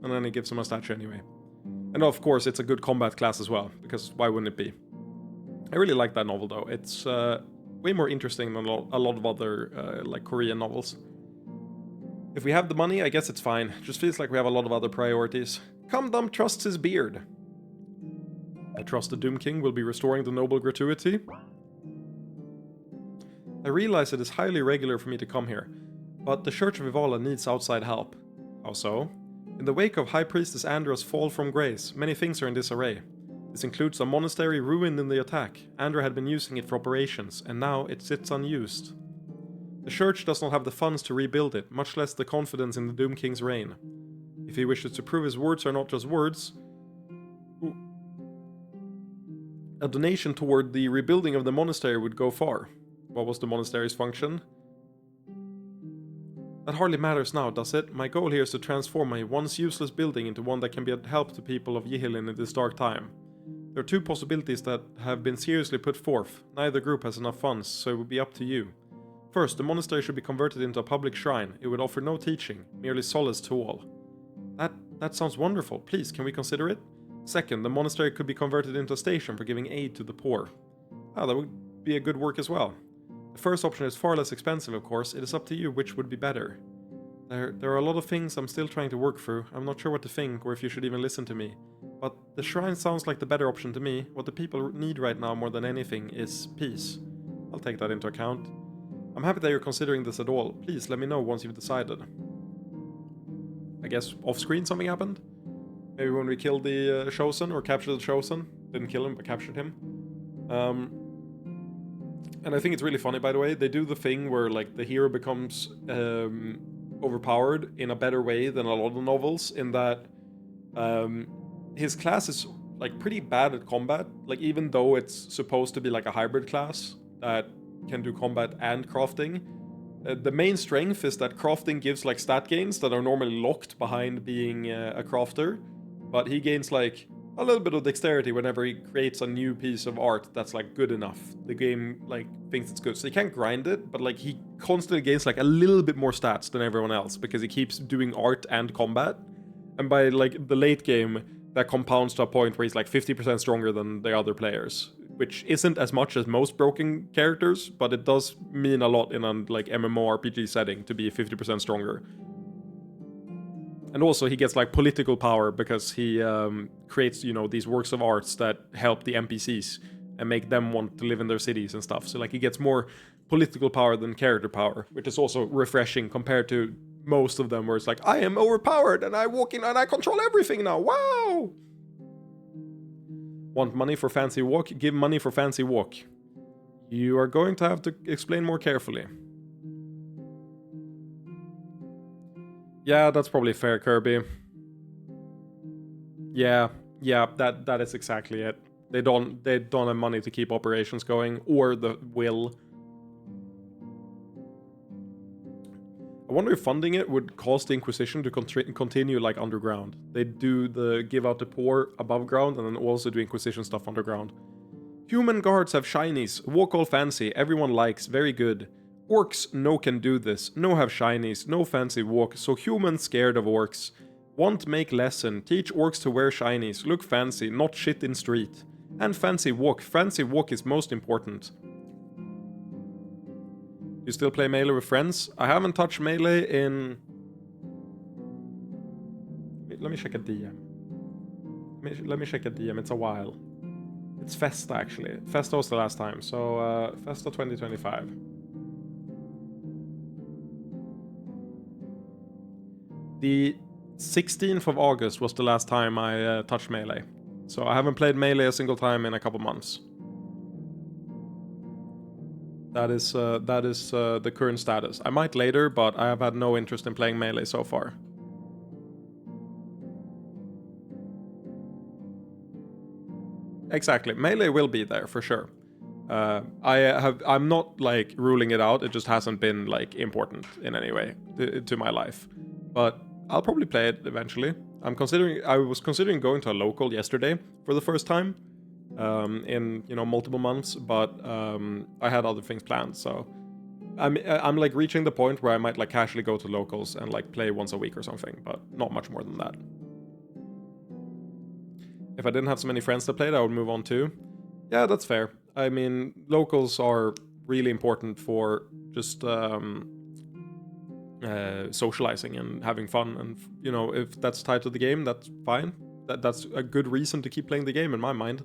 And then he gives him a statue anyway. And of course, it's a good combat class as well, because why wouldn't it be? I really like that novel though. It's way more interesting than a lot of other like Korean novels. If we have the money, I guess it's fine. Just feels like we have a lot of other priorities. Kamdam trusts his beard. I trust the Doom King will be restoring the noble gratuity. I realize it is highly irregular for me to come here, but the Church of Ivala needs outside help. How so? In the wake of High Priestess Andra's fall from grace, many things are in disarray. This includes a monastery ruined in the attack. Andra had been using it for operations, and now it sits unused. The church does not have the funds to rebuild it, much less the confidence in the Doom King's reign. If he wishes to prove his words are not just words, a donation toward the rebuilding of the monastery would go far. What was the monastery's function? That hardly matters now, does it? My goal here is to transform my once useless building into one that can be a help to people of Yihilin in this dark time. There are 2 possibilities that have been seriously put forth. Neither group has enough funds, so it would be up to you. First, the monastery should be converted into a public shrine. It would offer no teaching, merely solace to all. That sounds wonderful. Please, can we consider it? Second, the monastery could be converted into a station for giving aid to the poor. Ah, that would be a good work as well. The first option is far less expensive, of course. It is up to you which would be better. There are a lot of things I'm still trying to work through. I'm not sure what to think, or if you should even listen to me. But the shrine sounds like the better option to me. What the people need right now more than anything is peace. I'll take that into account. I'm happy that you're considering this at all. Please let me know once you've decided. I guess off-screen something happened? Maybe when we killed the Chosen, or captured the Chosen. Didn't kill him, but captured him. And I think it's really funny, by the way. They do the thing where like the hero becomes overpowered in a better way than a lot of novels, in that his class is like pretty bad at combat. Like, even though it's supposed to be like a hybrid class that can do combat and crafting, the main strength is that crafting gives like stat gains that are normally locked behind being a crafter. but he gains like a little bit of dexterity whenever he creates a new piece of art that's like good enough. The game like thinks it's good, so he can't grind it, but like he constantly gains like a little bit more stats than everyone else because he keeps doing art and combat. And by like the late game, that compounds to a point where he's like 50% stronger than the other players, which isn't as much as most broken characters, but it does mean a lot in a like MMORPG setting to be 50% stronger. And also he gets like political power because he creates, you know, these works of arts that help the NPCs and make them want to live in their cities and stuff. So like he gets more political power than character power, which is also refreshing compared to most of them where it's like, I am overpowered and I walk in and I control everything now. Wow! Want money for fancy walk? Give money for fancy walk. You are going to have to explain more carefully. Yeah, that's probably fair, Kirby. Yeah, that is exactly it. They don't have money to keep operations going or the will. I wonder if funding it would cost the Inquisition to continue like underground. They do the give out the poor above ground and then also do Inquisition stuff underground. Human guards have shinies. Walk all fancy. Everyone likes. Very good. Orcs, no can do this. No have shinies. No fancy walk. So humans scared of orcs. Want make lesson. Teach orcs to wear shinies. Look fancy. Not shit in street. And fancy walk. Fancy walk is most important. You still play Melee with friends? I haven't touched Melee in... Let me check a DM. Let me check a DM. It's a while. It's Festa, actually. Festa was the last time. So, Festa 2025. The 16th of August was the last time I touched Melee. So I haven't played Melee a single time in a couple months. That is the current status. I might later, but I have had no interest in playing Melee so far. Exactly. Melee will be there for sure. I'm not like ruling it out. It just hasn't been like important in any way to my life. But I'll probably play it eventually. I was considering going to a local yesterday for the first time in, you know, multiple months, but I had other things planned. So I'm like reaching the point where I might like casually go to locals and like play once a week or something, but not much more than that. If I didn't have so many friends that played, I would move on too. Yeah, that's fair. I mean, locals are really important for just socializing and having fun. And, you know, if that's tied to the game, that's fine. That's a good reason to keep playing the game in my mind.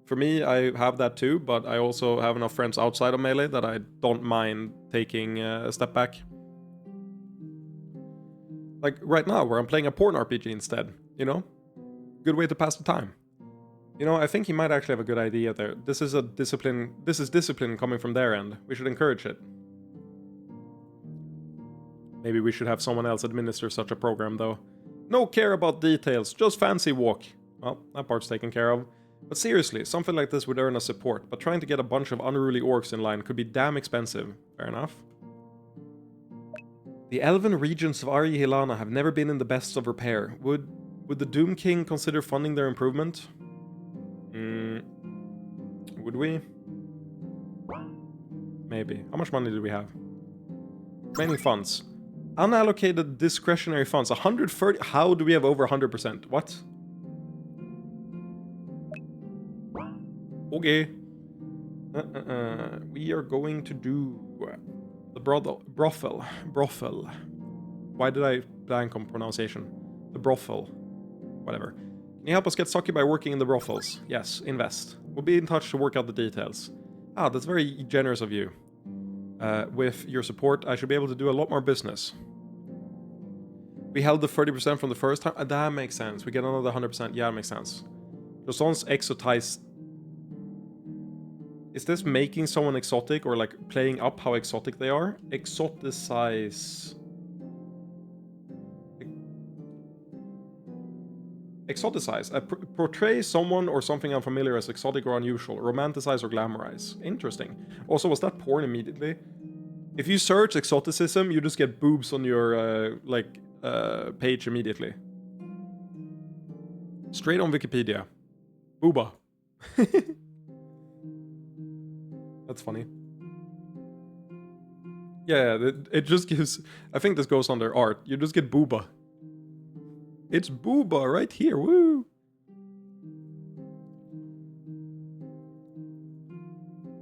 For me, I have that too, but I also have enough friends outside of Melee that I don't mind taking a step back. Like right now, where I'm playing a porn RPG instead, you know? Good way to pass the time. You know, I think he might actually have a good idea there. This is discipline coming from their end. We should encourage it. Maybe we should have someone else administer such a program, though. No care about details, just fancy walk. Well, that part's taken care of. But seriously, something like this would earn us support, but trying to get a bunch of unruly orcs in line could be damn expensive. Fair enough. The elven regions of Ari Hilana have never been in the best of repair. Would the Doom King consider funding their improvement? Would we? Maybe. How much money do we have? Remaining funds. Unallocated discretionary funds. 130. How do we have over 100%? What? Okay. We are going to do the brothel. Brothel. Why did I blank on pronunciation? The brothel. Whatever. Can you help us get sucky by working in the brothels? Yes, invest. We'll be in touch to work out the details. Ah, that's very generous of you. With your support, I should be able to do a lot more business. We held the 30% from the first time. That makes sense. We get another 100%. Yeah, that makes sense. Joson's exotize. Is this making someone exotic or like playing up how exotic they are? Exoticize. Exoticize. Portray someone or something unfamiliar as exotic or unusual. Romanticize or glamorize. Interesting. Also, was that porn immediately? If you search exoticism, you just get boobs on your, page immediately. Straight on Wikipedia. Booba. That's funny. Yeah, it just gives... I think this goes under art. You just get booba. It's booba right here, woo!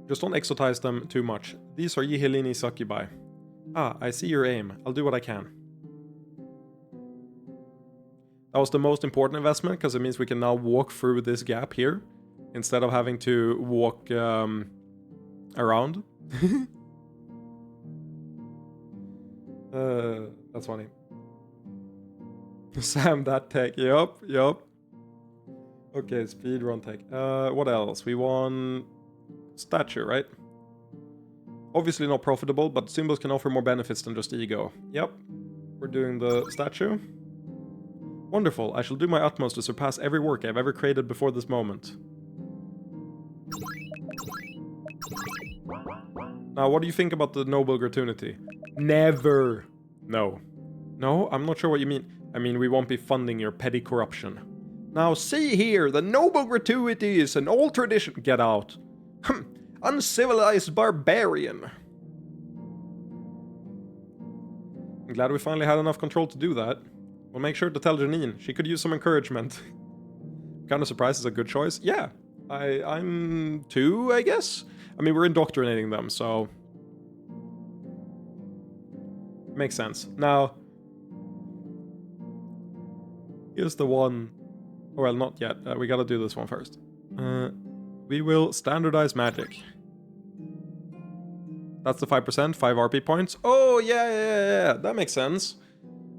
Just don't exotize them too much. These are Yihilini succubi. Ah, I see your aim. I'll do what I can. That was the most important investment, because it means we can now walk through this gap here, instead of having to walk around. That's funny. Sam, that tech. Yup. Okay, speedrun tech. What else? We won stature, right? Obviously not profitable, but symbols can offer more benefits than just ego. Yep. We're doing the statue. Wonderful. I shall do my utmost to surpass every work I've ever created before this moment. Now, what do you think about the noble gratuity? Never. No. No, I'm not sure what you mean. I mean, we won't be funding your petty corruption. Now, see here, the noble gratuity is an old tradition. Get out. Uncivilized barbarian. I'm glad we finally had enough control to do that. We'll make sure to tell Janine. She could use some encouragement. Kind of surprised it's a good choice. Yeah, I'm too, I guess. I mean, we're indoctrinating them, so... Makes sense. Now... Here's the one... Well, not yet. We gotta do this one first. We will standardize magic. That's the 5%, 5 RP points. Oh, yeah. That makes sense.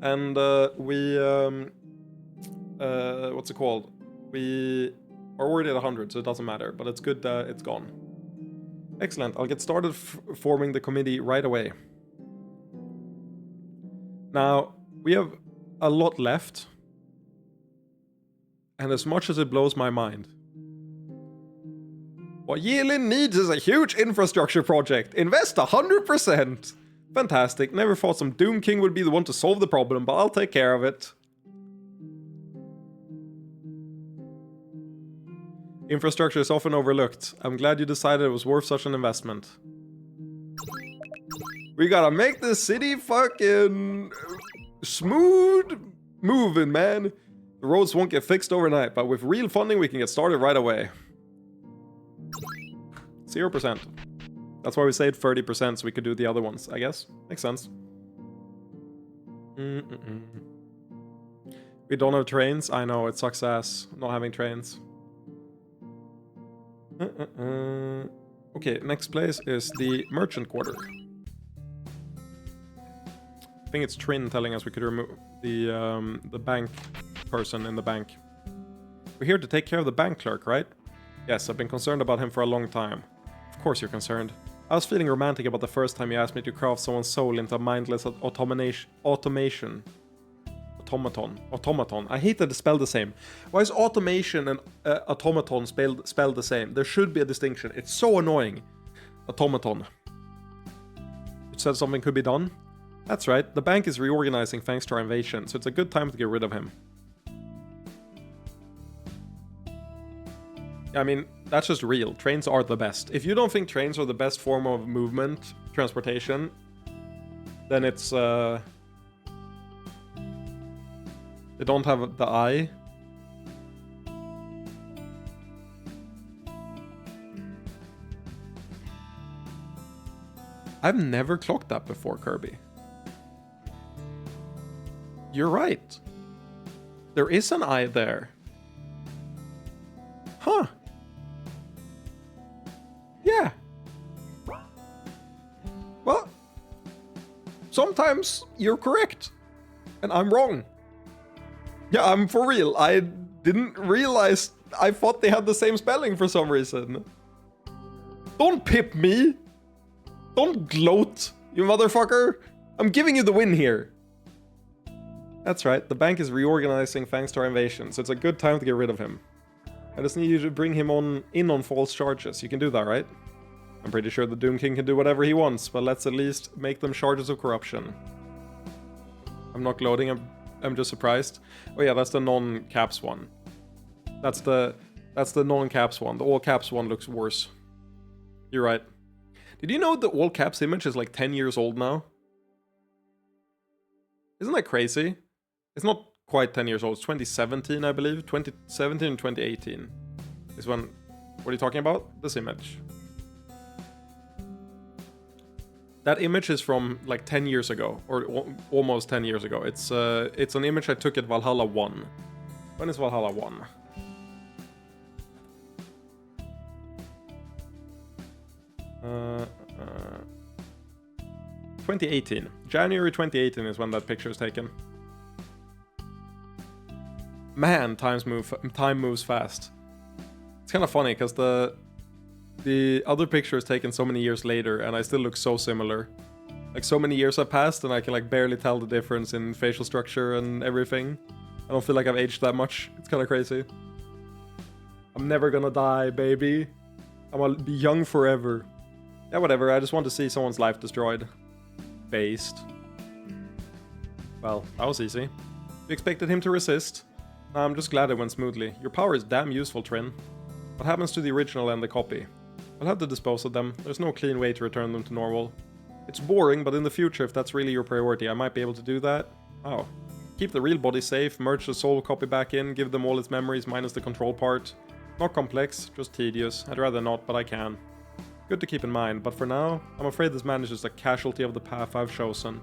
And we... what's it called? We are already at 100, so it doesn't matter. But it's good that it's gone. Excellent. I'll get started forming the committee right away. Now, we have a lot left. And as much as it blows my mind, what Yilin needs is a huge infrastructure project. Invest 100%. Fantastic. Never thought some Doom King would be the one to solve the problem, but I'll take care of it. Infrastructure is often overlooked. I'm glad you decided it was worth such an investment. We gotta make this city fucking smooth moving, man. The roads won't get fixed overnight, but with real funding, we can get started right away. 0%. That's why we saved 30% so we could do the other ones, I guess. Makes sense. We don't have trains. I know, it sucks ass not having trains. Okay, next place is the merchant quarter. I think it's Trin telling us we could remove the bank person in the bank. We're here to take care of the bank clerk, right? Yes, I've been concerned about him for a long time. Of course you're concerned. I was feeling romantic about the first time you asked me to craft someone's soul into a mindless automaton. I hate that it's spelled the same. Why is automation and automaton spelled the same? There should be a distinction. It's so annoying. Automaton. It said something could be done? That's right. The bank is reorganizing thanks to our invasion, so it's a good time to get rid of him. I mean, that's just real. Trains are the best. If you don't think trains are the best form of movement, transportation, then it's, they don't have the eye. I've never clocked that before, Kirby. You're right. There is an eye there. Huh. Yeah. Well, sometimes you're correct, and I'm wrong. Yeah, I'm for real. I didn't realize. I thought they had the same spelling for some reason. Don't pip me. Don't gloat, you motherfucker. I'm giving you the win here. That's right. The bank is reorganizing thanks to our invasion, so it's a good time to get rid of him. I just need you to bring him in on false charges. You can do that, right? I'm pretty sure the Doom King can do whatever he wants, but let's at least make them charges of corruption. I'm not gloating, I'm just surprised. Oh yeah, that's the non-caps one. That's the non-caps one. The all caps one looks worse. You're right. Did you know the all caps image is like 10 years old now? Isn't that crazy? It's not quite 10 years old. It's 2017, I believe. 2017 and 2018 is when... What are you talking about? This image. That image is from like 10 years ago, or almost 10 years ago. It's an image I took at Valhalla 1. When is Valhalla 1? Uh, 2018. January 2018 is when that picture is taken. Man, time moves fast. It's kind of funny because the other picture is taken so many years later and I still look so similar. Like so many years have passed and I can like barely tell the difference in facial structure and everything. I don't feel like I've aged that much. It's kind of crazy. I'm never gonna die, baby. I'm gonna be young forever. Yeah, whatever. I just want to see someone's life destroyed. Based. Well, that was easy. You expected him to resist? I'm just glad it went smoothly. Your power is damn useful, Trin. What happens to the original and the copy? I'll have to dispose of them. There's no clean way to return them to normal. It's boring, but in the future, if that's really your priority, I might be able to do that. Oh. Keep the real body safe, merge the soul copy back in, give them all its memories minus the control part. Not complex, just tedious. I'd rather not, but I can. Good to keep in mind, but for now, I'm afraid this man is just a casualty of the path I've chosen.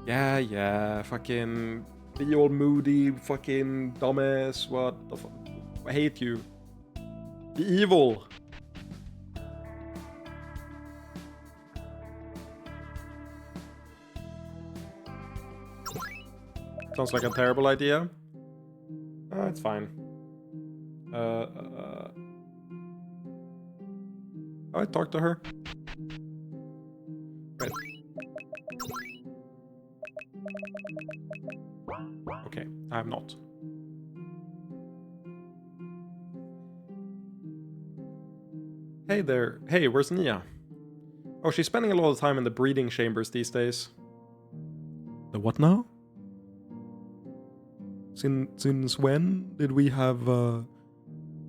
Yeah, fucking... Be all moody, fucking dumbass, what the fuck? I hate you. Be evil! Sounds like a terrible idea. It's fine. I talked to her. Right. Okay, I'm not. Hey there. Hey, where's Nia? Oh, she's spending a lot of time in the breeding chambers these days. The what now? Since when did we have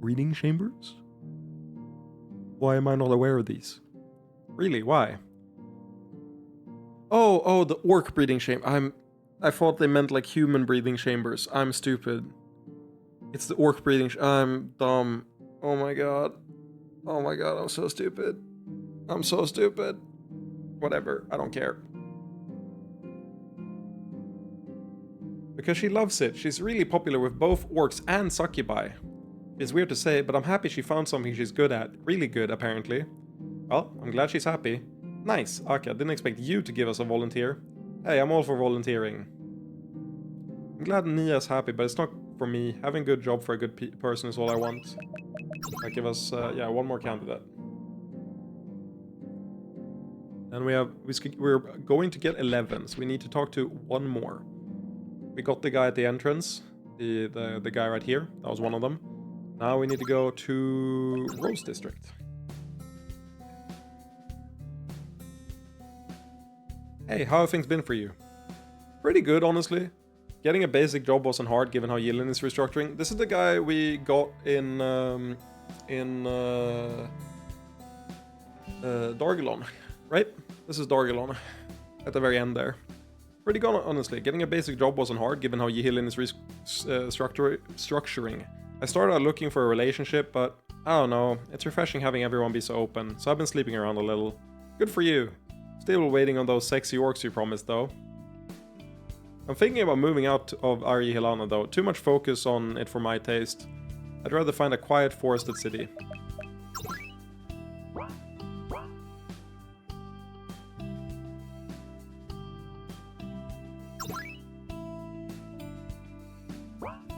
breeding chambers? Why am I not aware of these? Really, why? Oh, the orc breeding chamber. I thought they meant like human breeding chambers. I'm stupid. It's the orc breeding. I'm dumb. Oh my god. Oh my god, I'm so stupid. I'm so stupid. Whatever, I don't care. Because she loves it. She's really popular with both orcs and succubi. It's weird to say, but I'm happy she found something she's good at. Really good, apparently. Well, I'm glad she's happy. Nice. Okay, I didn't expect you to give us a volunteer. Hey, I'm all for volunteering. I'm glad Nia's happy, but it's not for me. Having a good job for a good person is all I want. Like, give us, yeah, one more candidate. And we're going to get 11, so we need to talk to one more. We got the guy at the entrance, the guy right here. That was one of them. Now we need to go to Rose District. Hey, how have things been for you? Pretty good, honestly. Getting a basic job wasn't hard, given how Yilin is restructuring. This is the guy we got in Dargelon, right? This is Dargelon, at the very end there. Pretty good, honestly. Getting a basic job wasn't hard, given how Yilin is structuring. I started out looking for a relationship, but I don't know. It's refreshing having everyone be so open, so I've been sleeping around a little. Good for you. Still waiting on those sexy orcs you promised, though. I'm thinking about moving out of Ari Helana, though. Too much focus on it for my taste. I'd rather find a quiet, forested city.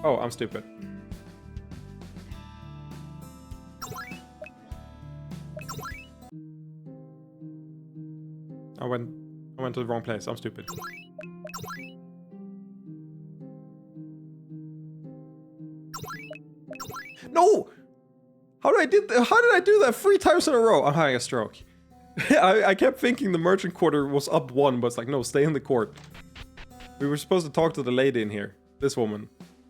Oh, I'm stupid. I went to the wrong place. I'm stupid. No! How did I do that 3 times in a row? I'm having a stroke. I kept thinking the merchant quarter was up 1, but it's like, no, stay in the court. We were supposed to talk to the lady in here. This woman.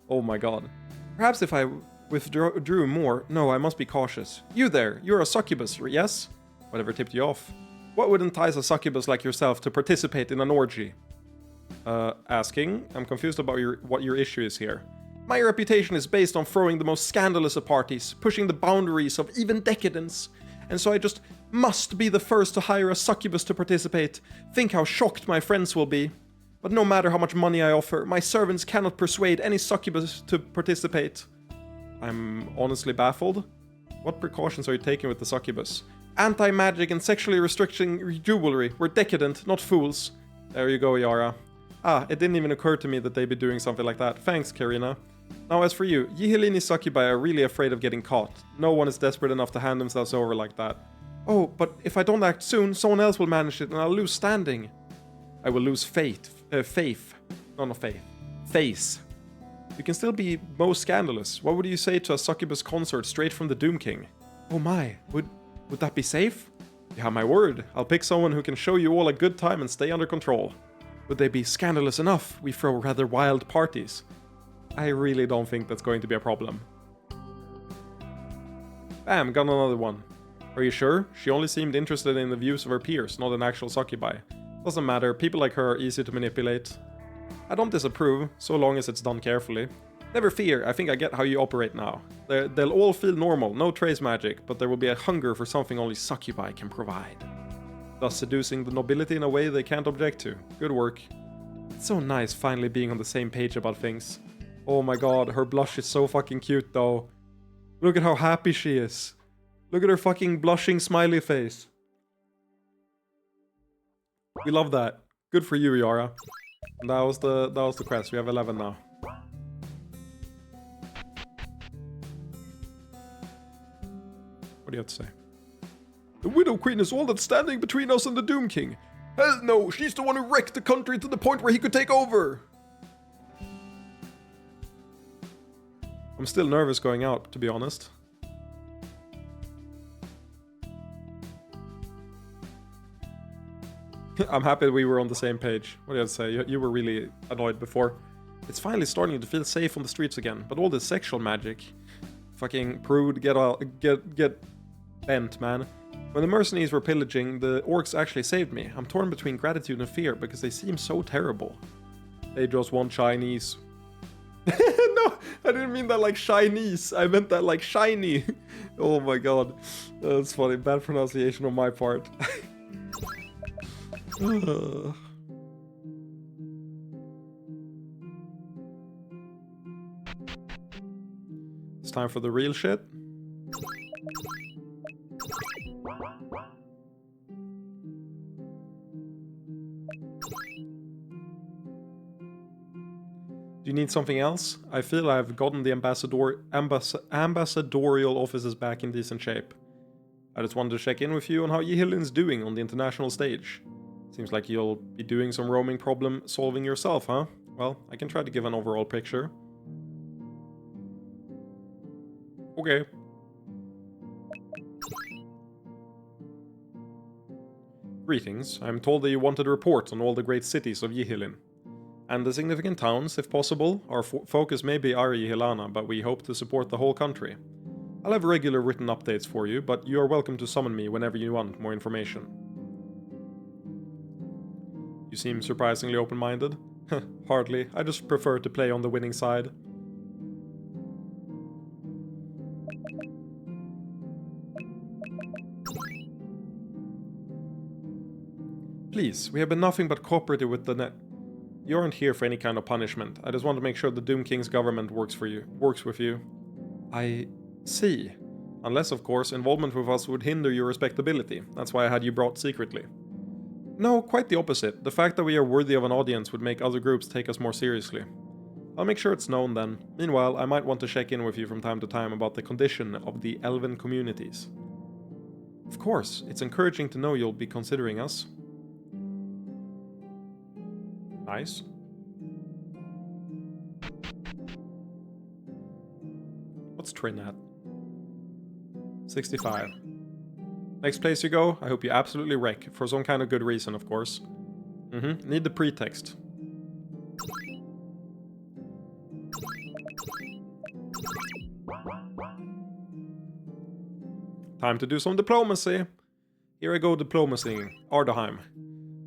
Oh my god. Perhaps if I Withdrew more. No, I must be cautious. You there, you're a succubus, yes? Whatever tipped you off? What would entice a succubus like yourself to participate in an orgy? Asking. I'm confused about what your issue is here. My reputation is based on throwing the most scandalous of parties, pushing the boundaries of even decadence. And so I just must be the first to hire a succubus to participate. Think how shocked my friends will be. But no matter how much money I offer, my servants cannot persuade any succubus to participate. I'm honestly baffled. What precautions are you taking with the succubus? Anti-magic and sexually restricting jewelry. We're decadent, not fools. There you go, Yara. Ah, it didn't even occur to me that they'd be doing something like that. Thanks, Karina. Now as for you, Yihilini succubi are really afraid of getting caught. No one is desperate enough to hand themselves over like that. Oh, but if I don't act soon, someone else will manage it and I'll lose standing. I will lose faith. No, not faith. Face. You can still be most scandalous. What would you say to a succubus consort straight from the Doom King? Oh my, would that be safe? You have my word. I'll pick someone who can show you all a good time and stay under control. Would they be scandalous enough? We throw rather wild parties. I really don't think that's going to be a problem. Bam, got another one. Are you sure? She only seemed interested in the views of her peers, not an actual succubi. Doesn't matter, people like her are easy to manipulate. I don't disapprove, so long as it's done carefully. Never fear, I think I get how you operate now. They'll all feel normal, no trace magic, but there will be a hunger for something only succubi can provide. Thus seducing the nobility in a way they can't object to. Good work. It's so nice finally being on the same page about things. Oh my god, her blush is so fucking cute though. Look at how happy she is. Look at her fucking blushing smiley face. We love that. Good for you, Yara. And that was the quest. We have 11 now. What do you have to say? The Widow Queen is all that's standing between us and the Doom King. Hell no, she's the one who wrecked the country to the point where he could take over. I'm still nervous going out, to be honest. I'm happy we were on the same page. What do you have to say? You were really annoyed before. It's finally starting to feel safe on the streets again, but all this sexual magic. Fucking prude, get bent, man. When the mercenaries were pillaging, the orcs actually saved me. I'm torn between gratitude and fear because they seem so terrible. They just want Chinese. No, I didn't mean that like Chinese. I meant that like shiny. Oh my god. That's funny. Bad pronunciation on my part. It's time for the real shit. Do you need something else? I feel I've gotten the ambassadorial offices back in decent shape. I just wanted to check in with you on how Yihilin's doing on the international stage. Seems like you'll be doing some roaming problem solving yourself, huh? Well, I can try to give an overall picture. Okay. Greetings. I'm told that you wanted a report on all the great cities of Yihilin. And the significant towns, if possible. Our focus may be Ari Yihilana, but we hope to support the whole country. I'll have regular written updates for you, but you are welcome to summon me whenever you want more information. You seem surprisingly open-minded. Hardly, I just prefer to play on the winning side. Please, we have been nothing but cooperative with the net. You aren't here for any kind of punishment. I just want to make sure the Doom King's government works with you. I see. Unless, of course, involvement with us would hinder your respectability. That's why I had you brought secretly. No, quite the opposite. The fact that we are worthy of an audience would make other groups take us more seriously. I'll make sure it's known then. Meanwhile, I might want to check in with you from time to time about the condition of the elven communities. Of course, it's encouraging to know you'll be considering us. Nice. What's Trin at? 65. Next place you go, I hope you absolutely wreck, for some kind of good reason, of course. Need the pretext. Time to do some diplomacy. Here I go diplomacy. Ardaheim.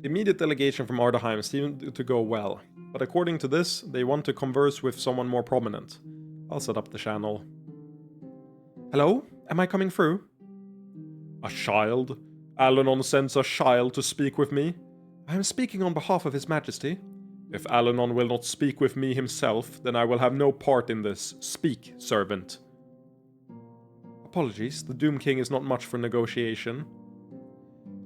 The immediate delegation from Ardaheim seemed to go well, but according to this, they want to converse with someone more prominent. I'll set up the channel. Hello? Am I coming through? A child? Alanon sends a child to speak with me? I am speaking on behalf of His Majesty. If Alanon will not speak with me himself, then I will have no part in this. Speak, servant. Apologies, the Doom King is not much for negotiation.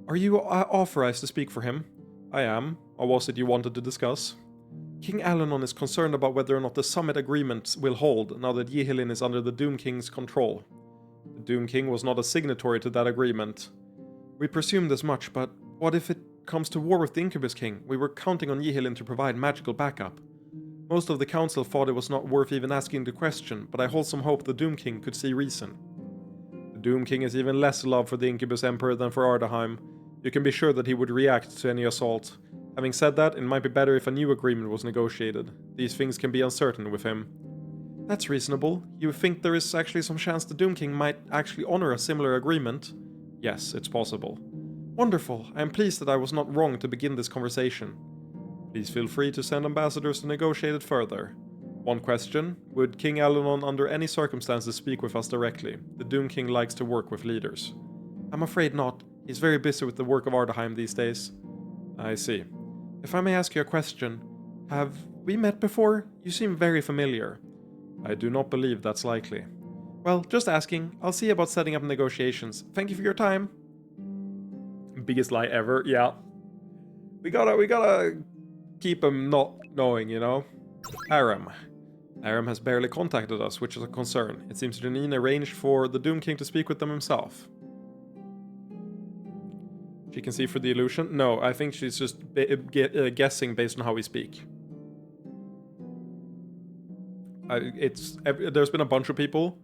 Are you authorized to speak for him? I am. Or was it you wanted to discuss? King Alanon is concerned about whether or not the summit agreement will hold now that Yihilin is under the Doom King's control. The Doom King was not a signatory to that agreement. We presumed as much, but what if it comes to war with the Incubus King? We were counting on Yihilin to provide magical backup. Most of the council thought it was not worth even asking the question, but I hold some hope the Doom King could see reason. The Doom King is even less love for the Incubus Emperor than for Ardaheim. You can be sure that he would react to any assault. Having said that, it might be better if a new agreement was negotiated. These things can be uncertain with him. That's reasonable. You think there is actually some chance the Doom King might actually honor a similar agreement? Yes, it's possible. Wonderful. I am pleased that I was not wrong to begin this conversation. Please feel free to send ambassadors to negotiate it further. One question. Would King Alanon under any circumstances speak with us directly? The Doom King likes to work with leaders. I'm afraid not. He's very busy with the work of Ardaheim these days. I see. If I may ask you a question, have we met before? You seem very familiar. I do not believe that's likely. Well, just asking. I'll see about setting up negotiations. Thank you for your time. Biggest lie ever, yeah. We gotta keep him not knowing, you know? Aram. Aram has barely contacted us, which is a concern. It seems Janine arranged for the Doom King to speak with them himself. She can see through the illusion? No, I think she's just guessing based on how we speak. There's been a bunch of people.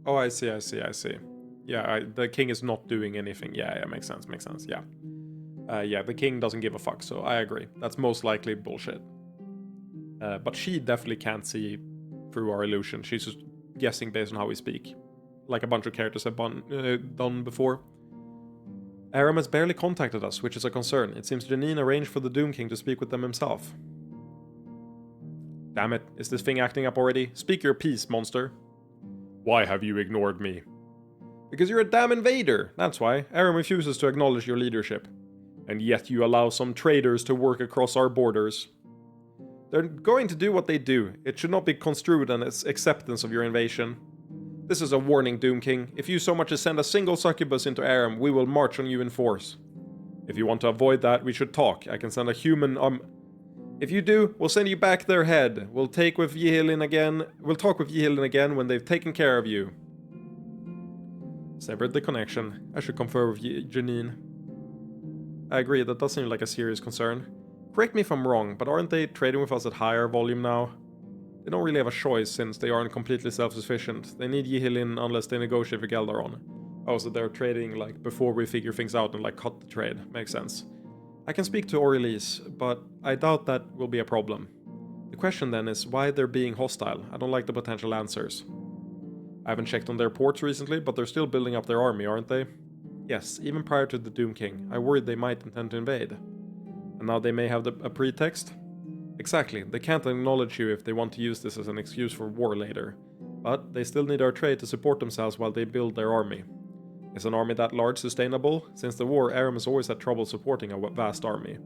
Oh, I see. Yeah, the king is not doing anything. Yeah, makes sense, yeah. Yeah, the king doesn't give a fuck, so I agree. That's most likely bullshit. But she definitely can't see through our illusion. She's just guessing based on how we speak. Like a bunch of characters have done before. Aram has barely contacted us, which is a concern. It seems Janine arranged for the Doom King to speak with them himself. Damn it, is this thing acting up already? Speak your piece, monster. Why have you ignored me? Because you're a damn invader, that's why. Aram refuses to acknowledge your leadership. And yet you allow some traitors to work across our borders. They're going to do what they do. It should not be construed as acceptance of your invasion. This is a warning, Doom King. If you so much as send a single succubus into Aram, we will march on you in force. If you want to avoid that, we should talk. I can send a human If you do, we'll send you back their head. We'll talk with Yihilin again when they've taken care of you. Severed the connection. I should confer with Janine. I agree, that does seem like a serious concern. Correct me if I'm wrong, but aren't they trading with us at higher volume now? They don't really have a choice since they aren't completely self-sufficient. They need Yihilin unless they negotiate with Galdaron. Oh, so they're trading like before we figure things out and like cut the trade. Makes sense. I can speak to Aurelise, but I doubt that will be a problem. The question then is why they're being hostile. I don't like the potential answers. I haven't checked on their ports recently, but they're still building up their army, aren't they? Yes, even prior to the Doom King, I worried they might intend to invade. And now they may have a pretext? Exactly, they can't acknowledge you if they want to use this as an excuse for war later. But they still need our trade to support themselves while they build their army. Is an army that large sustainable? Since the war, Aram has always had trouble supporting a vast army.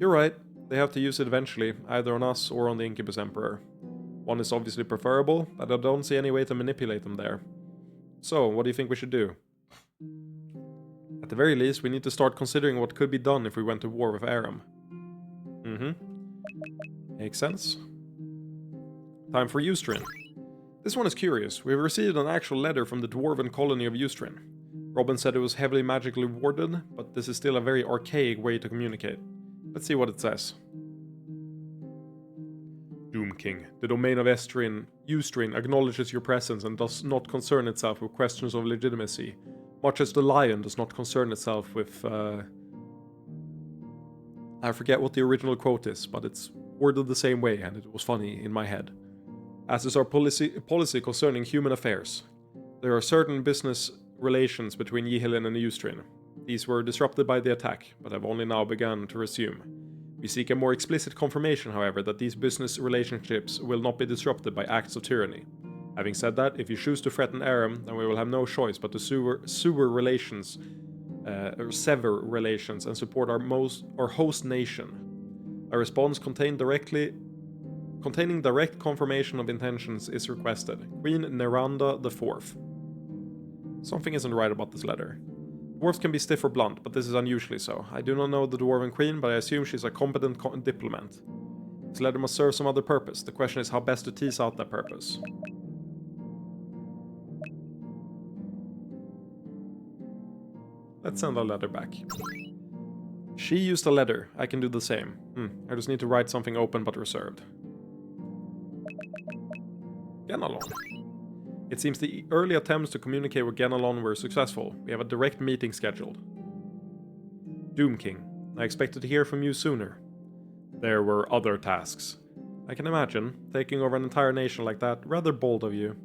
You're right, they have to use it eventually, either on us or on the Incubus Emperor. One is obviously preferable, but I don't see any way to manipulate them there. So, what do you think we should do? At the very least, we need to start considering what could be done if we went to war with Aram. Makes sense. Time for Eustrin. This one is curious. We have received an actual letter from the dwarven colony of Eustrin. Robin said it was heavily magically warded, but this is still a very archaic way to communicate. Let's see what it says. Doom King, the domain of Eustrin acknowledges your presence and does not concern itself with questions of legitimacy, much as the lion does not concern itself with I forget what the original quote is, but it's worded the same way and it was funny in my head. As is our policy concerning human affairs. There are certain business relations between Yihilin and Eustrin. These were disrupted by the attack, but have only now begun to resume. We seek a more explicit confirmation, however, that these business relationships will not be disrupted by acts of tyranny. Having said that, if you choose to threaten Aram, then we will have no choice but to sever relations and support our host nation. A response containing direct confirmation of intentions is requested. Queen Neranda IV. Something isn't right about this letter. Dwarves can be stiff or blunt, but this is unusually so. I do not know the Dwarven Queen, but I assume she's a competent diplomat. This letter must serve some other purpose. The question is how best to tease out that purpose. Let's send a letter back. She used a letter. I can do the same. I just need to write something open but reserved. Genalon. It seems the early attempts to communicate with Genalon were successful. We have a direct meeting scheduled. Doom King. I expected to hear from you sooner. There were other tasks. I can imagine. Taking over an entire nation like that, rather bold of you.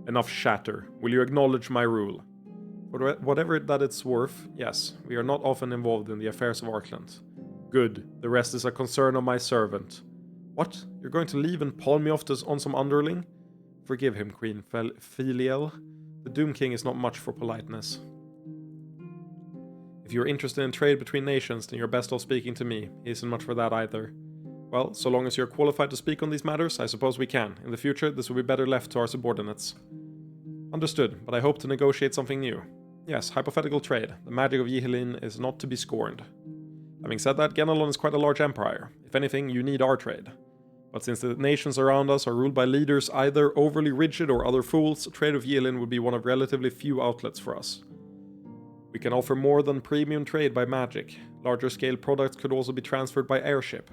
Enough shatter. Will you acknowledge my rule? For whatever that it's worth, yes, we are not often involved in the affairs of Arkland. Good. The rest is a concern of my servant. What? You're going to leave and pawn me off on some underling? Forgive him, Queen Filiel. The Doom King is not much for politeness. If you're interested in trade between nations, then you're best off speaking to me. He isn't much for that either. Well, so long as you're qualified to speak on these matters, I suppose we can. In the future, this will be better left to our subordinates. Understood, but I hope to negotiate something new. Yes, hypothetical trade. The magic of Yihilin is not to be scorned. Having said that, Genalon is quite a large empire. If anything, you need our trade. But since the nations around us are ruled by leaders either overly rigid or other fools, trade with Yihilin would be one of relatively few outlets for us. We can offer more than premium trade by magic. Larger scale products could also be transferred by airship.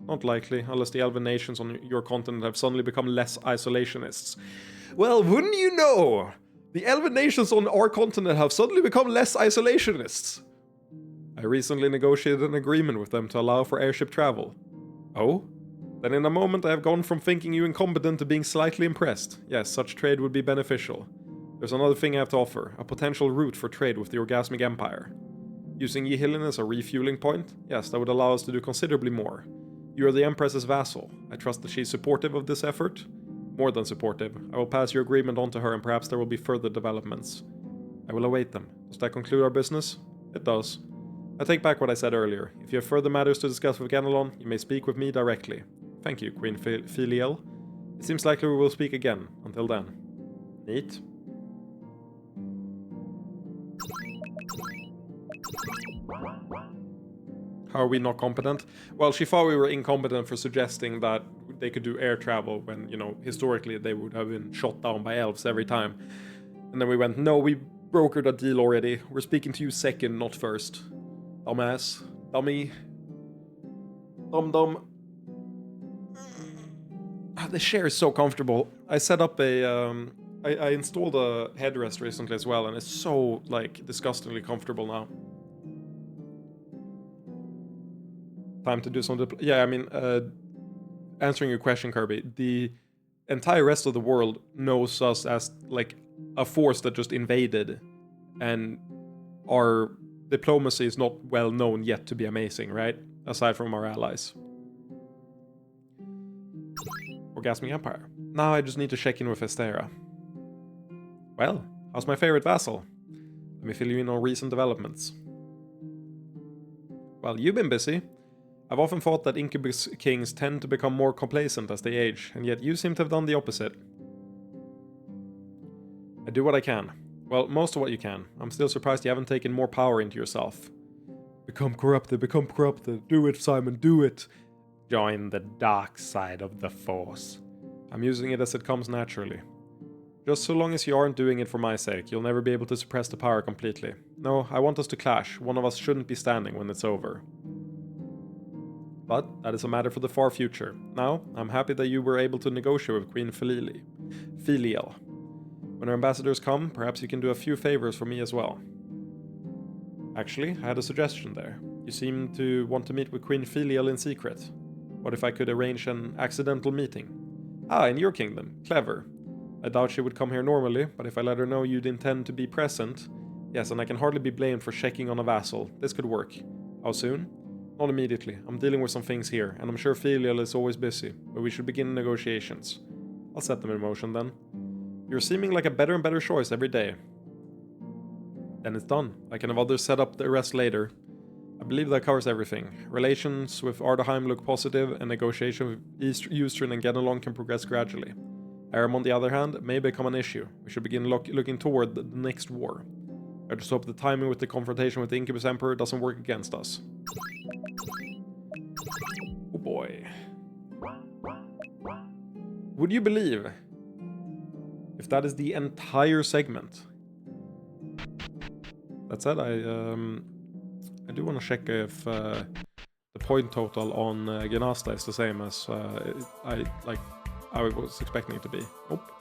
Not likely, unless the elven nations on your continent have suddenly become less isolationists. Well, wouldn't you know? The elven nations on our continent have suddenly become less isolationists. I recently negotiated an agreement with them to allow for airship travel. Oh? Then in a moment I have gone from thinking you incompetent to being slightly impressed. Yes, such trade would be beneficial. There's another thing I have to offer, a potential route for trade with the Orgasmic Empire. Using Yihilin as a refueling point? Yes, that would allow us to do considerably more. You are the Empress's vassal. I trust that she is supportive of this effort? More than supportive. I will pass your agreement on to her and perhaps there will be further developments. I will await them. Does that conclude our business? It does. I take back what I said earlier. If you have further matters to discuss with Genalon, you may speak with me directly. Thank you, Queen Filiel. It seems likely we will speak again. Until then. Neat. How are we not competent? Well, she thought we were incompetent for suggesting that they could do air travel when, you know, historically they would have been shot down by elves every time. And then we went, no, we brokered a deal already. We're speaking to you second, not first. Dumbass. Dummy. Dum-dum. The chair is so comfortable. I set up a, I installed a headrest recently as well, and it's so, like, disgustingly comfortable now. Time to do some yeah, I mean, answering your question, Kirby, the entire rest of the world knows us as, like, a force that just invaded, and our diplomacy is not well known yet to be amazing, right? Aside from our allies. Orgasmic Empire. Now I just need to check in with Estera. Well, how's my favorite vassal? Let me fill you in on recent developments. Well, you've been busy. I've often thought that Incubus Kings tend to become more complacent as they age, and yet you seem to have done the opposite. I do what I can. Well, most of what you can. I'm still surprised you haven't taken more power into yourself. Become corrupted, do it, Simon, do it. Join the dark side of the Force. I'm using it as it comes naturally. Just so long as you aren't doing it for my sake, you'll never be able to suppress the power completely. No, I want us to clash. One of us shouldn't be standing when it's over. But that is a matter for the far future. Now, I'm happy that you were able to negotiate with Queen Filiel. When our ambassadors come, perhaps you can do a few favors for me as well. Actually, I had a suggestion there. You seem to want to meet with Queen Filial in secret. What if I could arrange an accidental meeting? Ah, in your kingdom. Clever. I doubt she would come here normally, but if I let her know you'd intend to be present... Yes, and I can hardly be blamed for checking on a vassal. This could work. How soon? Not immediately. I'm dealing with some things here, and I'm sure Filial is always busy, but we should begin negotiations. I'll set them in motion then. You're seeming like a better and better choice every day. Then it's done. I can have others set up the arrest later. I believe that covers everything. Relations with Ardaheim look positive, and negotiation with Eustrin and Genelon can progress gradually. Aram, on the other hand, may become an issue. We should begin looking toward the next war. I just hope the timing with the confrontation with the Incubus Emperor doesn't work against us. Oh boy. Would you believe if that is the entire segment? That said, I do want to check if the point total on Genasta is the same as I was expecting it to be. Nope.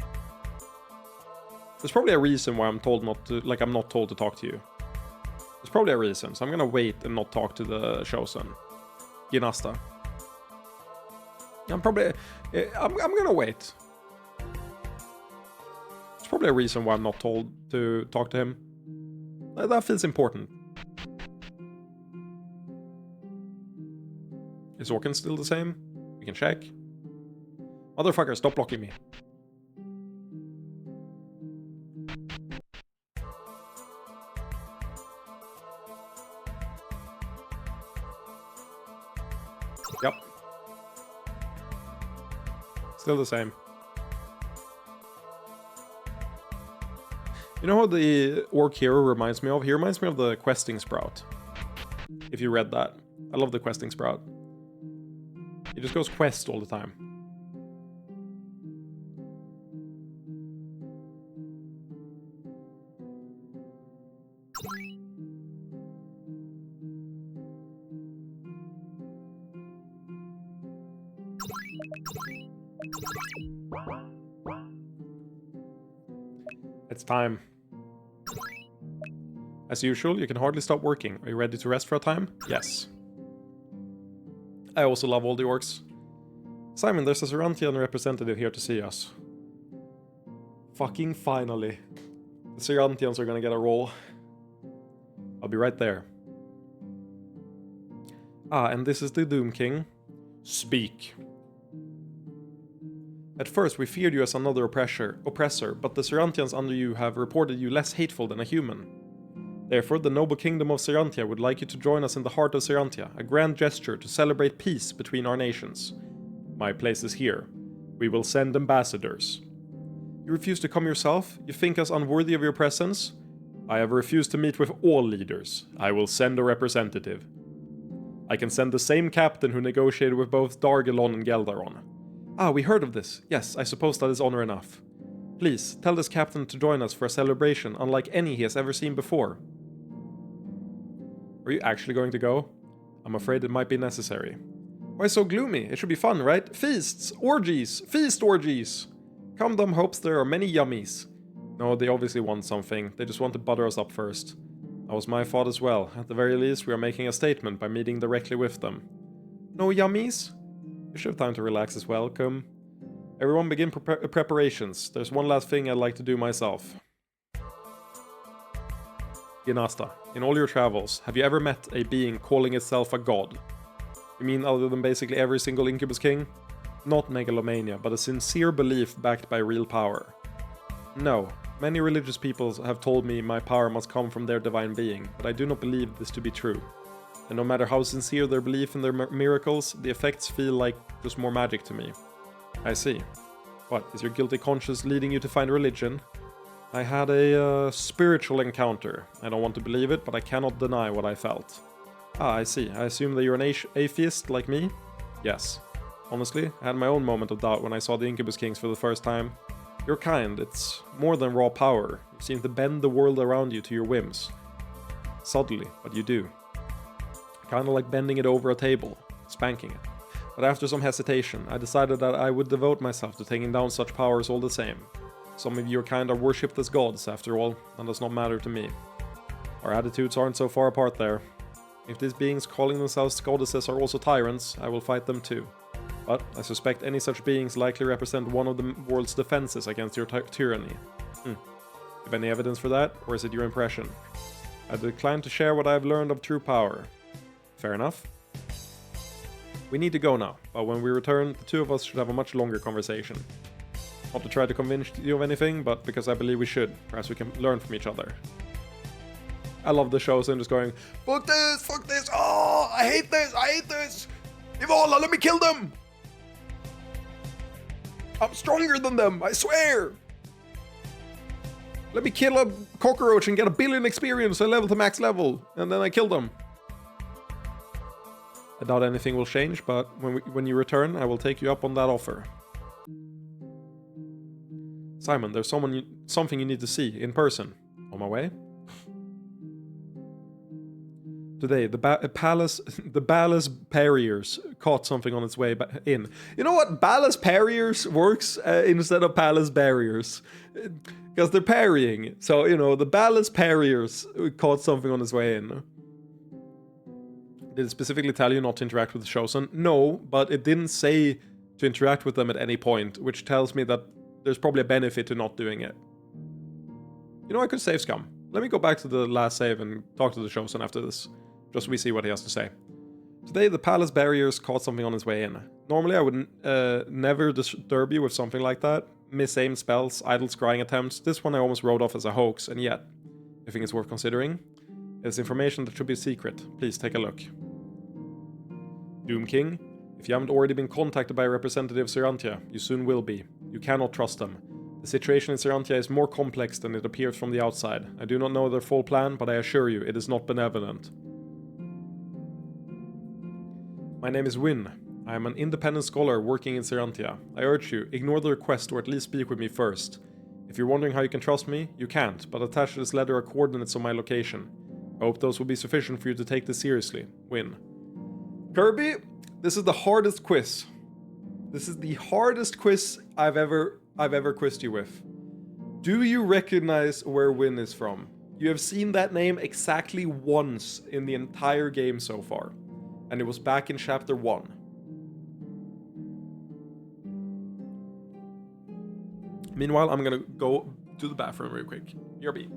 There's probably a reason why I'm told not to, I'm not told to talk to you. There's probably a reason, so I'm gonna wait and not talk to the Chosen. Genasta. I'm gonna wait. There's probably a reason why I'm not told to talk to him. That feels important. Is Orkin still the same? We can check. Motherfucker, stop blocking me. Yep. Still the same. You know what the Orc hero reminds me of? He reminds me of the Questing Sprout. If you read that. I love the Questing Sprout. He just goes quest all the time. It's time. As usual, you can hardly stop working. Are you ready to rest for a time? Yes. I also love all the orcs. Simon, there's a Serantian representative here to see us. Fucking finally. The Serantians are gonna get a roll. I'll be right there. Ah, and this is the Doom King. Speak. At first we feared you as another oppressor, but the Serantians under you have reported you less hateful than a human. Therefore, the noble kingdom of Serantia would like you to join us in the heart of Serantia, a grand gesture to celebrate peace between our nations. My place is here. We will send ambassadors. You refuse to come yourself? You think us unworthy of your presence? I have refused to meet with all leaders. I will send a representative. I can send the same captain who negotiated with both Dargelon and Geldaron. Ah, we heard of this. Yes, I suppose that is honor enough. Please, tell this captain to join us for a celebration unlike any he has ever seen before. Are you actually going to go? I'm afraid it might be necessary. Why so gloomy? It should be fun, right? Feasts! Orgies! Feast orgies! Come them hopes there are many yummies. No, they obviously want something. They just want to butter us up first. That was my thought as well. At the very least, we are making a statement by meeting directly with them. No yummies? You should have time to relax as well, come. Everyone begin preparations. There's one last thing I'd like to do myself. Genasta, in all your travels, have you ever met a being calling itself a god? You mean other than basically every single Incubus King? Not megalomania, but a sincere belief backed by real power. No, many religious peoples have told me my power must come from their divine being, but I do not believe this to be true. And no matter how sincere their belief in their miracles, the effects feel like just more magic to me. I see. What, is your guilty conscience leading you to find religion? I had a spiritual encounter. I don't want to believe it, but I cannot deny what I felt. Ah, I see. I assume that you're an atheist like me? Yes. Honestly, I had my own moment of doubt when I saw the Incubus Kings for the first time. You're kind. It's more than raw power. You seem to bend the world around you to your whims. Subtly, but you do. Kinda like bending it over a table, spanking it. But after some hesitation, I decided that I would devote myself to taking down such powers all the same. Some of your kind are worshipped as gods, after all, and does not matter to me. Our attitudes aren't so far apart there. If these beings calling themselves goddesses are also tyrants, I will fight them too. But I suspect any such beings likely represent one of the world's defenses against your tyranny. Have any evidence for that, or is it your impression? I decline to share what I have learned of true power. Fair enough. We need to go now, but when we return, the two of us should have a much longer conversation. Not to try to convince you of anything, but because I believe we should. Perhaps we can learn from each other. I love the shows and just going, fuck this, oh, I hate this, Ivala, let me kill them! I'm stronger than them, I swear! Let me kill a cockroach and get 1 billion experience and level to max level, and then I kill them. I doubt anything will change, but when you return, I will take you up on that offer. Simon, there's something you need to see in person. On my way? Today, the Ballast Parriers caught something on its way in. You know what? Ballast Parriers works instead of Palace Barriers. Because they're parrying. So, you know, the Ballast Parriers caught something on its way in. Did it specifically tell you not to interact with the Chosen? No, but it didn't say to interact with them at any point, which tells me that there's probably a benefit to not doing it. You know, I could save Scum. Let me go back to the last save and talk to the Chosen after this, just so we see what he has to say. Today, the Palace Barriers caught something on its way in. Normally, I would never disturb you with something like that. Misaimed spells, idle scrying attempts. This one I almost wrote off as a hoax, and yet, I think it's worth considering. It's information that should be secret. Please take a look. Doom King, if you haven't already been contacted by a representative of Serantia, you soon will be. You cannot trust them. The situation in Serantia is more complex than it appears from the outside. I do not know their full plan, but I assure you, it is not benevolent. My name is Wynn. I am an independent scholar working in Serantia. I urge you, ignore the request or at least speak with me first. If you're wondering how you can trust me, you can't, but attached to this letter are coordinates of my location. I hope those will be sufficient for you to take this seriously. Win. Kirby, this is the hardest quiz. This is the hardest quiz I've ever quizzed you with. Do you recognize where Win is from? You have seen that name exactly once in the entire game so far. And it was back in chapter 1. Meanwhile, I'm gonna go to the bathroom real quick. BRB.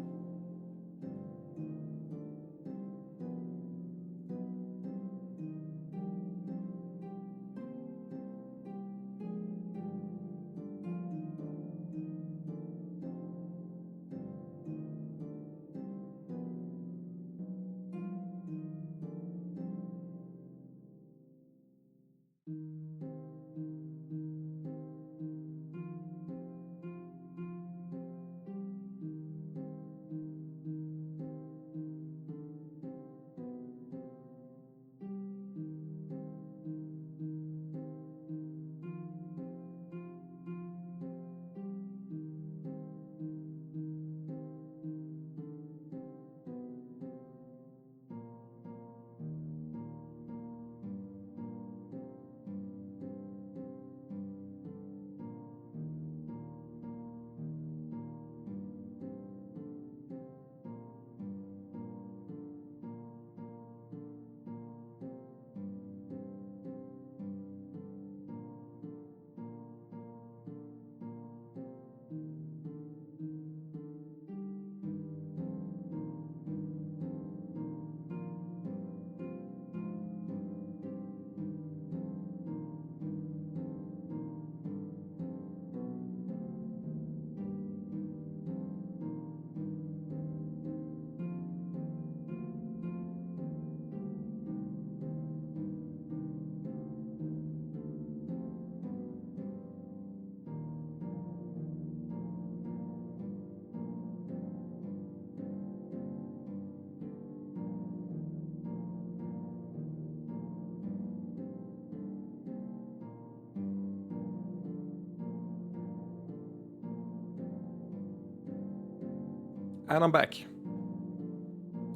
And I'm back.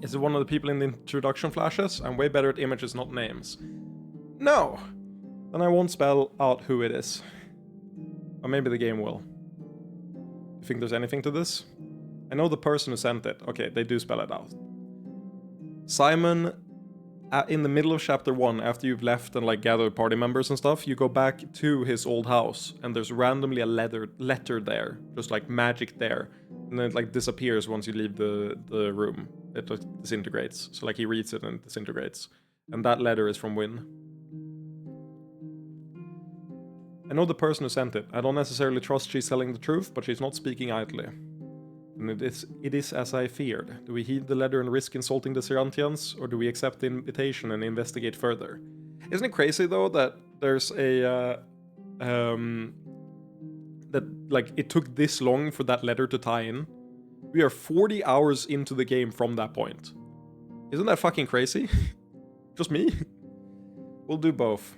Is it one of the people in the introduction flashes? I'm way better at images, not names. No! Then I won't spell out who it is. Or maybe the game will. You think there's anything to this? I know the person who sent it. Okay, they do spell it out. Simon in the middle of chapter 1, after you've left and like gathered party members and stuff, you go back to his old house, and there's randomly a letter there, just like magic there, and then it like disappears once you leave the room. It like disintegrates. So like he reads it and it disintegrates, and that letter is from Win. I know the person who sent it. I don't necessarily trust she's telling the truth, but she's not speaking idly. And it is as I feared. Do we heed the letter and risk insulting the Serantians, or do we accept the invitation and investigate further? Isn't it crazy though that there's a that like it took this long for that letter to tie in? We are 40 hours into the game from that point. Isn't that fucking crazy? Just me? We'll do both.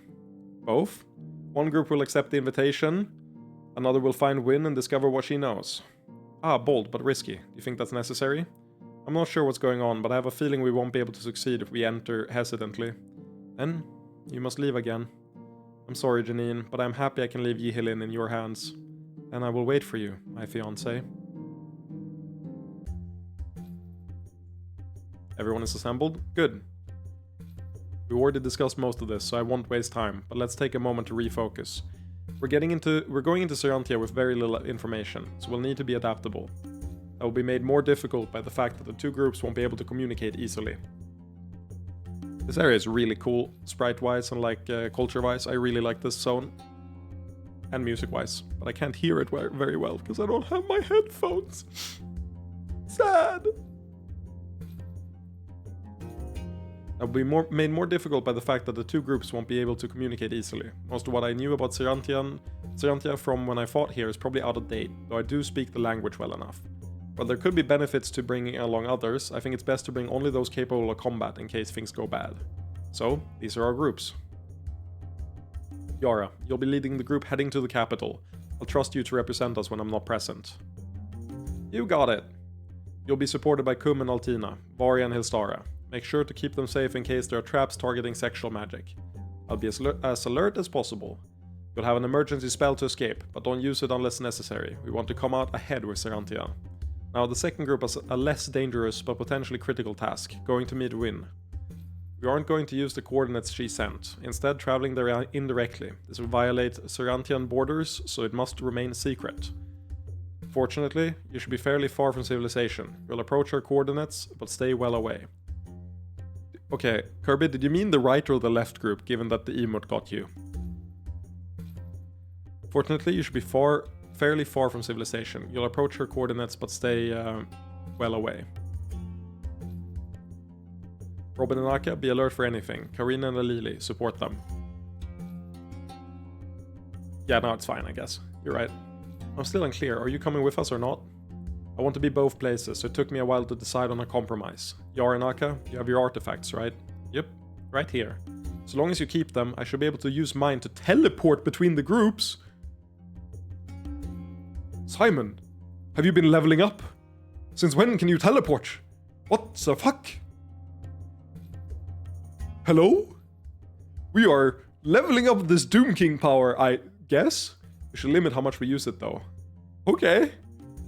Both? One group will accept the invitation, another will find Win and discover what she knows. Ah, bold, but risky. Do you think that's necessary? I'm not sure what's going on, but I have a feeling we won't be able to succeed if we enter hesitantly. Then, you must leave again. I'm sorry, Janine, but I'm happy I can leave Yihilin in your hands. And I will wait for you, my fiancé. Everyone is assembled? Good. We already discussed most of this, so I won't waste time, but let's take a moment to refocus. We're going into Serantia with very little information, so we'll need to be adaptable. That will be made more difficult by the fact that the two groups won't be able to communicate easily. This area is really cool, sprite-wise and like culture-wise. I really like this zone. And music-wise, but I can't hear it very well because I don't have my headphones. Sad! That will be made more difficult by the fact that the two groups won't be able to communicate easily. Most of what I knew about Serantia from when I fought here is probably out of date, though I do speak the language well enough. While there could be benefits to bringing along others, I think it's best to bring only those capable of combat in case things go bad. So, these are our groups. Yara, you'll be leading the group heading to the capital. I'll trust you to represent us when I'm not present. You got it! You'll be supported by Kum and Altina, Varia and Hilstara. Make sure to keep them safe in case there are traps targeting sexual magic. I'll be as alert as possible. You'll have an emergency spell to escape, but don't use it unless necessary. We want to come out ahead with Serantia. Now the second group has a less dangerous but potentially critical task, going to meet Win. We aren't going to use the coordinates she sent, instead traveling there indirectly. This will violate Serantian borders, so it must remain secret. Fortunately, you should be fairly far from civilization. You'll approach her coordinates, but stay well away. Okay, Kirby, did you mean the right or the left group, given that the emote got you? Fortunately, you should be fairly far from civilization. You'll approach her coordinates, but stay well away. Robin and Aka, be alert for anything. Karina and Alili, support them. Yeah, no, it's fine, I guess. You're right. I'm still unclear. Are you coming with us or not? I want to be both places, so it took me a while to decide on a compromise. Yara and Aka, you have your artifacts, right? Yep, right here. So long as you keep them, I should be able to use mine to teleport between the groups. Simon, have you been leveling up? Since when can you teleport? What the fuck? Hello? We are leveling up this Doom King power, I guess? We should limit how much we use it though. Okay.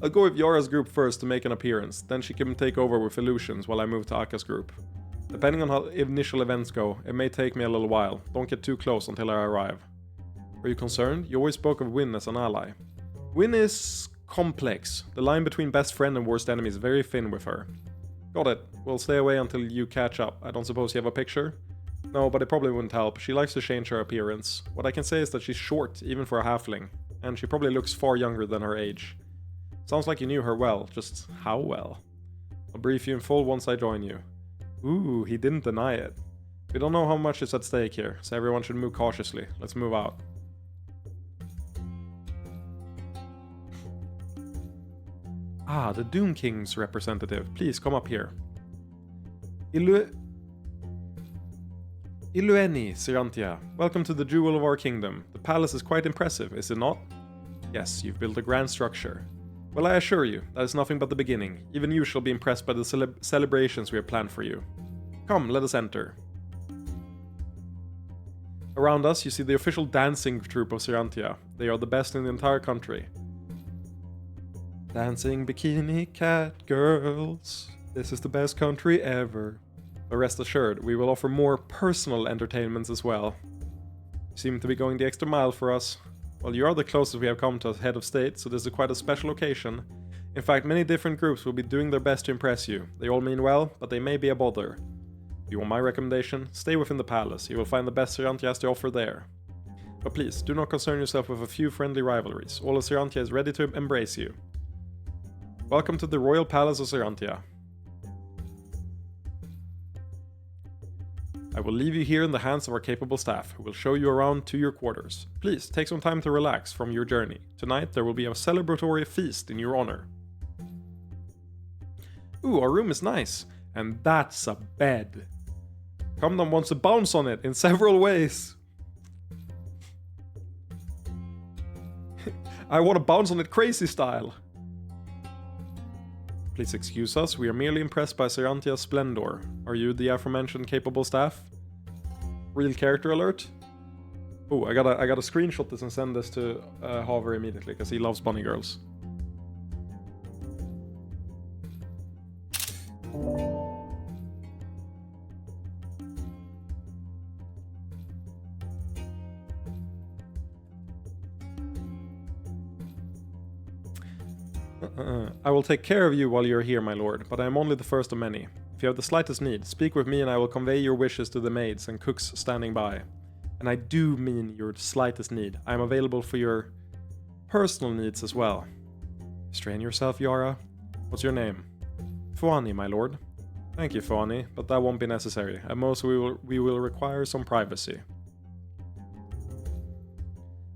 I'll go with Yara's group first to make an appearance, then she can take over with illusions while I move to Aka's group. Depending on how initial events go, it may take me a little while. Don't get too close until I arrive. Are you concerned? You always spoke of Win as an ally. Win is complex. The line between best friend and worst enemy is very thin with her. Got it. We'll stay away until you catch up. I don't suppose you have a picture? No, but it probably wouldn't help. She likes to change her appearance. What I can say is that she's short, even for a halfling, and she probably looks far younger than her age. Sounds like you knew her well, just how well? I'll brief you in full once I join you. Ooh, he didn't deny it. We don't know how much is at stake here, so everyone should move cautiously. Let's move out. Ah, the Doom King's representative. Please, come up here. Ilueni, Serantia. Welcome to the jewel of our kingdom. The palace is quite impressive, is it not? Yes, you've built a grand structure. Well, I assure you, that is nothing but the beginning. Even you shall be impressed by the celebrations we have planned for you. Come, let us enter. Around us, you see the official dancing troupe of Serantia. They are the best in the entire country. Dancing bikini cat girls. This is the best country ever. But rest assured, we will offer more personal entertainments as well. You seem to be going the extra mile for us. Well, you are the closest we have come to as head of state, so this is quite a special occasion. In fact, many different groups will be doing their best to impress you. They all mean well, but they may be a bother. If you want my recommendation, stay within the palace. You will find the best Serantia has to offer there. But please, do not concern yourself with a few friendly rivalries. All of Serantia is ready to embrace you. Welcome to the Royal Palace of Serantia. I will leave you here in the hands of our capable staff, who will show you around to your quarters. Please, take some time to relax from your journey. Tonight there will be a celebratory feast in your honor. Ooh, our room is nice. And that's a bed. Comdom wants to bounce on it in several ways. I want to bounce on it crazy style. Please excuse us, we are merely impressed by Serantia's splendor. Are you the aforementioned capable staff? Real character alert? Oh, I gotta screenshot this and send this to Haver immediately, because he loves bunny girls. I will take care of you while you're here, my lord, but I am only the first of many. If you have the slightest need, speak with me and I will convey your wishes to the maids and cooks standing by. And I do mean your slightest need. I am available for your personal needs as well. Restrain yourself, Yara. What's your name? Fuani, my lord. Thank you, Fuani, but that won't be necessary. At most we will require some privacy.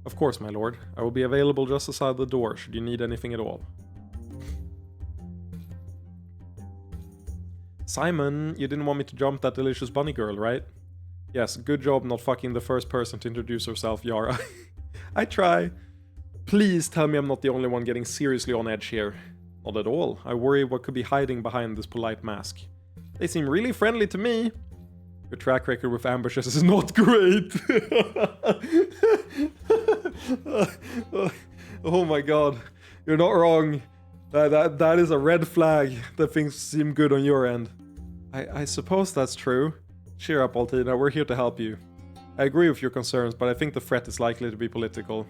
Of course, my lord. I will be available just outside the door should you need anything at all. Simon, you didn't want me to jump that delicious bunny girl, right? Yes, good job not fucking the first person to introduce herself, Yara. I try. Please tell me I'm not the only one getting seriously on edge here. Not at all. I worry what could be hiding behind this polite mask. They seem really friendly to me. Your track record with ambushes is not great. Oh my god. You're not wrong. That is a red flag that things seem good on your end. I suppose that's true. Cheer up, Altina, we're here to help you. I agree with your concerns, but I think the threat is likely to be political.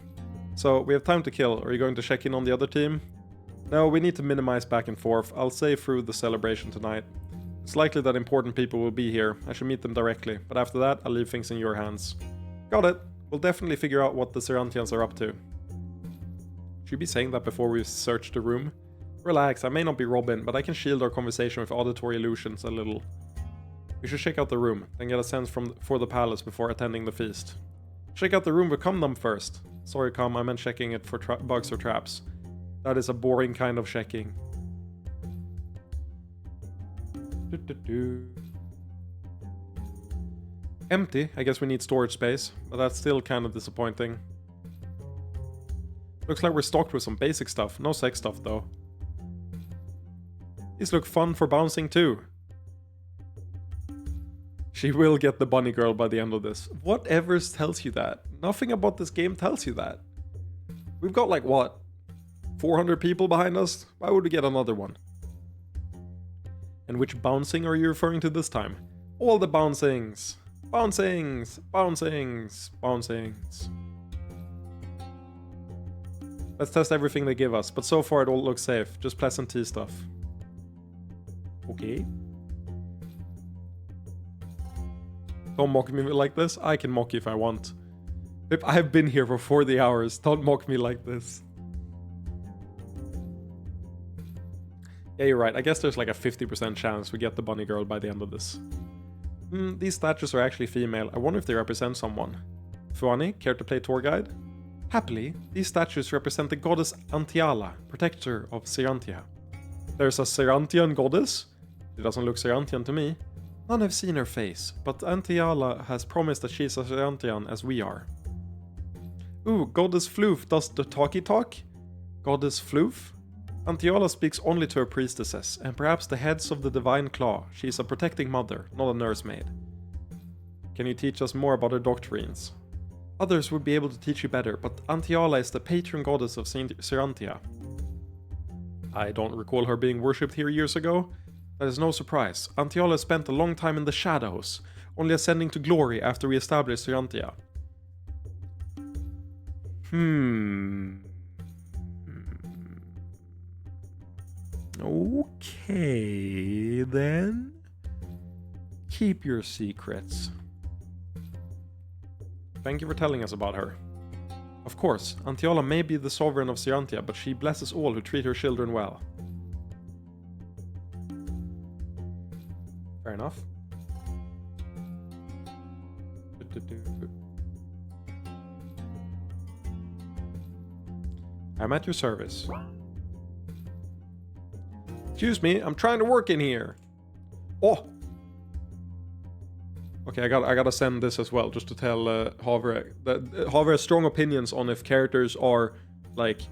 So, we have time to kill. Are you going to check in on the other team? No, we need to minimize back and forth. I'll say through the celebration tonight. It's likely that important people will be here. I should meet them directly, but after that, I'll leave things in your hands. Got it. We'll definitely figure out what the Serantians are up to. Should you be saying that before we search the room? Relax, I may not be Robin, but I can shield our conversation with auditory illusions a little. We should check out the room, then get a sense for the palace before attending the feast. Check out the room with Comdom first. Sorry, Com, I meant checking it for bugs or traps. That is a boring kind of checking. Empty, I guess we need storage space, but that's still kind of disappointing. Looks like we're stocked with some basic stuff, no sex stuff though. These look fun for bouncing too. She will get the bunny girl by the end of this. Whatever tells you that? Nothing about this game tells you that. We've got like what? 400 people behind us? Why would we get another one? And which bouncing are you referring to this time? All the bouncings! Bouncings! Bouncings! Bouncings! Let's test everything they give us, but so far it all looks safe. Just pleasant tea stuff. Okay. Don't mock me like this. I can mock you if I want. Pip, I've been here for 40 hours. Don't mock me like this. Yeah, you're right. I guess there's like a 50% chance we get the bunny girl by the end of this. These statues are actually female. I wonder if they represent someone. Fuani, care to play tour guide? Happily, these statues represent the goddess Antiala, protector of Serantia. There's a Serantian goddess? She doesn't look Serantian to me. None have seen her face, but Antiala has promised that she's as Serantian as we are. Ooh, Goddess Floof does the talkie talk? Goddess Floof? Antiala speaks only to her priestesses, and perhaps the heads of the Divine Claw. She is a protecting mother, not a nursemaid. Can you teach us more about her doctrines? Others would be able to teach you better, but Antiala is the patron goddess of Serantia. I don't recall her being worshipped here years ago. That is no surprise. Antiola spent a long time in the shadows, only ascending to glory after we established Cyrantia. Okay, then. Keep your secrets. Thank you for telling us about her. Of course, Antiola may be the sovereign of Cyrantia, but she blesses all who treat her children well. Fair enough. I'm at your service. Excuse me, I'm trying to work in here. Oh! Okay, I gotta send this as well, just to tell Havre that Havre has strong opinions on if characters are, like,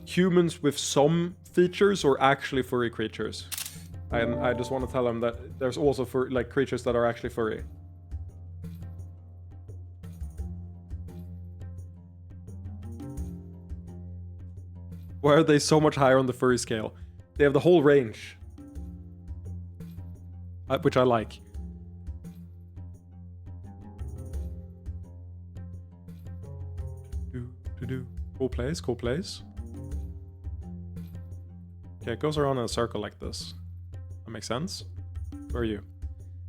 humans with some features or actually furry creatures. And I just want to tell him that there's also creatures that are actually furry. Why are they so much higher on the furry scale? They have the whole range. Which I like. Cool place, cool place. Okay, it goes around in a circle like this. That makes sense. Where are you?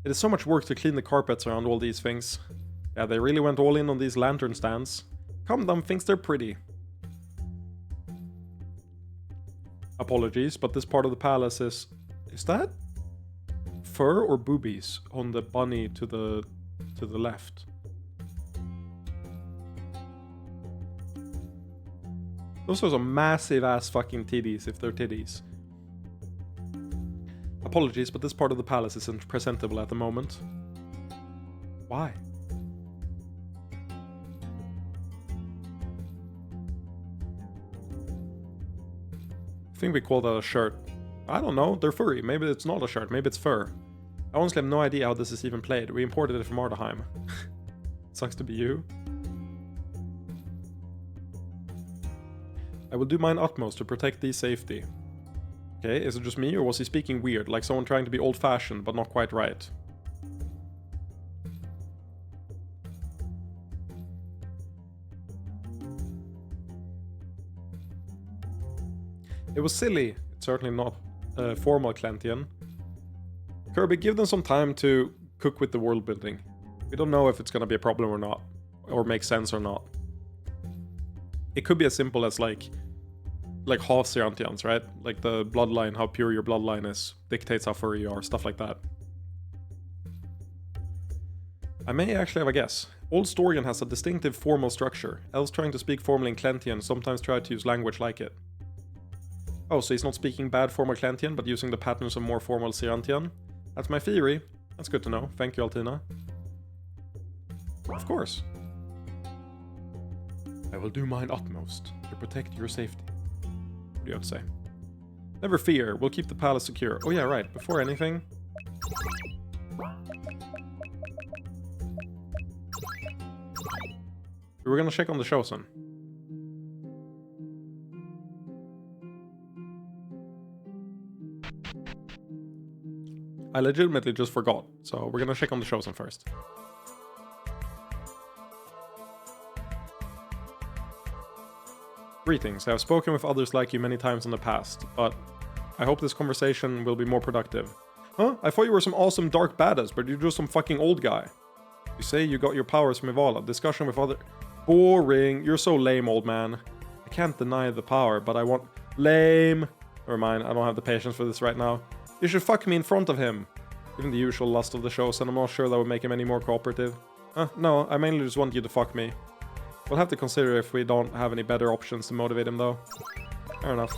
It is so much work to clean the carpets around all these things. Yeah, they really went all in on these lantern stands. Commandant thinks they're pretty. Apologies, but this part of the palace is... Is that fur or boobies on the bunny to the left? Those are some massive ass fucking titties, if they're titties. Apologies, but this part of the palace isn't presentable at the moment. Why? I think we call that a shirt. I don't know, they're furry. Maybe it's not a shirt, maybe it's fur. I honestly have no idea how this is even played. We imported it from Ardaheim. Sucks to be you. I will do mine utmost to protect thee safety. Okay, is it just me or was he speaking weird, like someone trying to be old-fashioned but not quite right? It was silly. It's certainly not formal Clantian. Kirby, give them some time to cook with the world building. We don't know if it's gonna be a problem or not, or make sense or not. It could be as simple as like half Cyrantians, right? Like the bloodline, how pure your bloodline is, dictates how furry you are, stuff like that. I may actually have a guess. Old Storian has a distinctive formal structure. Elves trying to speak formally in Clantian sometimes try to use language like it. Oh, so he's not speaking bad formal Clantian, but using the patterns of more formal Cyrantian? That's my theory. That's good to know. Thank you, Altina. Of course. I will do mine utmost to protect your safety. What do you have to say? Never fear, we'll keep the palace secure. Oh yeah, right, before anything... We were gonna check on the Chosen. I legitimately just forgot, so we're gonna check on the Chosen first. Greetings, I have spoken with others like you many times in the past, but I hope this conversation will be more productive. Huh? I thought you were some awesome dark badass, but you're just some fucking old guy. You say you got your powers from Ivala, discussion with other... Boring, you're so lame, old man. I can't deny the power, but I want... Lame. Never mind, I don't have the patience for this right now. You should fuck me in front of him. Given the usual lust of the shows, and I'm not sure that would make him any more cooperative. No, I mainly just want you to fuck me. We'll have to consider if we don't have any better options to motivate him, though. Fair enough.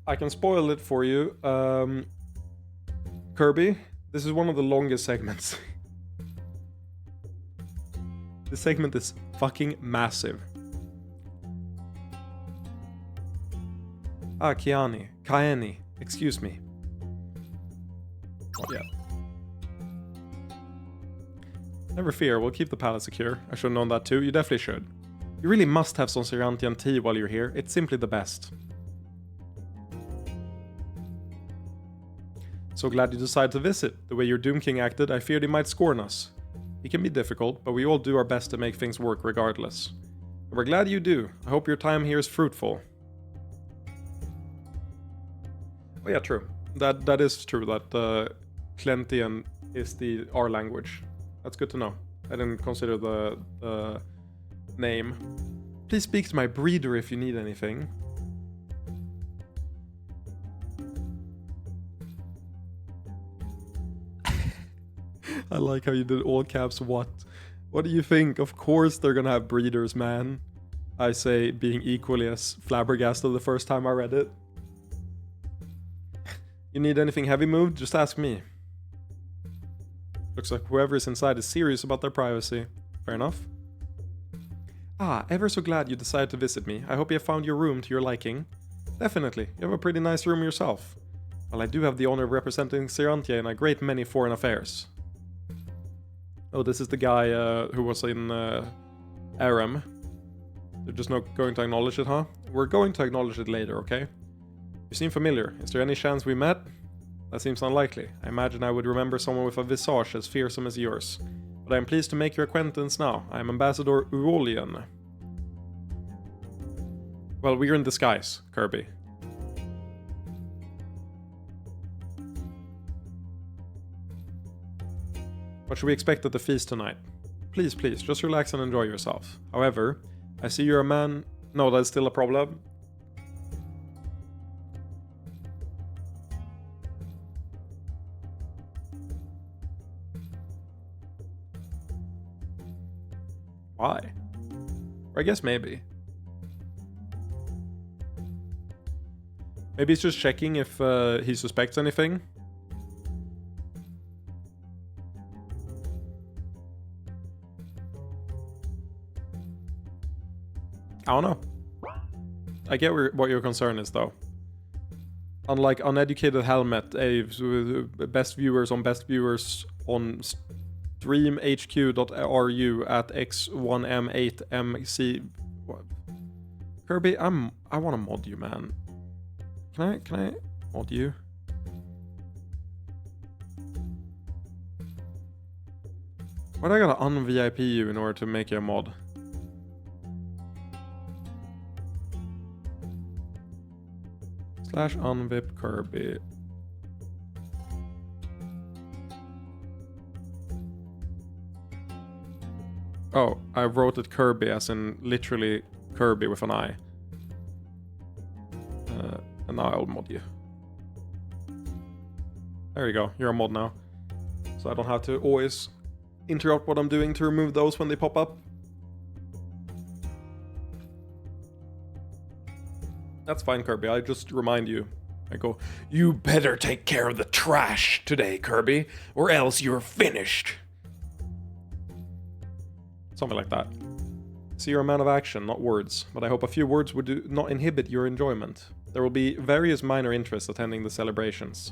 I can spoil it for you. Kirby, this is one of the longest segments. This segment is fucking massive. Ah, Kaeni, excuse me. Oh, yeah. Never fear, we'll keep the palace secure. I should have known that too. You definitely should. You really must have some Cyrantian tea while you're here. It's simply the best. So glad you decided to visit. The way your Doom King acted, I feared he might scorn us. He can be difficult, but we all do our best to make things work regardless. And we're glad you do. I hope your time here is fruitful. Oh yeah, true. That is true, that Clentian is our language. That's good to know. I didn't consider the name. Please speak to my breeder if you need anything. I like how you did all caps what. What do you think? Of course they're gonna have breeders, man. I say, being equally as flabbergasted the first time I read it. You need anything heavy moved? Just ask me. Looks like whoever is inside is serious about their privacy. Fair enough. Ah, ever so glad you decided to visit me. I hope you have found your room to your liking. Definitely, you have a pretty nice room yourself. Well, I do have the honor of representing Cyrantia in a great many foreign affairs. Oh, this is the guy who was in Aram. They're just not going to acknowledge it, huh? We're going to acknowledge it later, okay? You seem familiar. Is there any chance we met? That seems unlikely. I imagine I would remember someone with a visage as fearsome as yours. But I am pleased to make your acquaintance now. I am Ambassador Uolian. Well, we're in disguise, Kirby. What should we expect at the feast tonight? Please, please, just relax and enjoy yourself. However, I see you're a man... No, that's still a problem. Why? Or I guess maybe. Maybe he's just checking if he suspects anything. I don't know. I get what your concern is, though. Unlike Uneducated Helmet, best viewers on streamhq.ru at x1m8mc. What? Kirby, I want to mod you, man. Can I mod you? Why do I gotta un-VIP you in order to make you a mod? /unvip Kirby. Oh, I wrote it Kirby as in literally Kirby with an I. And now I'll mod you. There you go, you're a mod now. So I don't have to always interrupt what I'm doing to remove those when they pop up. That's fine, Kirby. I just remind you. I go, you better take care of the trash today, Kirby, or else you're finished. Something like that. See, you're a man of action, not words, but I hope a few words would not inhibit your enjoyment. There will be various minor interests attending the celebrations.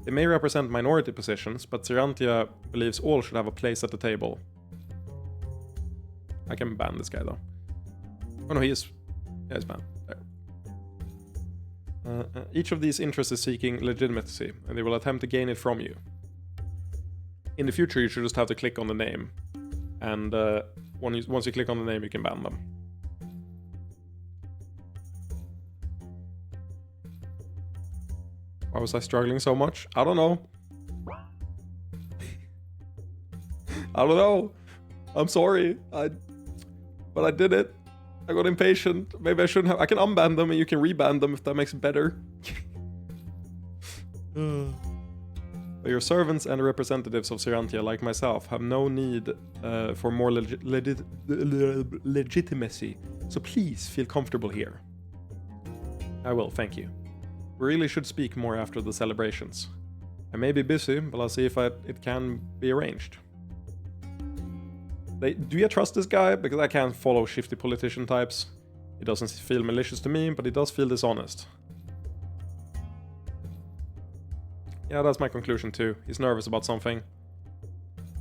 They may represent minority positions, but Cyrantia believes all should have a place at the table. I can ban this guy, though. Oh no, he is... Yeah, he's banned. Each of these interests is seeking legitimacy, and they will attempt to gain it from you. In the future, you should just have to click on the name, and once you click on the name, you can ban them. Why was I struggling so much? I don't know. I don't know. I'm sorry. But I did it. I got impatient. Maybe I shouldn't have. I can unban them and you can reban them if that makes it better. But your servants and the representatives of Cyrantia, like myself, have no need for more legitimacy. So please feel comfortable here. I will, thank you. We really should speak more after the celebrations. I may be busy, but I'll see if it can be arranged. Do you trust this guy? Because I can't follow shifty politician types. He doesn't feel malicious to me, but he does feel dishonest. Yeah, that's my conclusion too. He's nervous about something.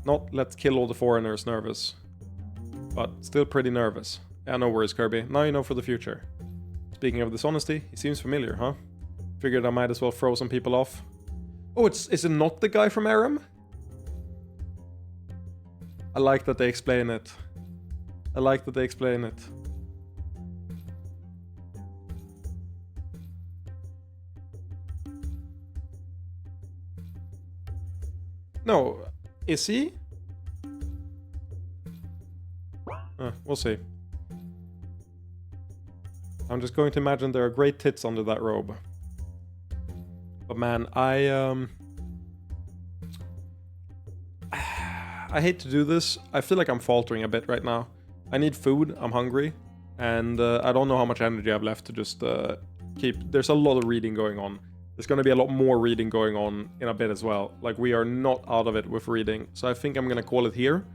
Not let's kill all the foreigners nervous. But still pretty nervous. Yeah, no worries, Kirby. Now you know for the future. Speaking of dishonesty, he seems familiar, huh? Figured I might as well throw some people off. Oh, is it not the guy from Aram? I like that they explain it. I like that they explain it. No, is he? We'll see. I'm just going to imagine there are great tits under that robe. But man, I hate to do this. I feel like I'm faltering a bit right now. I need food, I'm hungry, and I don't know how much energy I have left to just keep... There's a lot of reading going on. There's going to be a lot more reading going on in a bit as well. Like, we are not out of it with reading. So I think I'm going to call it here.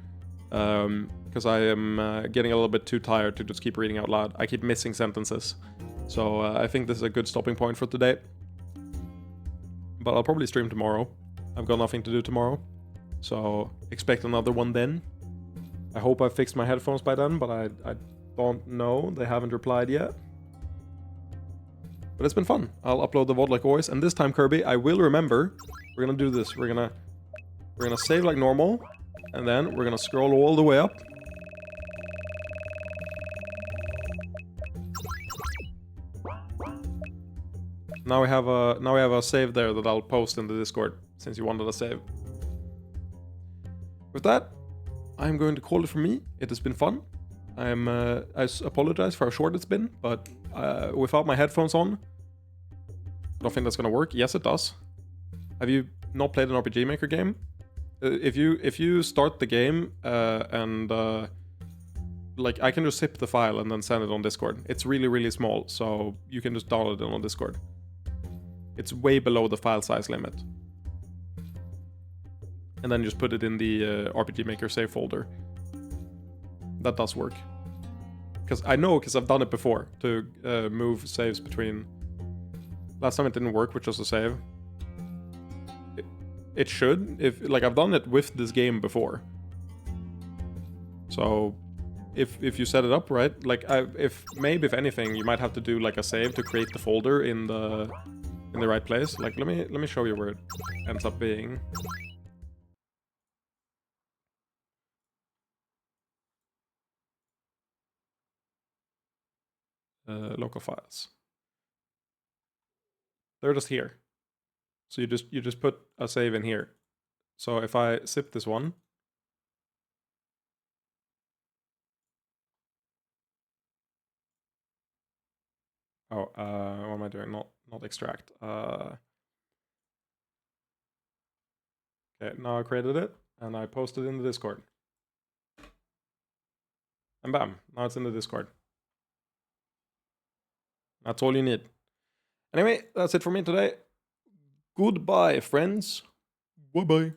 Because I am getting a little bit too tired to just keep reading out loud. I keep missing sentences. So I think this is a good stopping point for today. But I'll probably stream tomorrow. I've got nothing to do tomorrow. So expect another one then. I hope I fixed my headphones by then, but I don't know. They haven't replied yet. But it's been fun. I'll upload the VOD like always. And this time, Kirby, I will remember. We're gonna do this. We're gonna save like normal. And then we're gonna scroll all the way up. Now we have a save there that I'll post in the Discord, since you wanted a save. With that, I'm going to call it for me. It has been fun. I apologize for how short it's been, but without my headphones on, I don't think that's gonna work. Yes, it does. Have you not played an RPG Maker game? If you start the game like, I can just zip the file and then send it on Discord. It's really, really small, so you can just download it on Discord. It's way below the file size limit. And then just put it in the RPG Maker save folder. That does work. Because I've done it before, to move saves between... Last time it didn't work, which was a save. It should, I've done it with this game before. So, if you set it up right, if anything, you might have to do like a save to create the folder in the right place. Like, let me show you where it ends up being. Local files. They're just here. So you just put a save in here. So if I zip this one. Oh, what am I doing? Not extract. Okay, now I created it and I posted it in the Discord. And bam, now it's in the Discord. That's all you need. Anyway, that's it for me today. Goodbye, friends. Bye-bye.